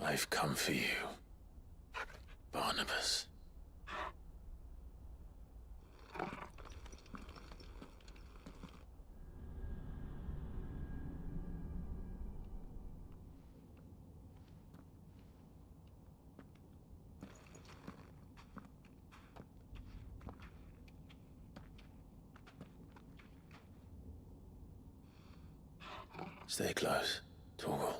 I've come for you, Barnabas. Stay close, Torgal.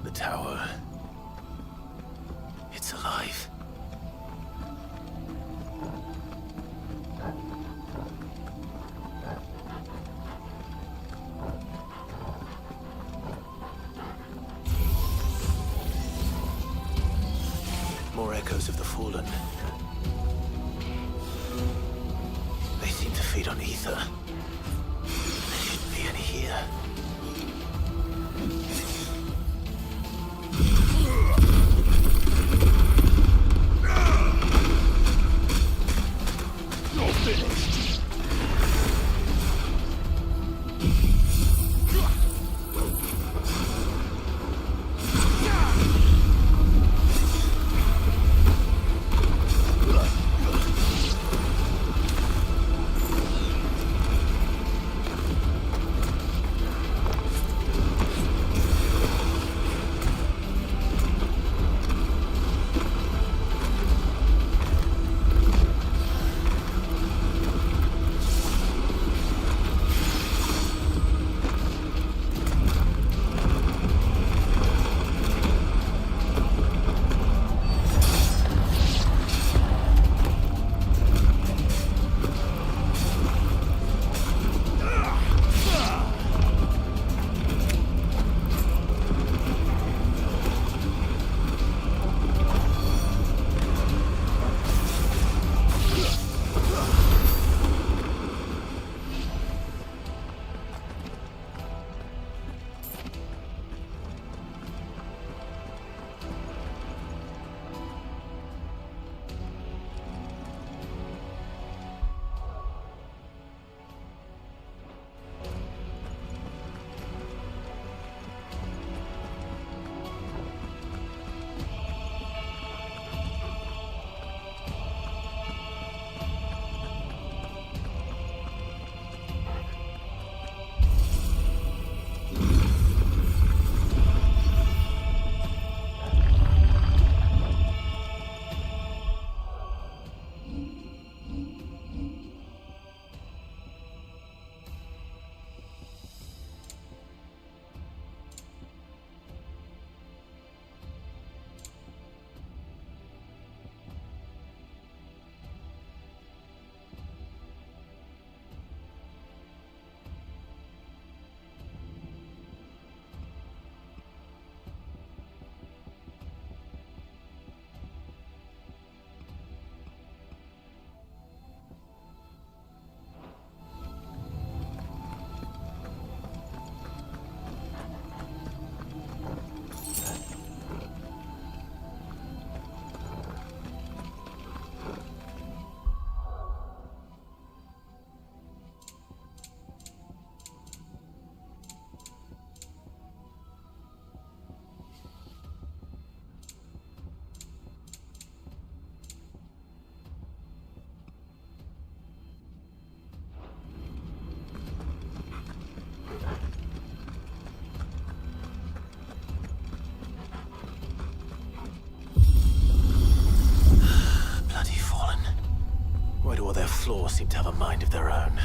The tower. It's alive. More echoes of the fallen. They seem to feed on ether. There shouldn't be any here. floor seem to have a mind of their own.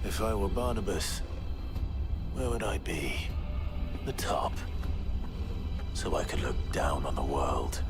If I were Barnabas, where would I be? The top. So I could look down on the world.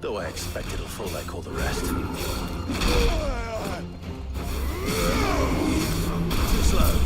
Though I expect it'll fall like all the rest. Too slow.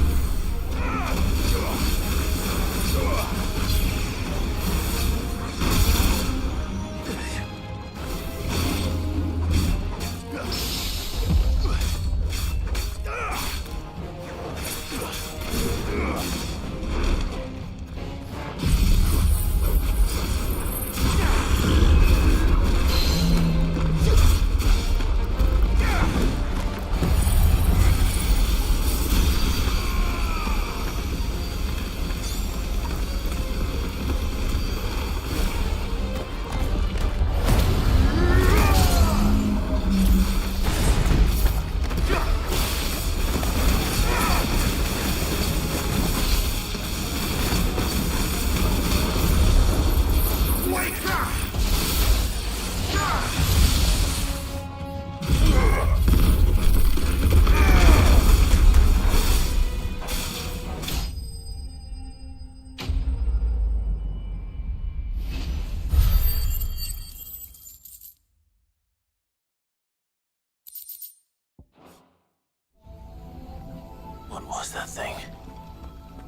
was that thing?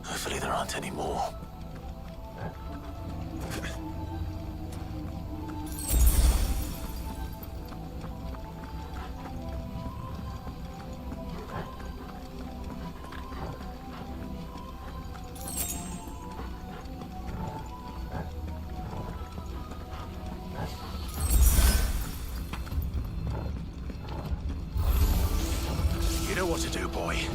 Hopefully there aren't any more. You know what to do, boy.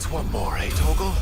What's one more, eh, Torgal?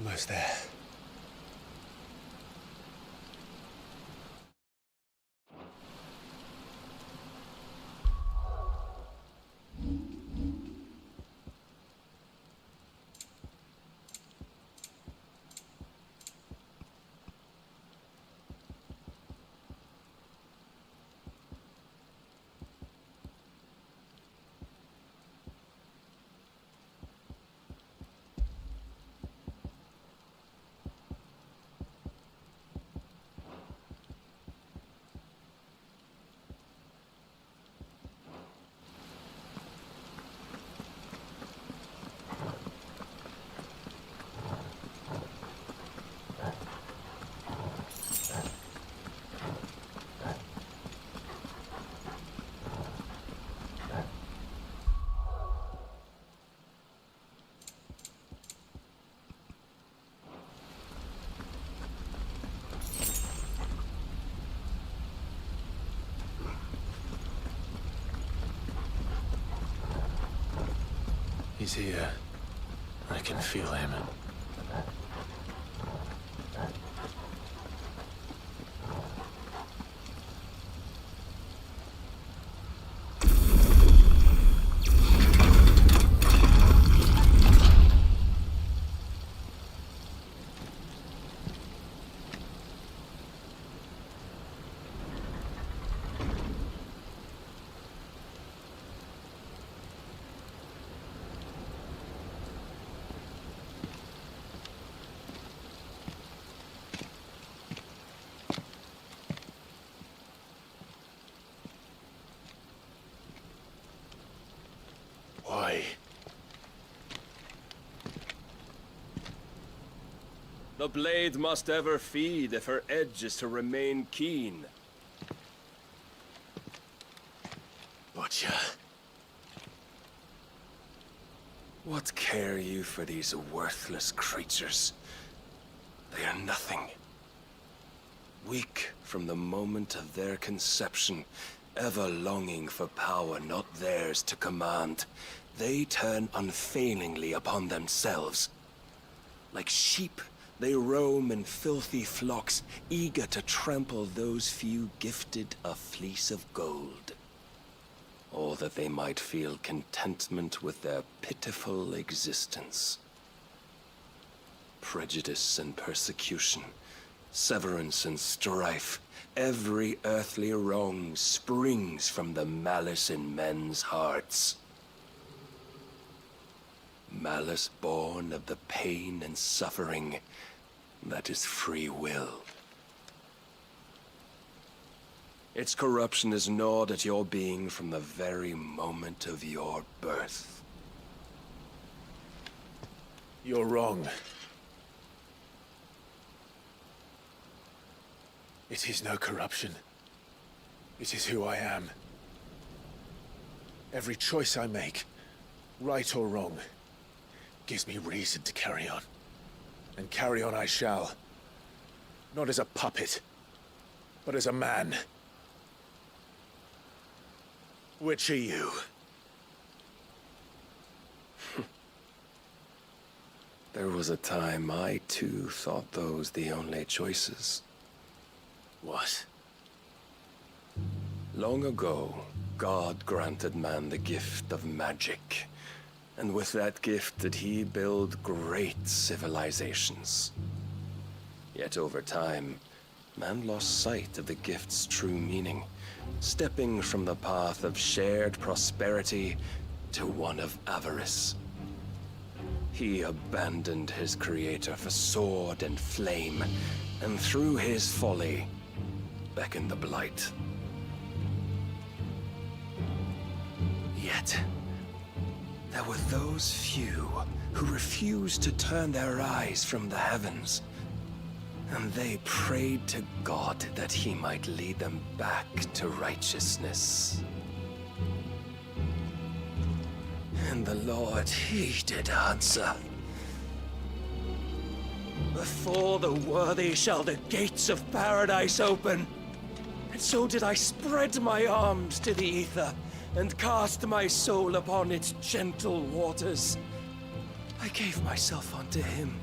Almost there. He's here. I can feel him. Why? The blade must ever feed if her edge is to remain keen. Butcher. What care you for these worthless creatures? They are nothing. Weak from the moment of their conception, ever longing for power not theirs to command, they turn unfailingly upon themselves. Like sheep, they roam in filthy flocks, eager to trample those few gifted a fleece of gold. Or that they might feel contentment with their pitiful existence. Prejudice and persecution, severance and strife, every earthly wrong springs from the malice in men's hearts. Malice born of the pain and suffering that is free will. Its corruption is gnawed at your being from the very moment of your birth. You're wrong. It is no corruption. It is who I am. Every choice I make, right or wrong, gives me reason to carry on. And carry on I shall. Not as a puppet, but as a man. Which are you? There was a time I too thought those the only choices. What? Long ago, God granted man the gift of magic. And with that gift did he build great civilizations. Yet over time, man lost sight of the gift's true meaning, stepping from the path of shared prosperity to one of avarice. He abandoned his creator for sword and flame, and through his folly, beckoned the blight. Yet, there were those few who refused to turn their eyes from the heavens, and they prayed to God that he might lead them back to righteousness. And the Lord, he did answer. Before the worthy shall the gates of paradise open. And so did I spread my arms to the ether, and cast my soul upon its gentle waters. I gave myself unto him,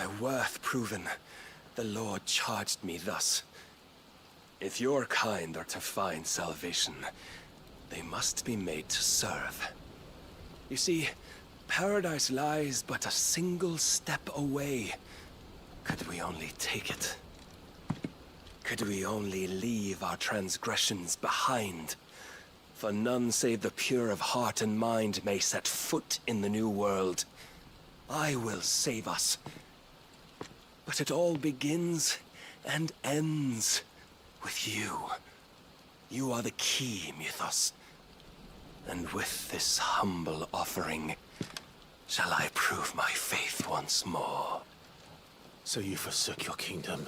my worth proven, the Lord charged me thus. If your kind are to find salvation, they must be made to serve. You see, paradise lies but a single step away. Could we only take it? Could we only leave our transgressions behind? For none save the pure of heart and mind may set foot in the new world. I will save us. But it all begins and ends with you. You are the key, Mythos. And with this humble offering, shall I prove my faith once more. So you forsook your kingdom.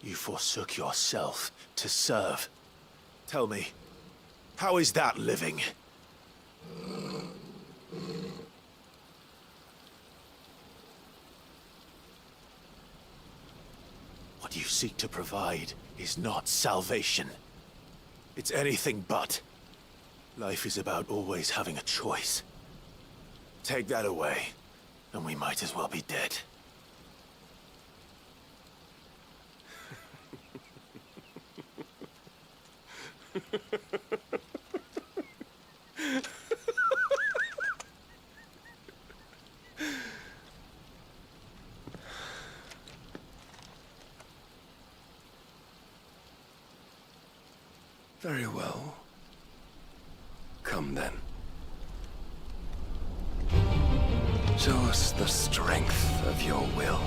You forsook yourself to serve. Tell me, how is that living? What you seek to provide is not salvation. It's anything but. Life is about always having a choice. Take that away, and we might as well be dead. Very well. Come then. Show us the strength of your will.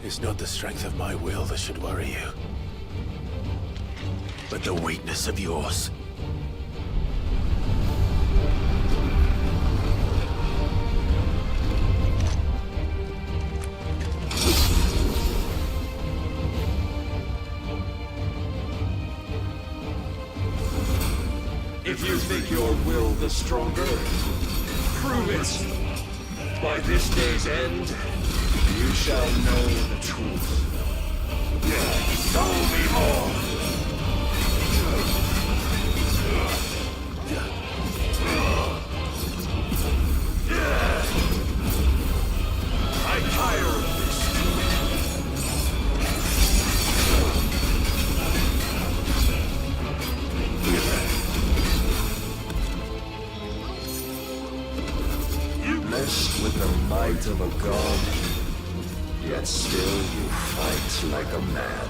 It's not the strength of my will that should worry you, but the weakness of yours. If you think your will the stronger, prove it. By this day's end, you shall know the truth. Tell me more. I'm tired of this. Messed with the might of a god, yet still you fight like a man.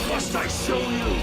Must I show you?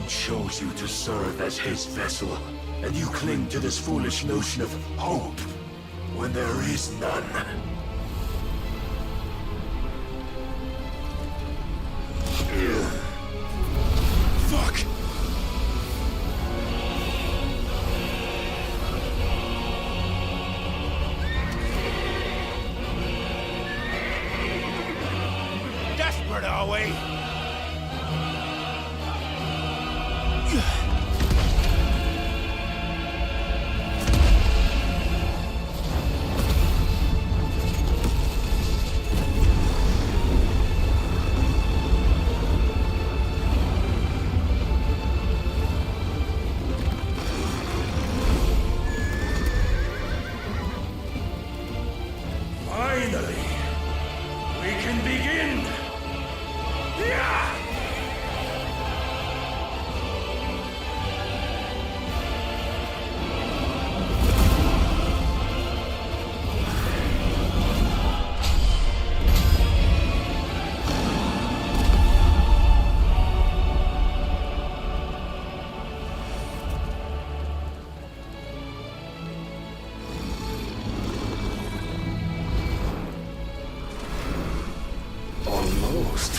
chose you to serve as his vessel, and you cling to this foolish notion of hope when there is none. Fuck! Desperate, are we? Finally, we can begin! Yeah! Almost.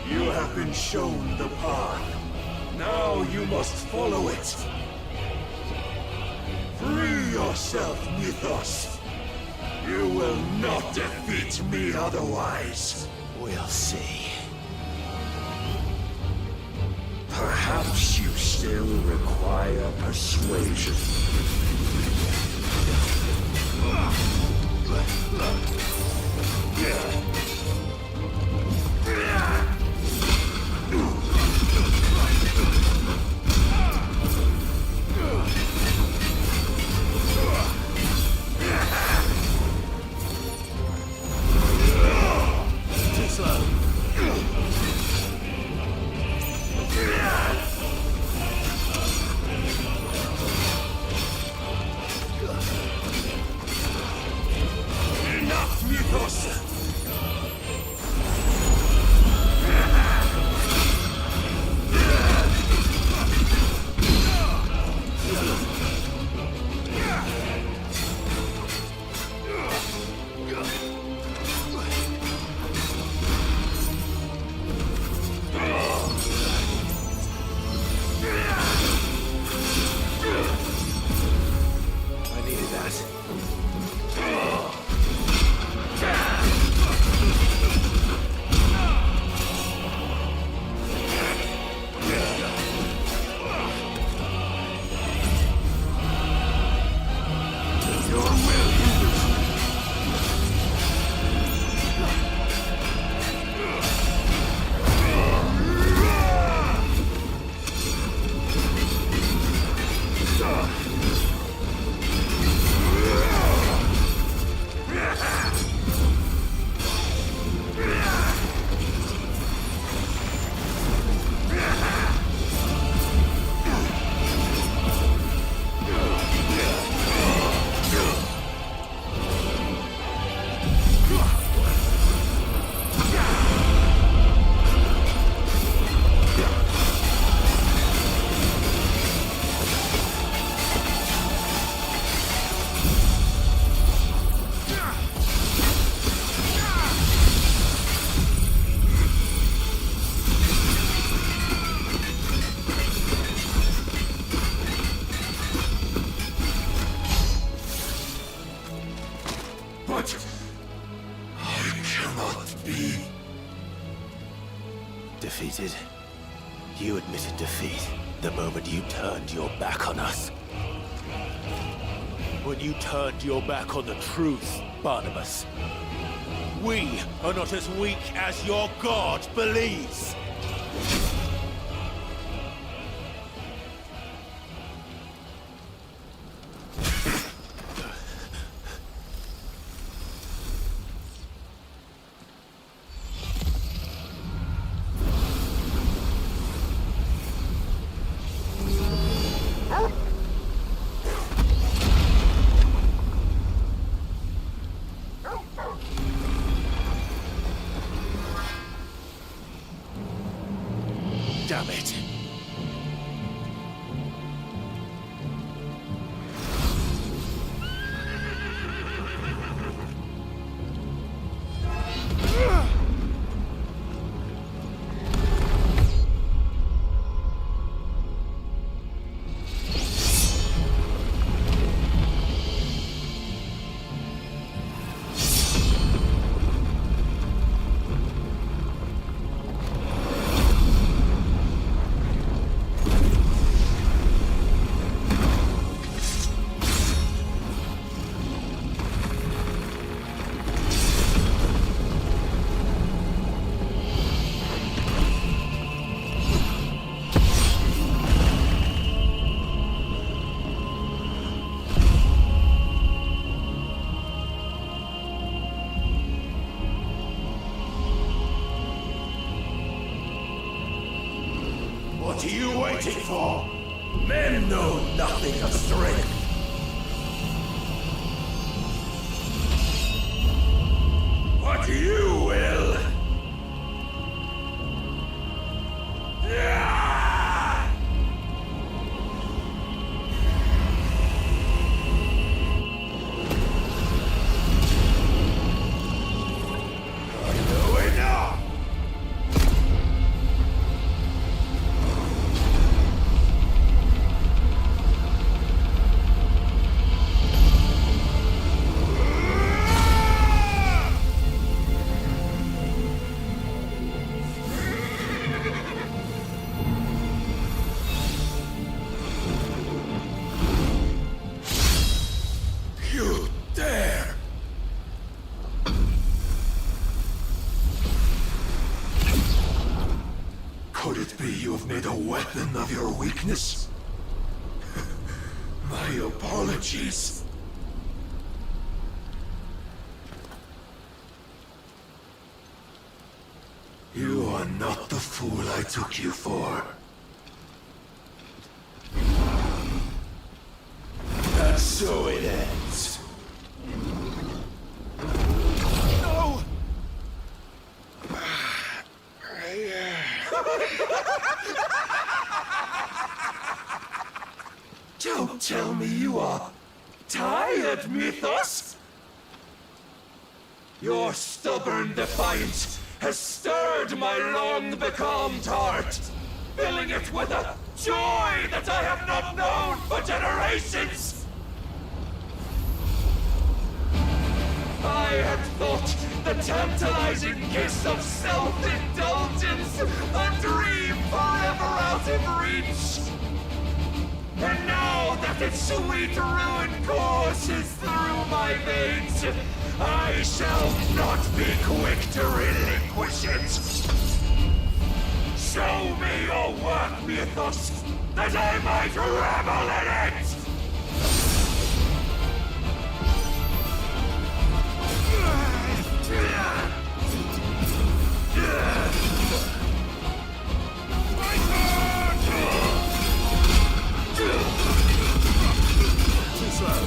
You have been shown the path. Now you must follow it. Free yourself, Mythos. You will not defeat me otherwise. We'll see. Perhaps you still require persuasion. Too slow. Enough, Mythos! I needed that. But I cannot be. Defeated. You admitted defeat the moment you turned your back on us. When you turned your back on the truth, Barnabas. We are not as weak as your god believes. damn it! What are you waiting for? Men know nothing of strength. But you will. You dare! Could it be you have made a weapon of your weakness? My apologies. You are not the fool I took you for. And so it ends. No! Don't tell me you are tired, Mythos! Your stubborn defiance has stirred my long-becalmed heart, filling it with a joy that I have not known for generations! I had thought the tantalizing kiss of self-indulgence a dream forever out of reach. And now that its sweet ruin courses through my veins, I shall not be quick to relinquish it. Show me your work, Mythos, that I might revel in it! Too slow.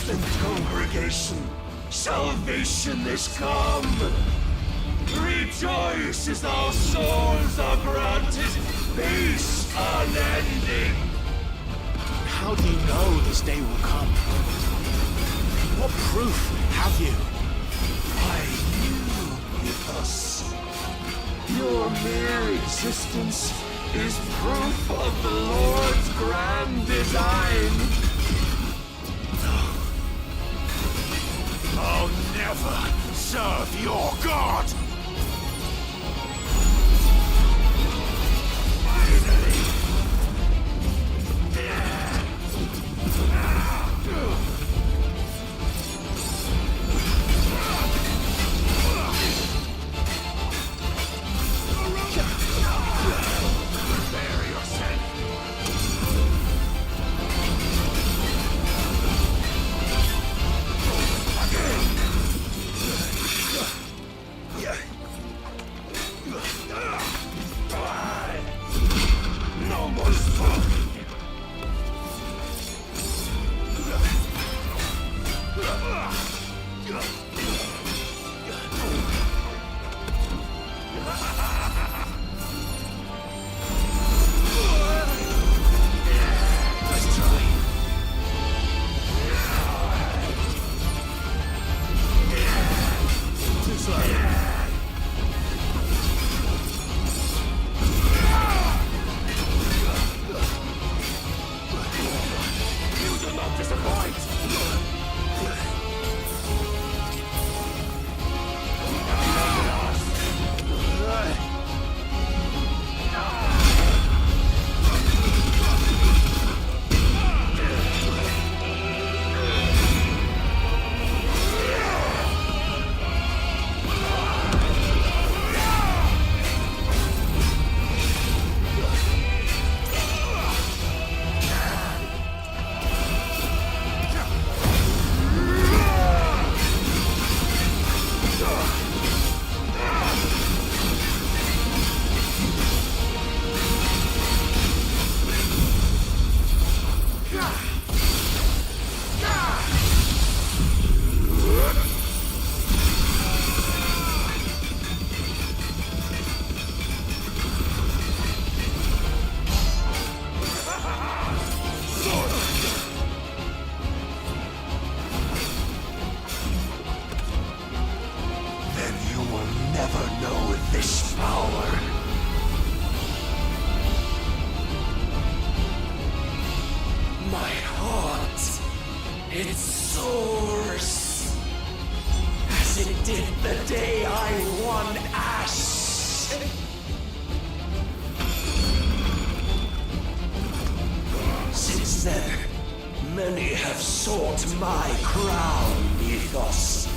Listen, congregation. Salvation is come. Rejoice as our souls are granted peace unending. How do you know this day will come? What proof have you? By you, Mythos. Your mere existence is proof of the Lord's grand design. I'll never serve your god! It soars as it did the day I won Ash. Since then, many have sought my crown, Mythos,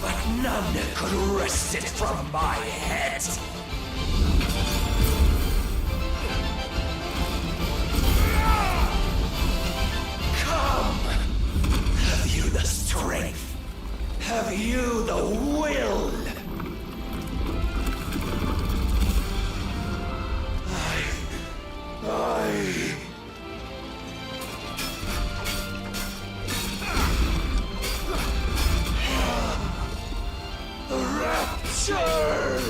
but none could wrest it from my head. Have you the strength? Have you the will? Rapture!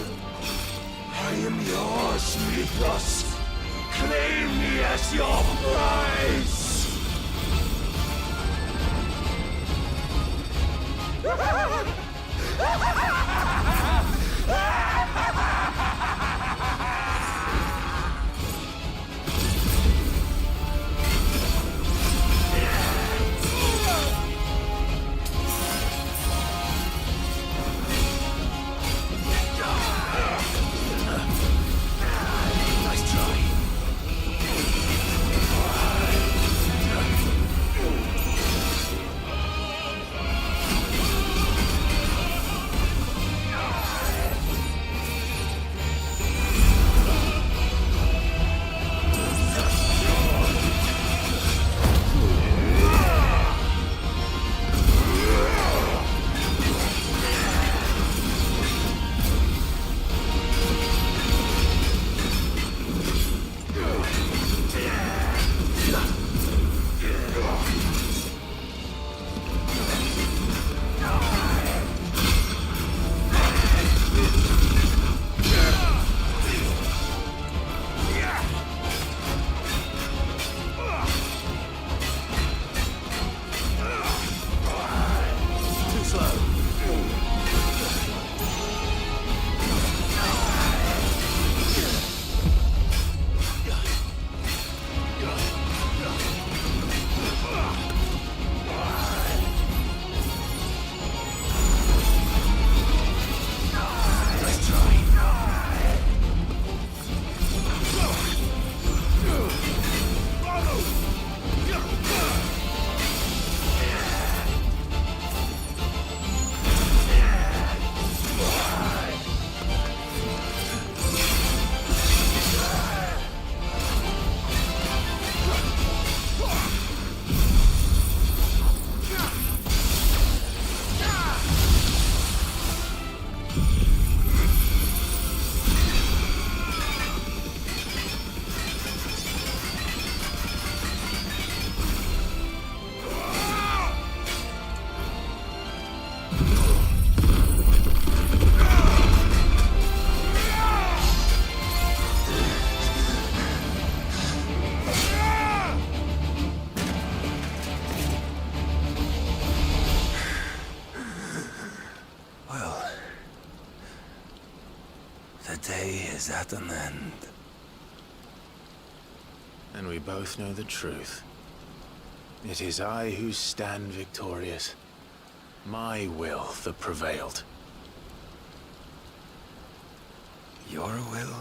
at an end. And we both know the truth. It is I who stand victorious. My will that prevailed. Your will?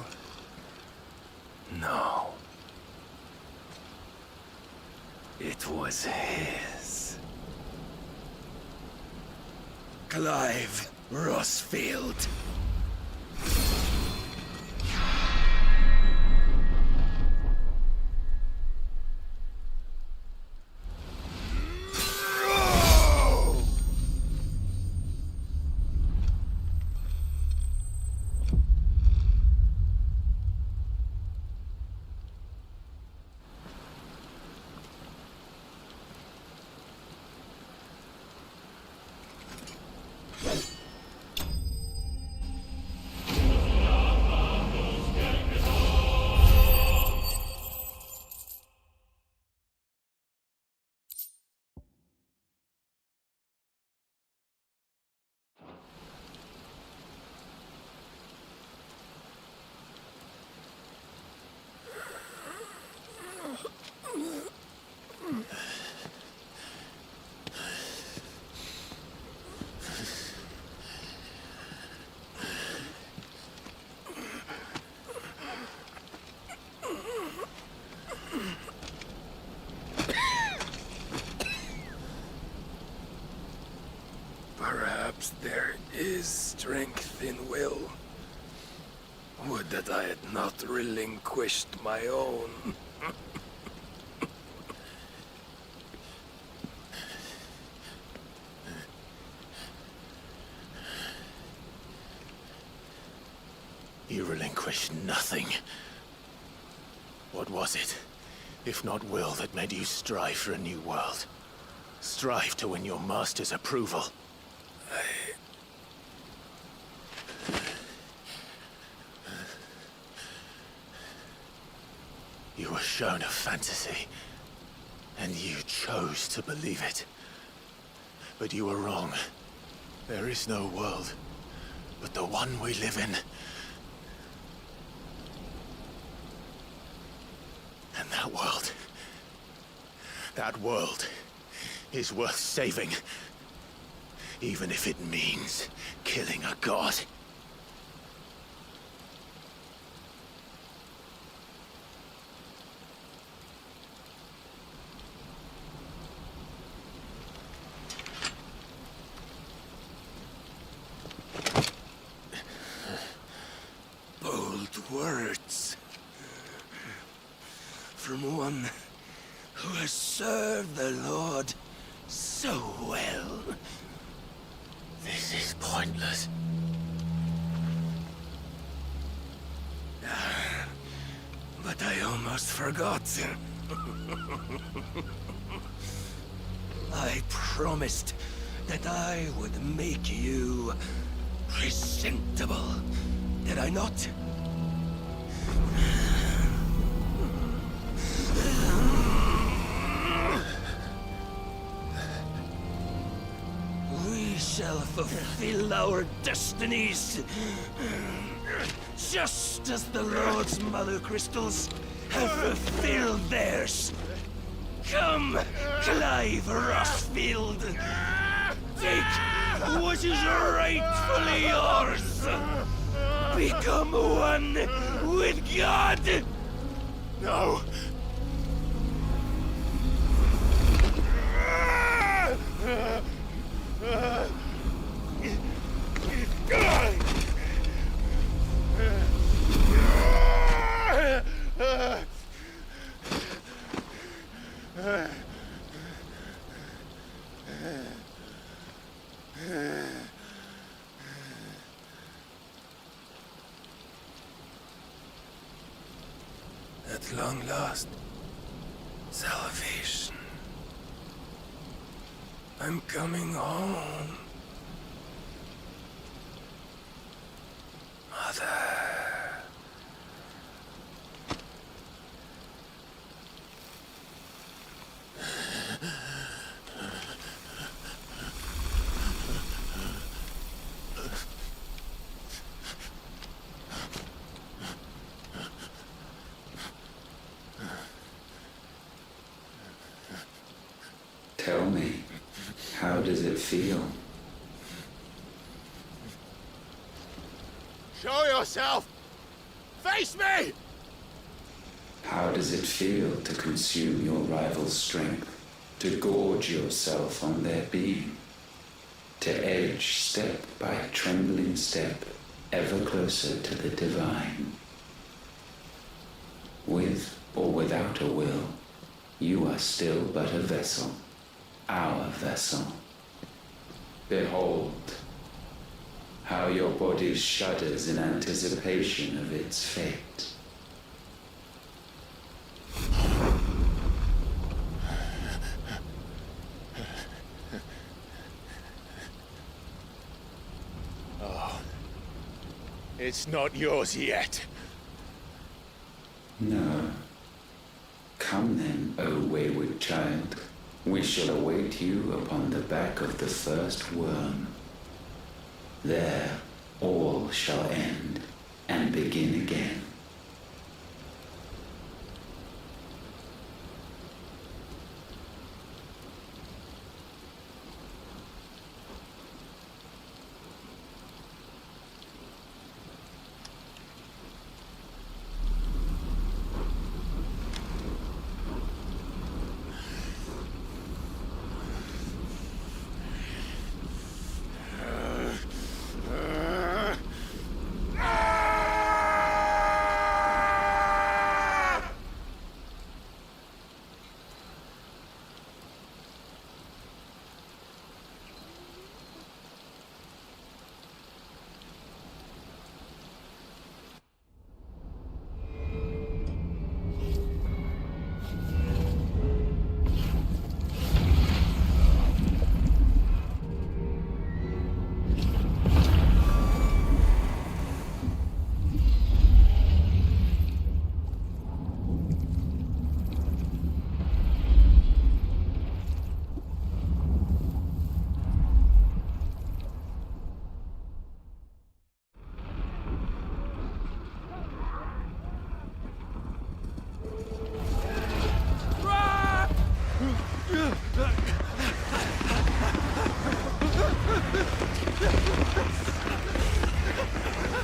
No. It was his. Clive Rossfield. Perhaps there is strength in will. Would that I had not relinquished my own. You relinquished nothing. What was it, if not will, that made you strive for a new world? Strive to win your master's approval? You were shown a fantasy, and you chose to believe it. But you were wrong. There is no world, but the one we live in. And that world is worth saving, even if it means killing a god. Bold words. From one who has served the Lord so well. This is pointless. But I almost forgot. I promised that I would make you presentable. Did I not? We shall fulfill our destinies, just as the Lord's Mother Crystals have fulfilled theirs. Come, Clive Rossfield. Take what is rightfully yours. Become one with God. No. At long last, salvation. I'm coming home. Mother. Tell me, how does it feel? Show yourself! Face me! How does it feel to consume your rival's strength? To gorge yourself on their beam? To edge step by trembling step ever closer to the divine? With or without a will, you are still but a vessel, our vessel. Behold, how your body shudders in anticipation of its fate. Oh, it's not yours yet. No. Come then, O wayward child. We shall await you upon the back of the first worm. There, all shall end and begin again.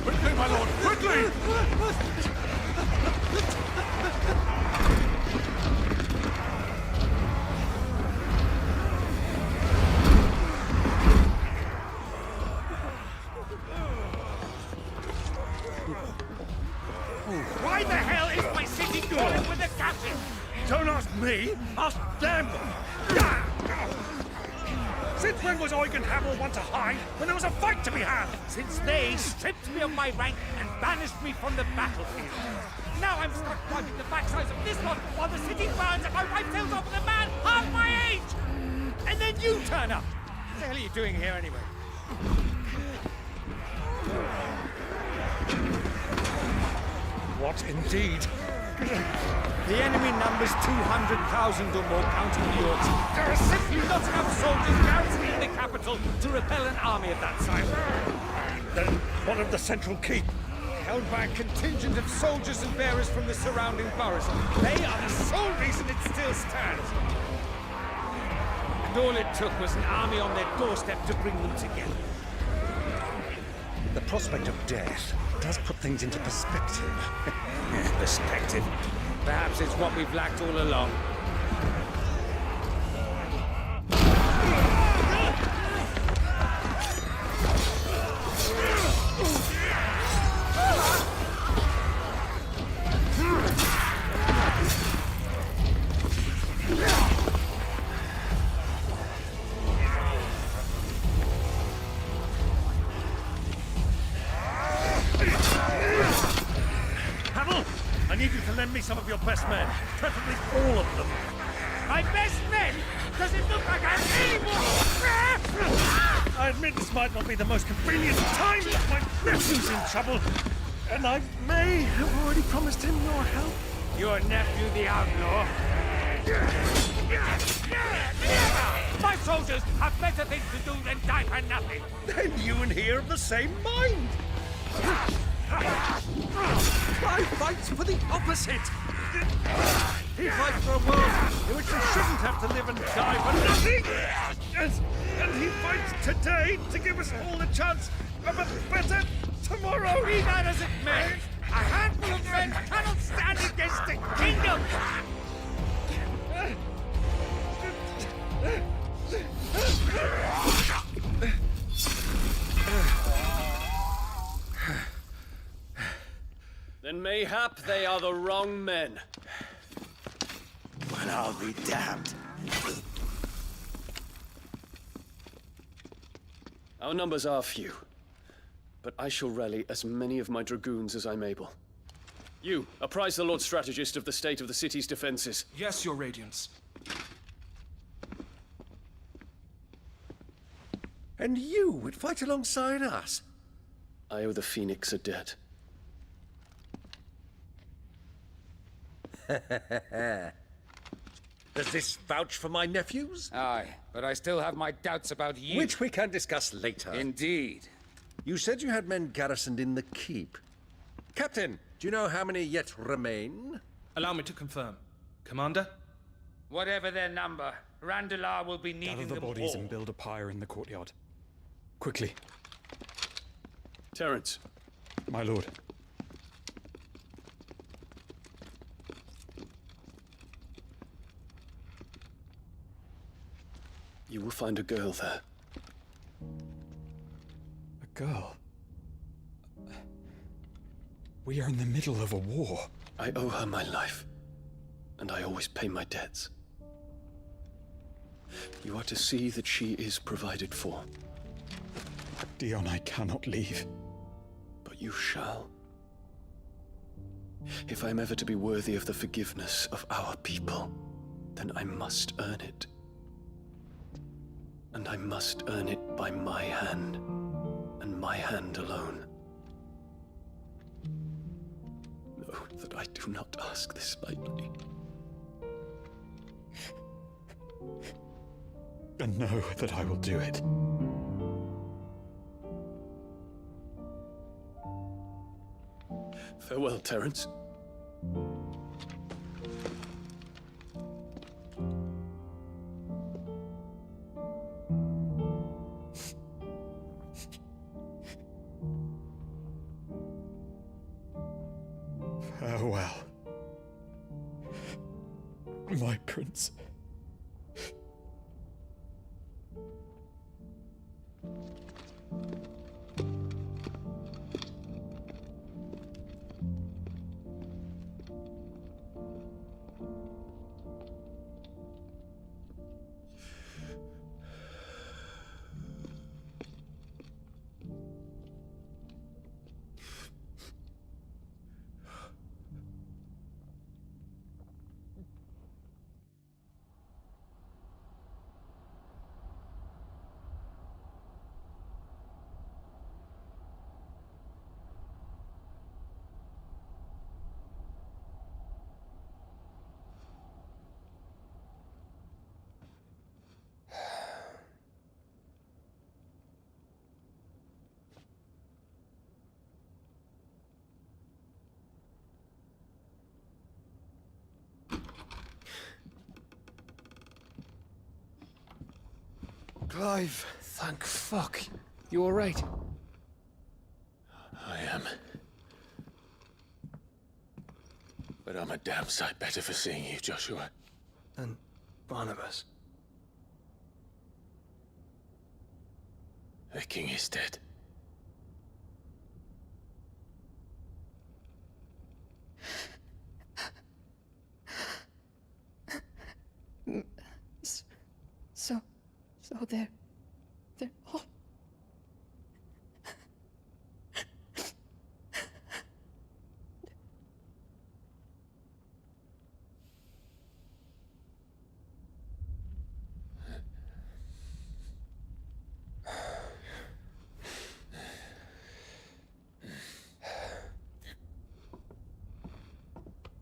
Quickly, my lord, quickly! Why the hell is my city going with the captain? Don't ask me, ask them! Since when was Eugen Hamel one to hide when there was a fight to be had? Since they stripped me of my rank and banished me from the battlefield. Now I'm stuck wiping the backsides of this lot while the city burns and my wife kills off with a man half my age! And then you turn up! What the hell are you doing here anyway? What indeed? The enemy numbers 200,000 or more, counting the Yorks. There are simply not enough soldiers garrisoning the capital to repel an army of that size. Then what of the central keep? Held by a contingent of soldiers and bearers from the surrounding boroughs. They are the sole reason it still stands. And all it took was an army on their doorstep to bring them together. The prospect of death does put things into perspective. Perspective. Perhaps it's what we've lacked all along. I need you to lend me some of your best men, preferably all of them. My best men? Does it look like I'm able? I admit this might not be the most convenient time, but my nephew's in trouble, and I may have already promised him your help. Your nephew, the outlaw? My soldiers have better things to do than die for nothing. Then you and he are of the same mind. I fight for the opposite. He fights for a world in which we shouldn't have to live and die for nothing! And he fights today to give us all a chance of a better tomorrow! Be that as it may, a handful of men cannot stand against the kingdom! Then mayhap they are the wrong men. Well, I'll be damned. Our numbers are few, but I shall rally as many of my dragoons as I'm able. You, apprise the Lord Strategist of the state of the city's defenses. Yes, Your Radiance. And you would fight alongside us? I owe the Phoenix a debt. Does this vouch for my nephews? Aye, but I still have my doubts about you. Which we can discuss later. Indeed. You said you had men garrisoned in the keep. Captain, do you know how many yet remain? Allow me to confirm. Commander? Whatever their number, Randalar will be needing Gather the them bodies all. and build a pyre in the courtyard. Quickly. Terence. My lord. You will find a girl there. A girl? We are in the middle of a war. I owe her my life, and I always pay my debts. You are to see that she is provided for. Dion, I cannot leave. But you shall. If I am ever to be worthy of the forgiveness of our people, then I must earn it. And I must earn it by my hand, and my hand alone. Know that I do not ask this lightly. And know that I will do it. Farewell, Terence. Farewell, my prince. Clive. Thank fuck. You alright? I am. But I'm a damn sight better for seeing you, Joshua. And Barnabas. The king is dead. So they're all...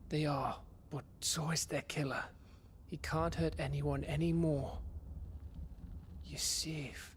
They are, but so is their killer. He can't hurt anyone anymore. You're safe.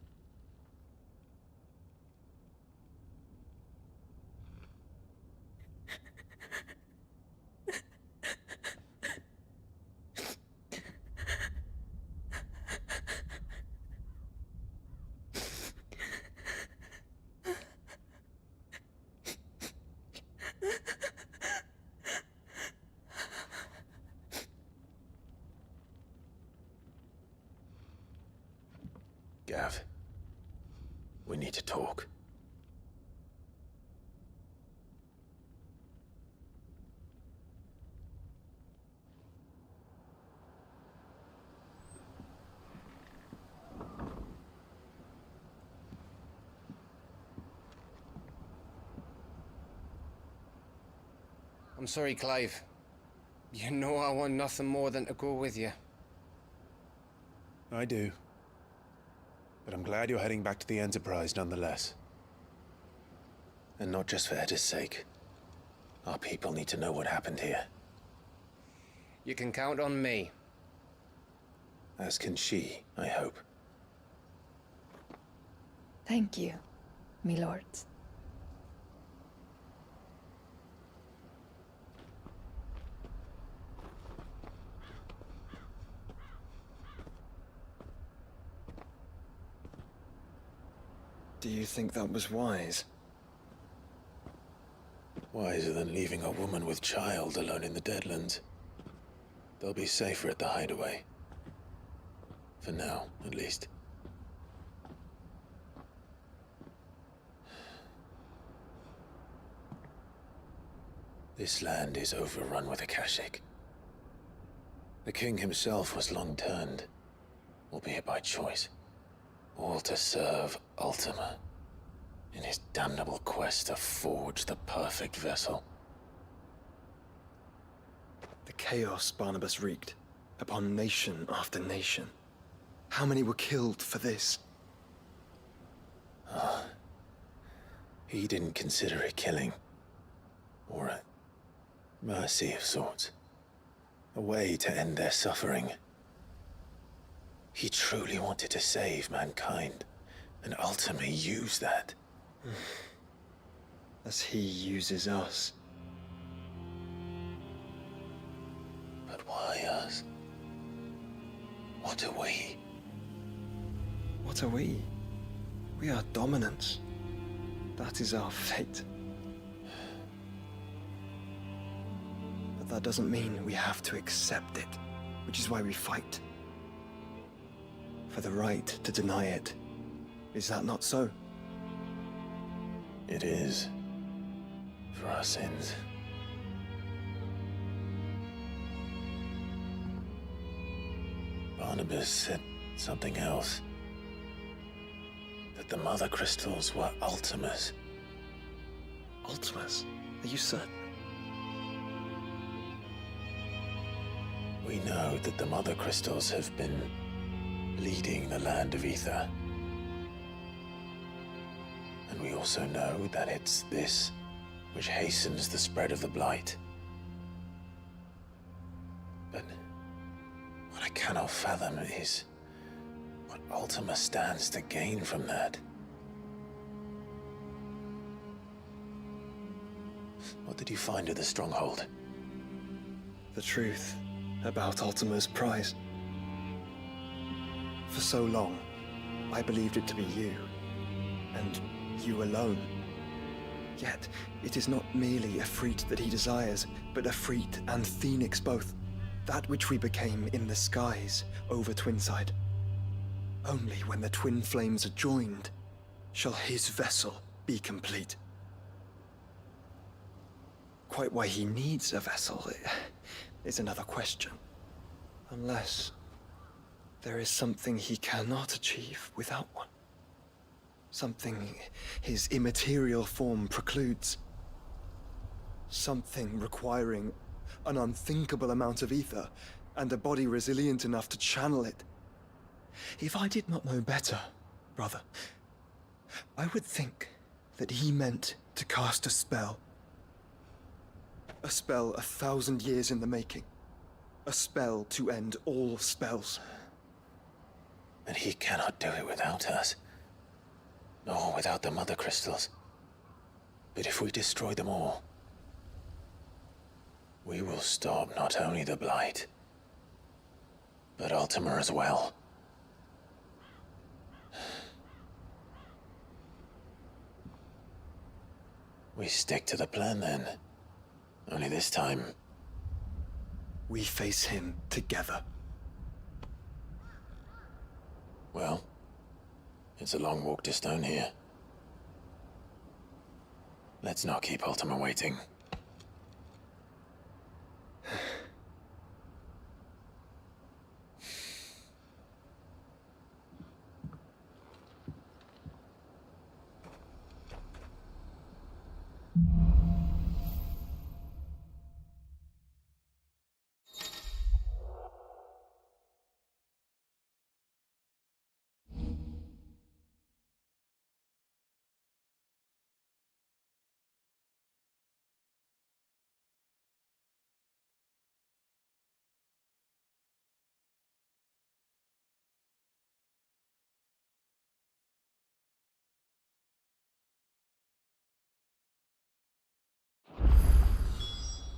Gav, we need to talk. I'm sorry, Clive. You know I want nothing more than to go with you. I do. But I'm glad you're heading back to the Enterprise nonetheless. And not just for Edda's sake. Our people need to know what happened here. You can count on me. As can she, I hope. Thank you, me lords. Do you think that was wise? Wiser than leaving a woman with child alone in the Deadlands. They'll be safer at the hideaway. For now, at least. This land is overrun with Akashic. The king himself was long turned, albeit by choice, all to serve Ultima in his damnable quest to forge the perfect vessel. The chaos Barnabas wreaked upon nation after nation. How many were killed for this? He didn't consider it killing, or a mercy of sorts. A way to end their suffering. He truly wanted to save mankind, and ultimately used that. As he uses us. But why us? What are we? What are we? We are dominance. That is our fate. But that doesn't mean we have to accept it, which is why we fight. For the right to deny it. Is that not so? It is. For our sins. Barnabas said something else. That the Mother Crystals were Ultimas. Ultimas? Are you certain? We know that the Mother Crystals have been leading the land of Ether. And we also know that it's this which hastens the spread of the Blight. But what I cannot fathom is what Ultima stands to gain from that. What did you find at the Stronghold? The truth about Ultima's prize. For so long, I believed it to be you, and you alone. Yet, it is not merely a Freet that he desires, but a Freet and Phoenix both. That which we became in the skies over Twinside. Only when the twin flames are joined shall his vessel be complete. Quite why he needs a vessel is another question. Unless there is something he cannot achieve without one. Something his immaterial form precludes. Something requiring an unthinkable amount of ether and a body resilient enough to channel it. If I did not know better, brother, I would think that he meant to cast a spell. A spell 1,000 years in the making. A spell to end all spells. And he cannot do it without us. Nor without the Mother Crystals. But if we destroy them all, we will stop not only the Blight, but Ultima as well. We stick to the plan then. Only this time, we face him together. Well, It's a long walk to Stone here. Let's not keep Ultima waiting.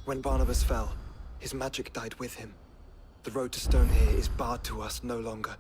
When Barnabas fell, his magic died with him. The road to Stone here is barred to us no longer.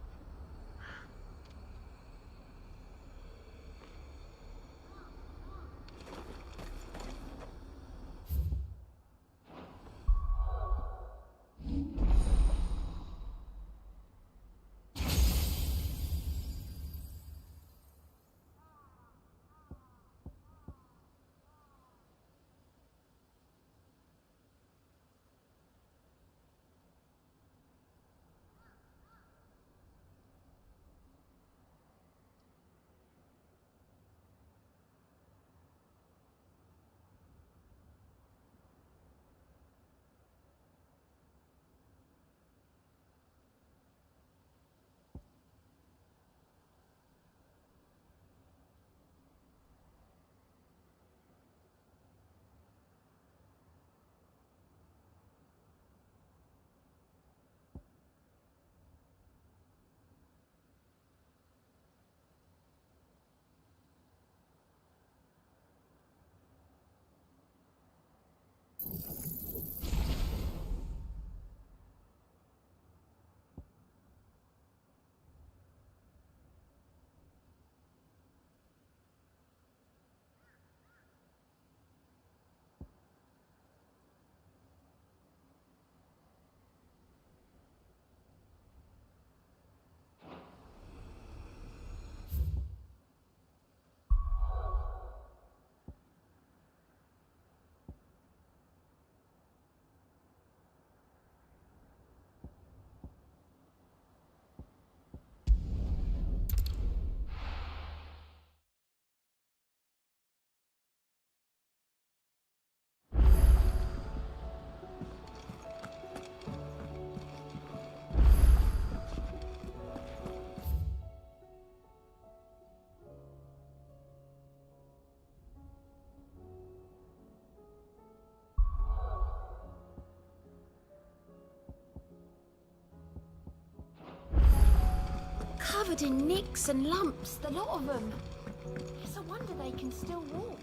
Covered in nicks and lumps, the lot of them. It's a wonder they can still walk.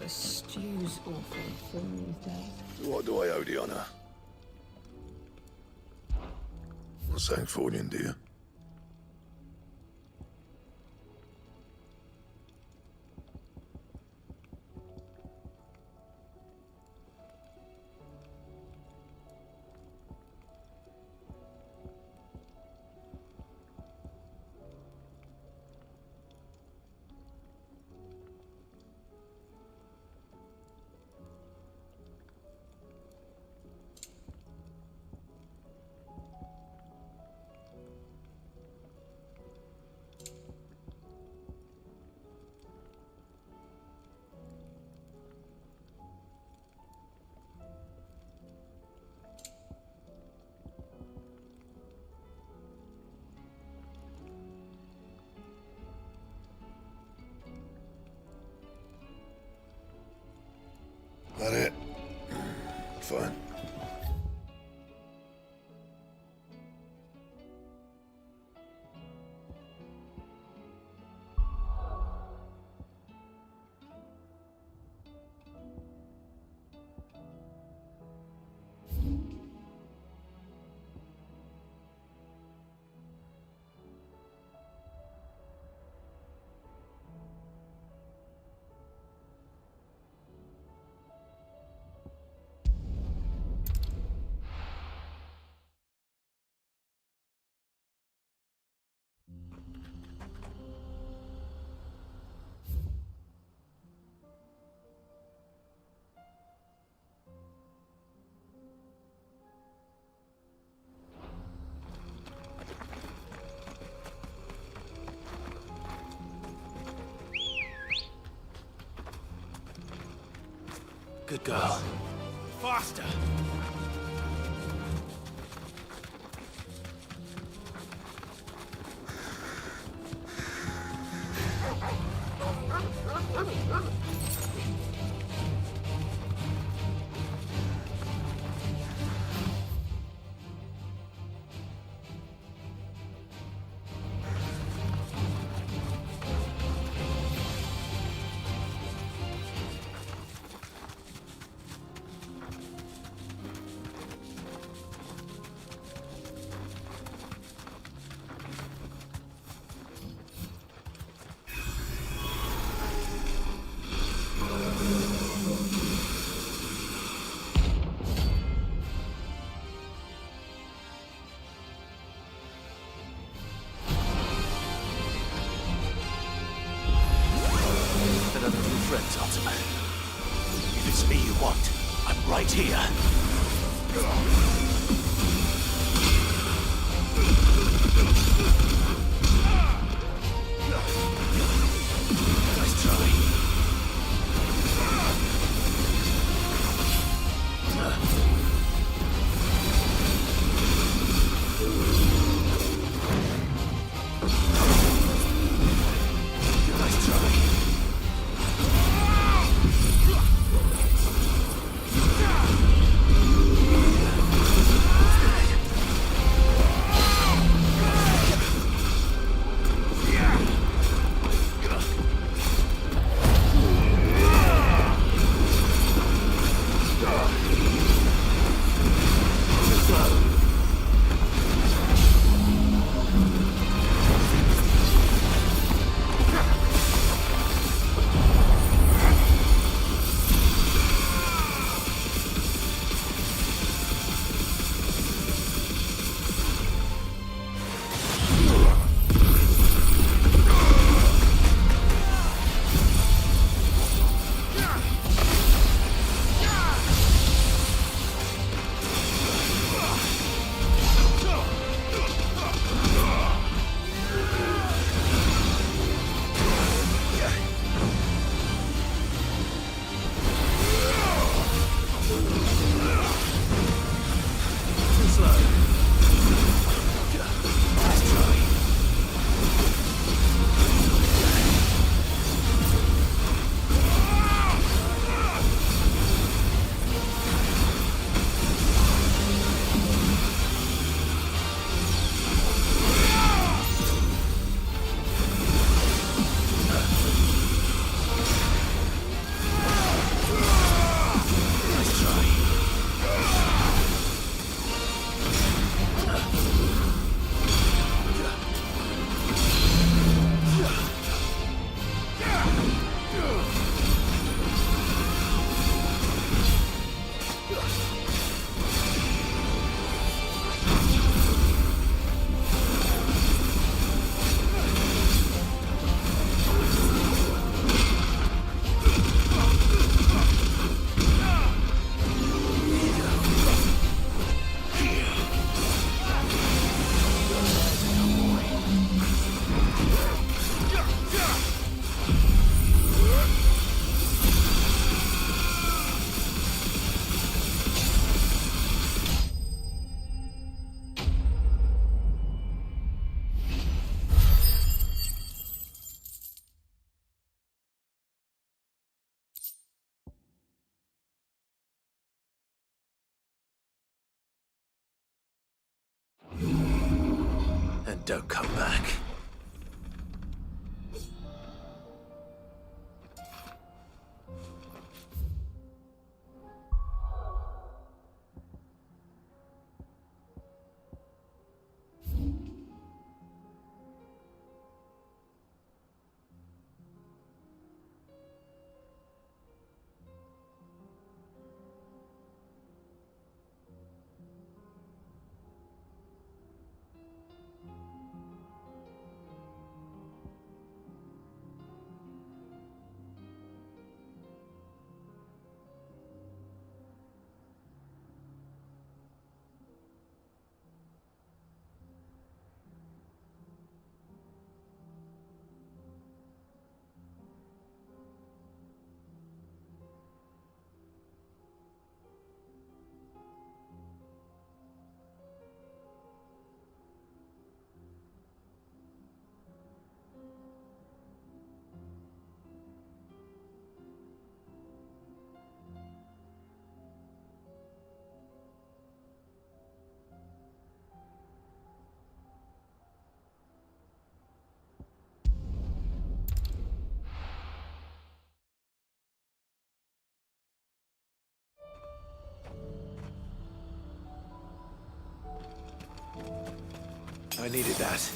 Stew's awfully thin these days. What do I owe the honour? What's saying fortune, dear? Good girl. Faster! Another new friends, Ultima. If it's me you want, I'm right here. Nice try. Nice try. And don't come back. I needed that.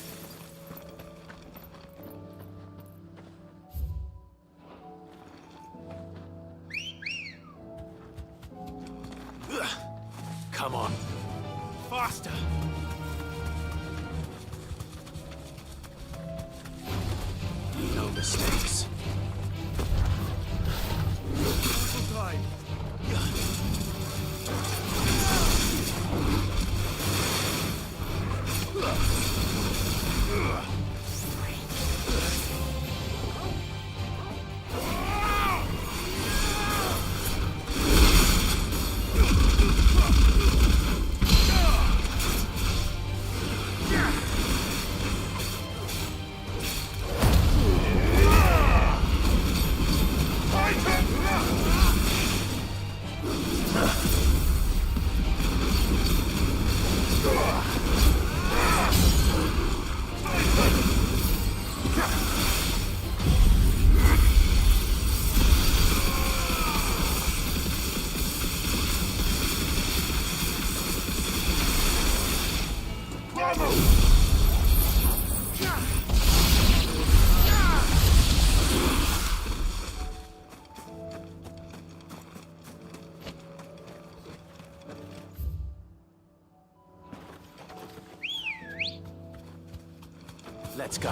Come on. Faster! No mistakes. Let's go.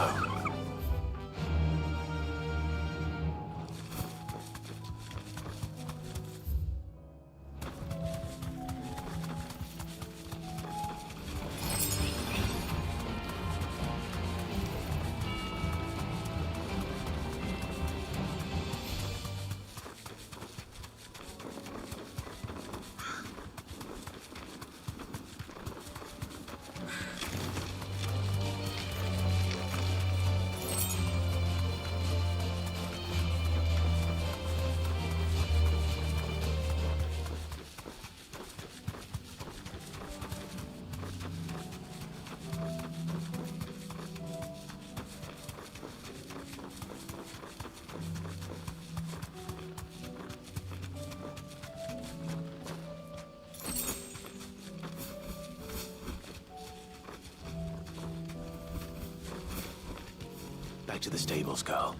Back to the stables, girl.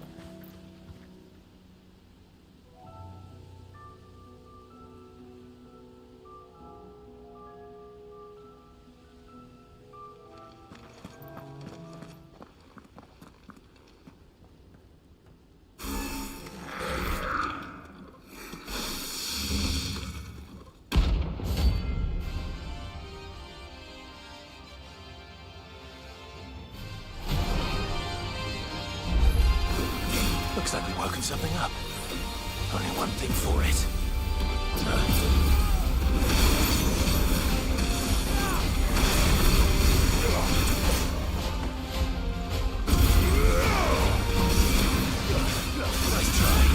Looks like we've woken something up. Only one thing for it. Nice try.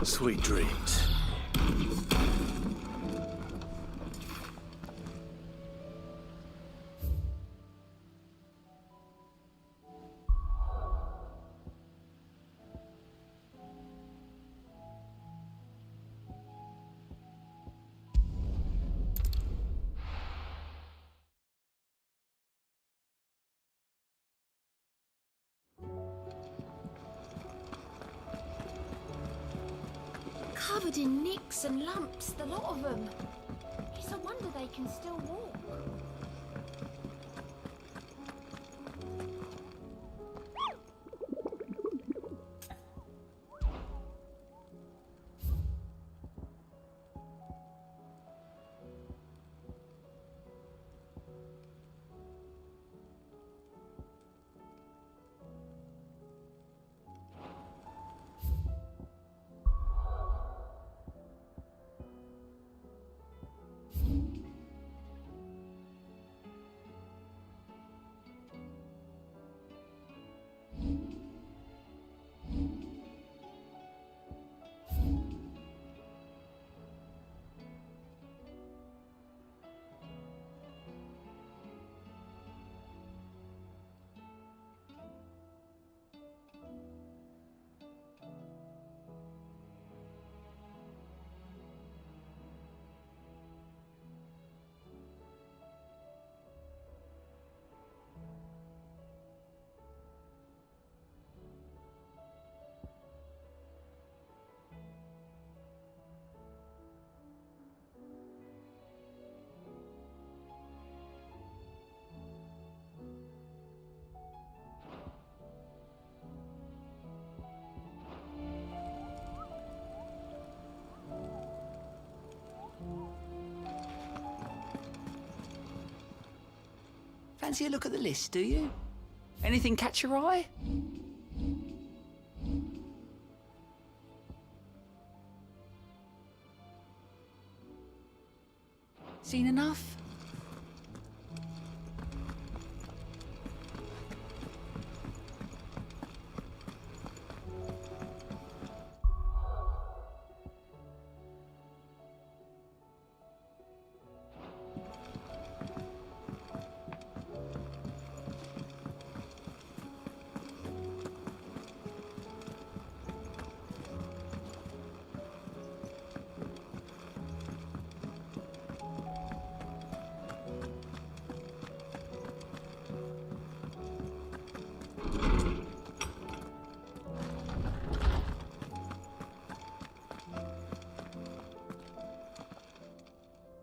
Sweet dreams. Covered in nicks and lumps, the lot of them. It's a wonder they can still walk. Fancy a look at the list, do you? Anything catch your eye? Seen enough?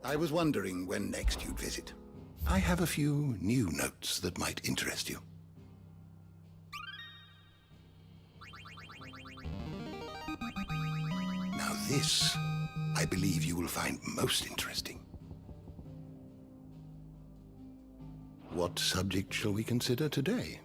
I was wondering when next you'd visit. I have a few new notes that might interest you. Now this, I believe you will find most interesting. What subject shall we consider today?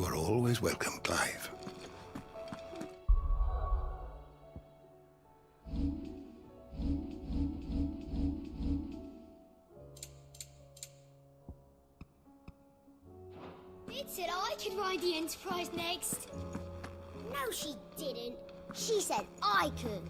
You are always welcome, Clive. It said I could ride the Enterprise next. No, she didn't. She said I could.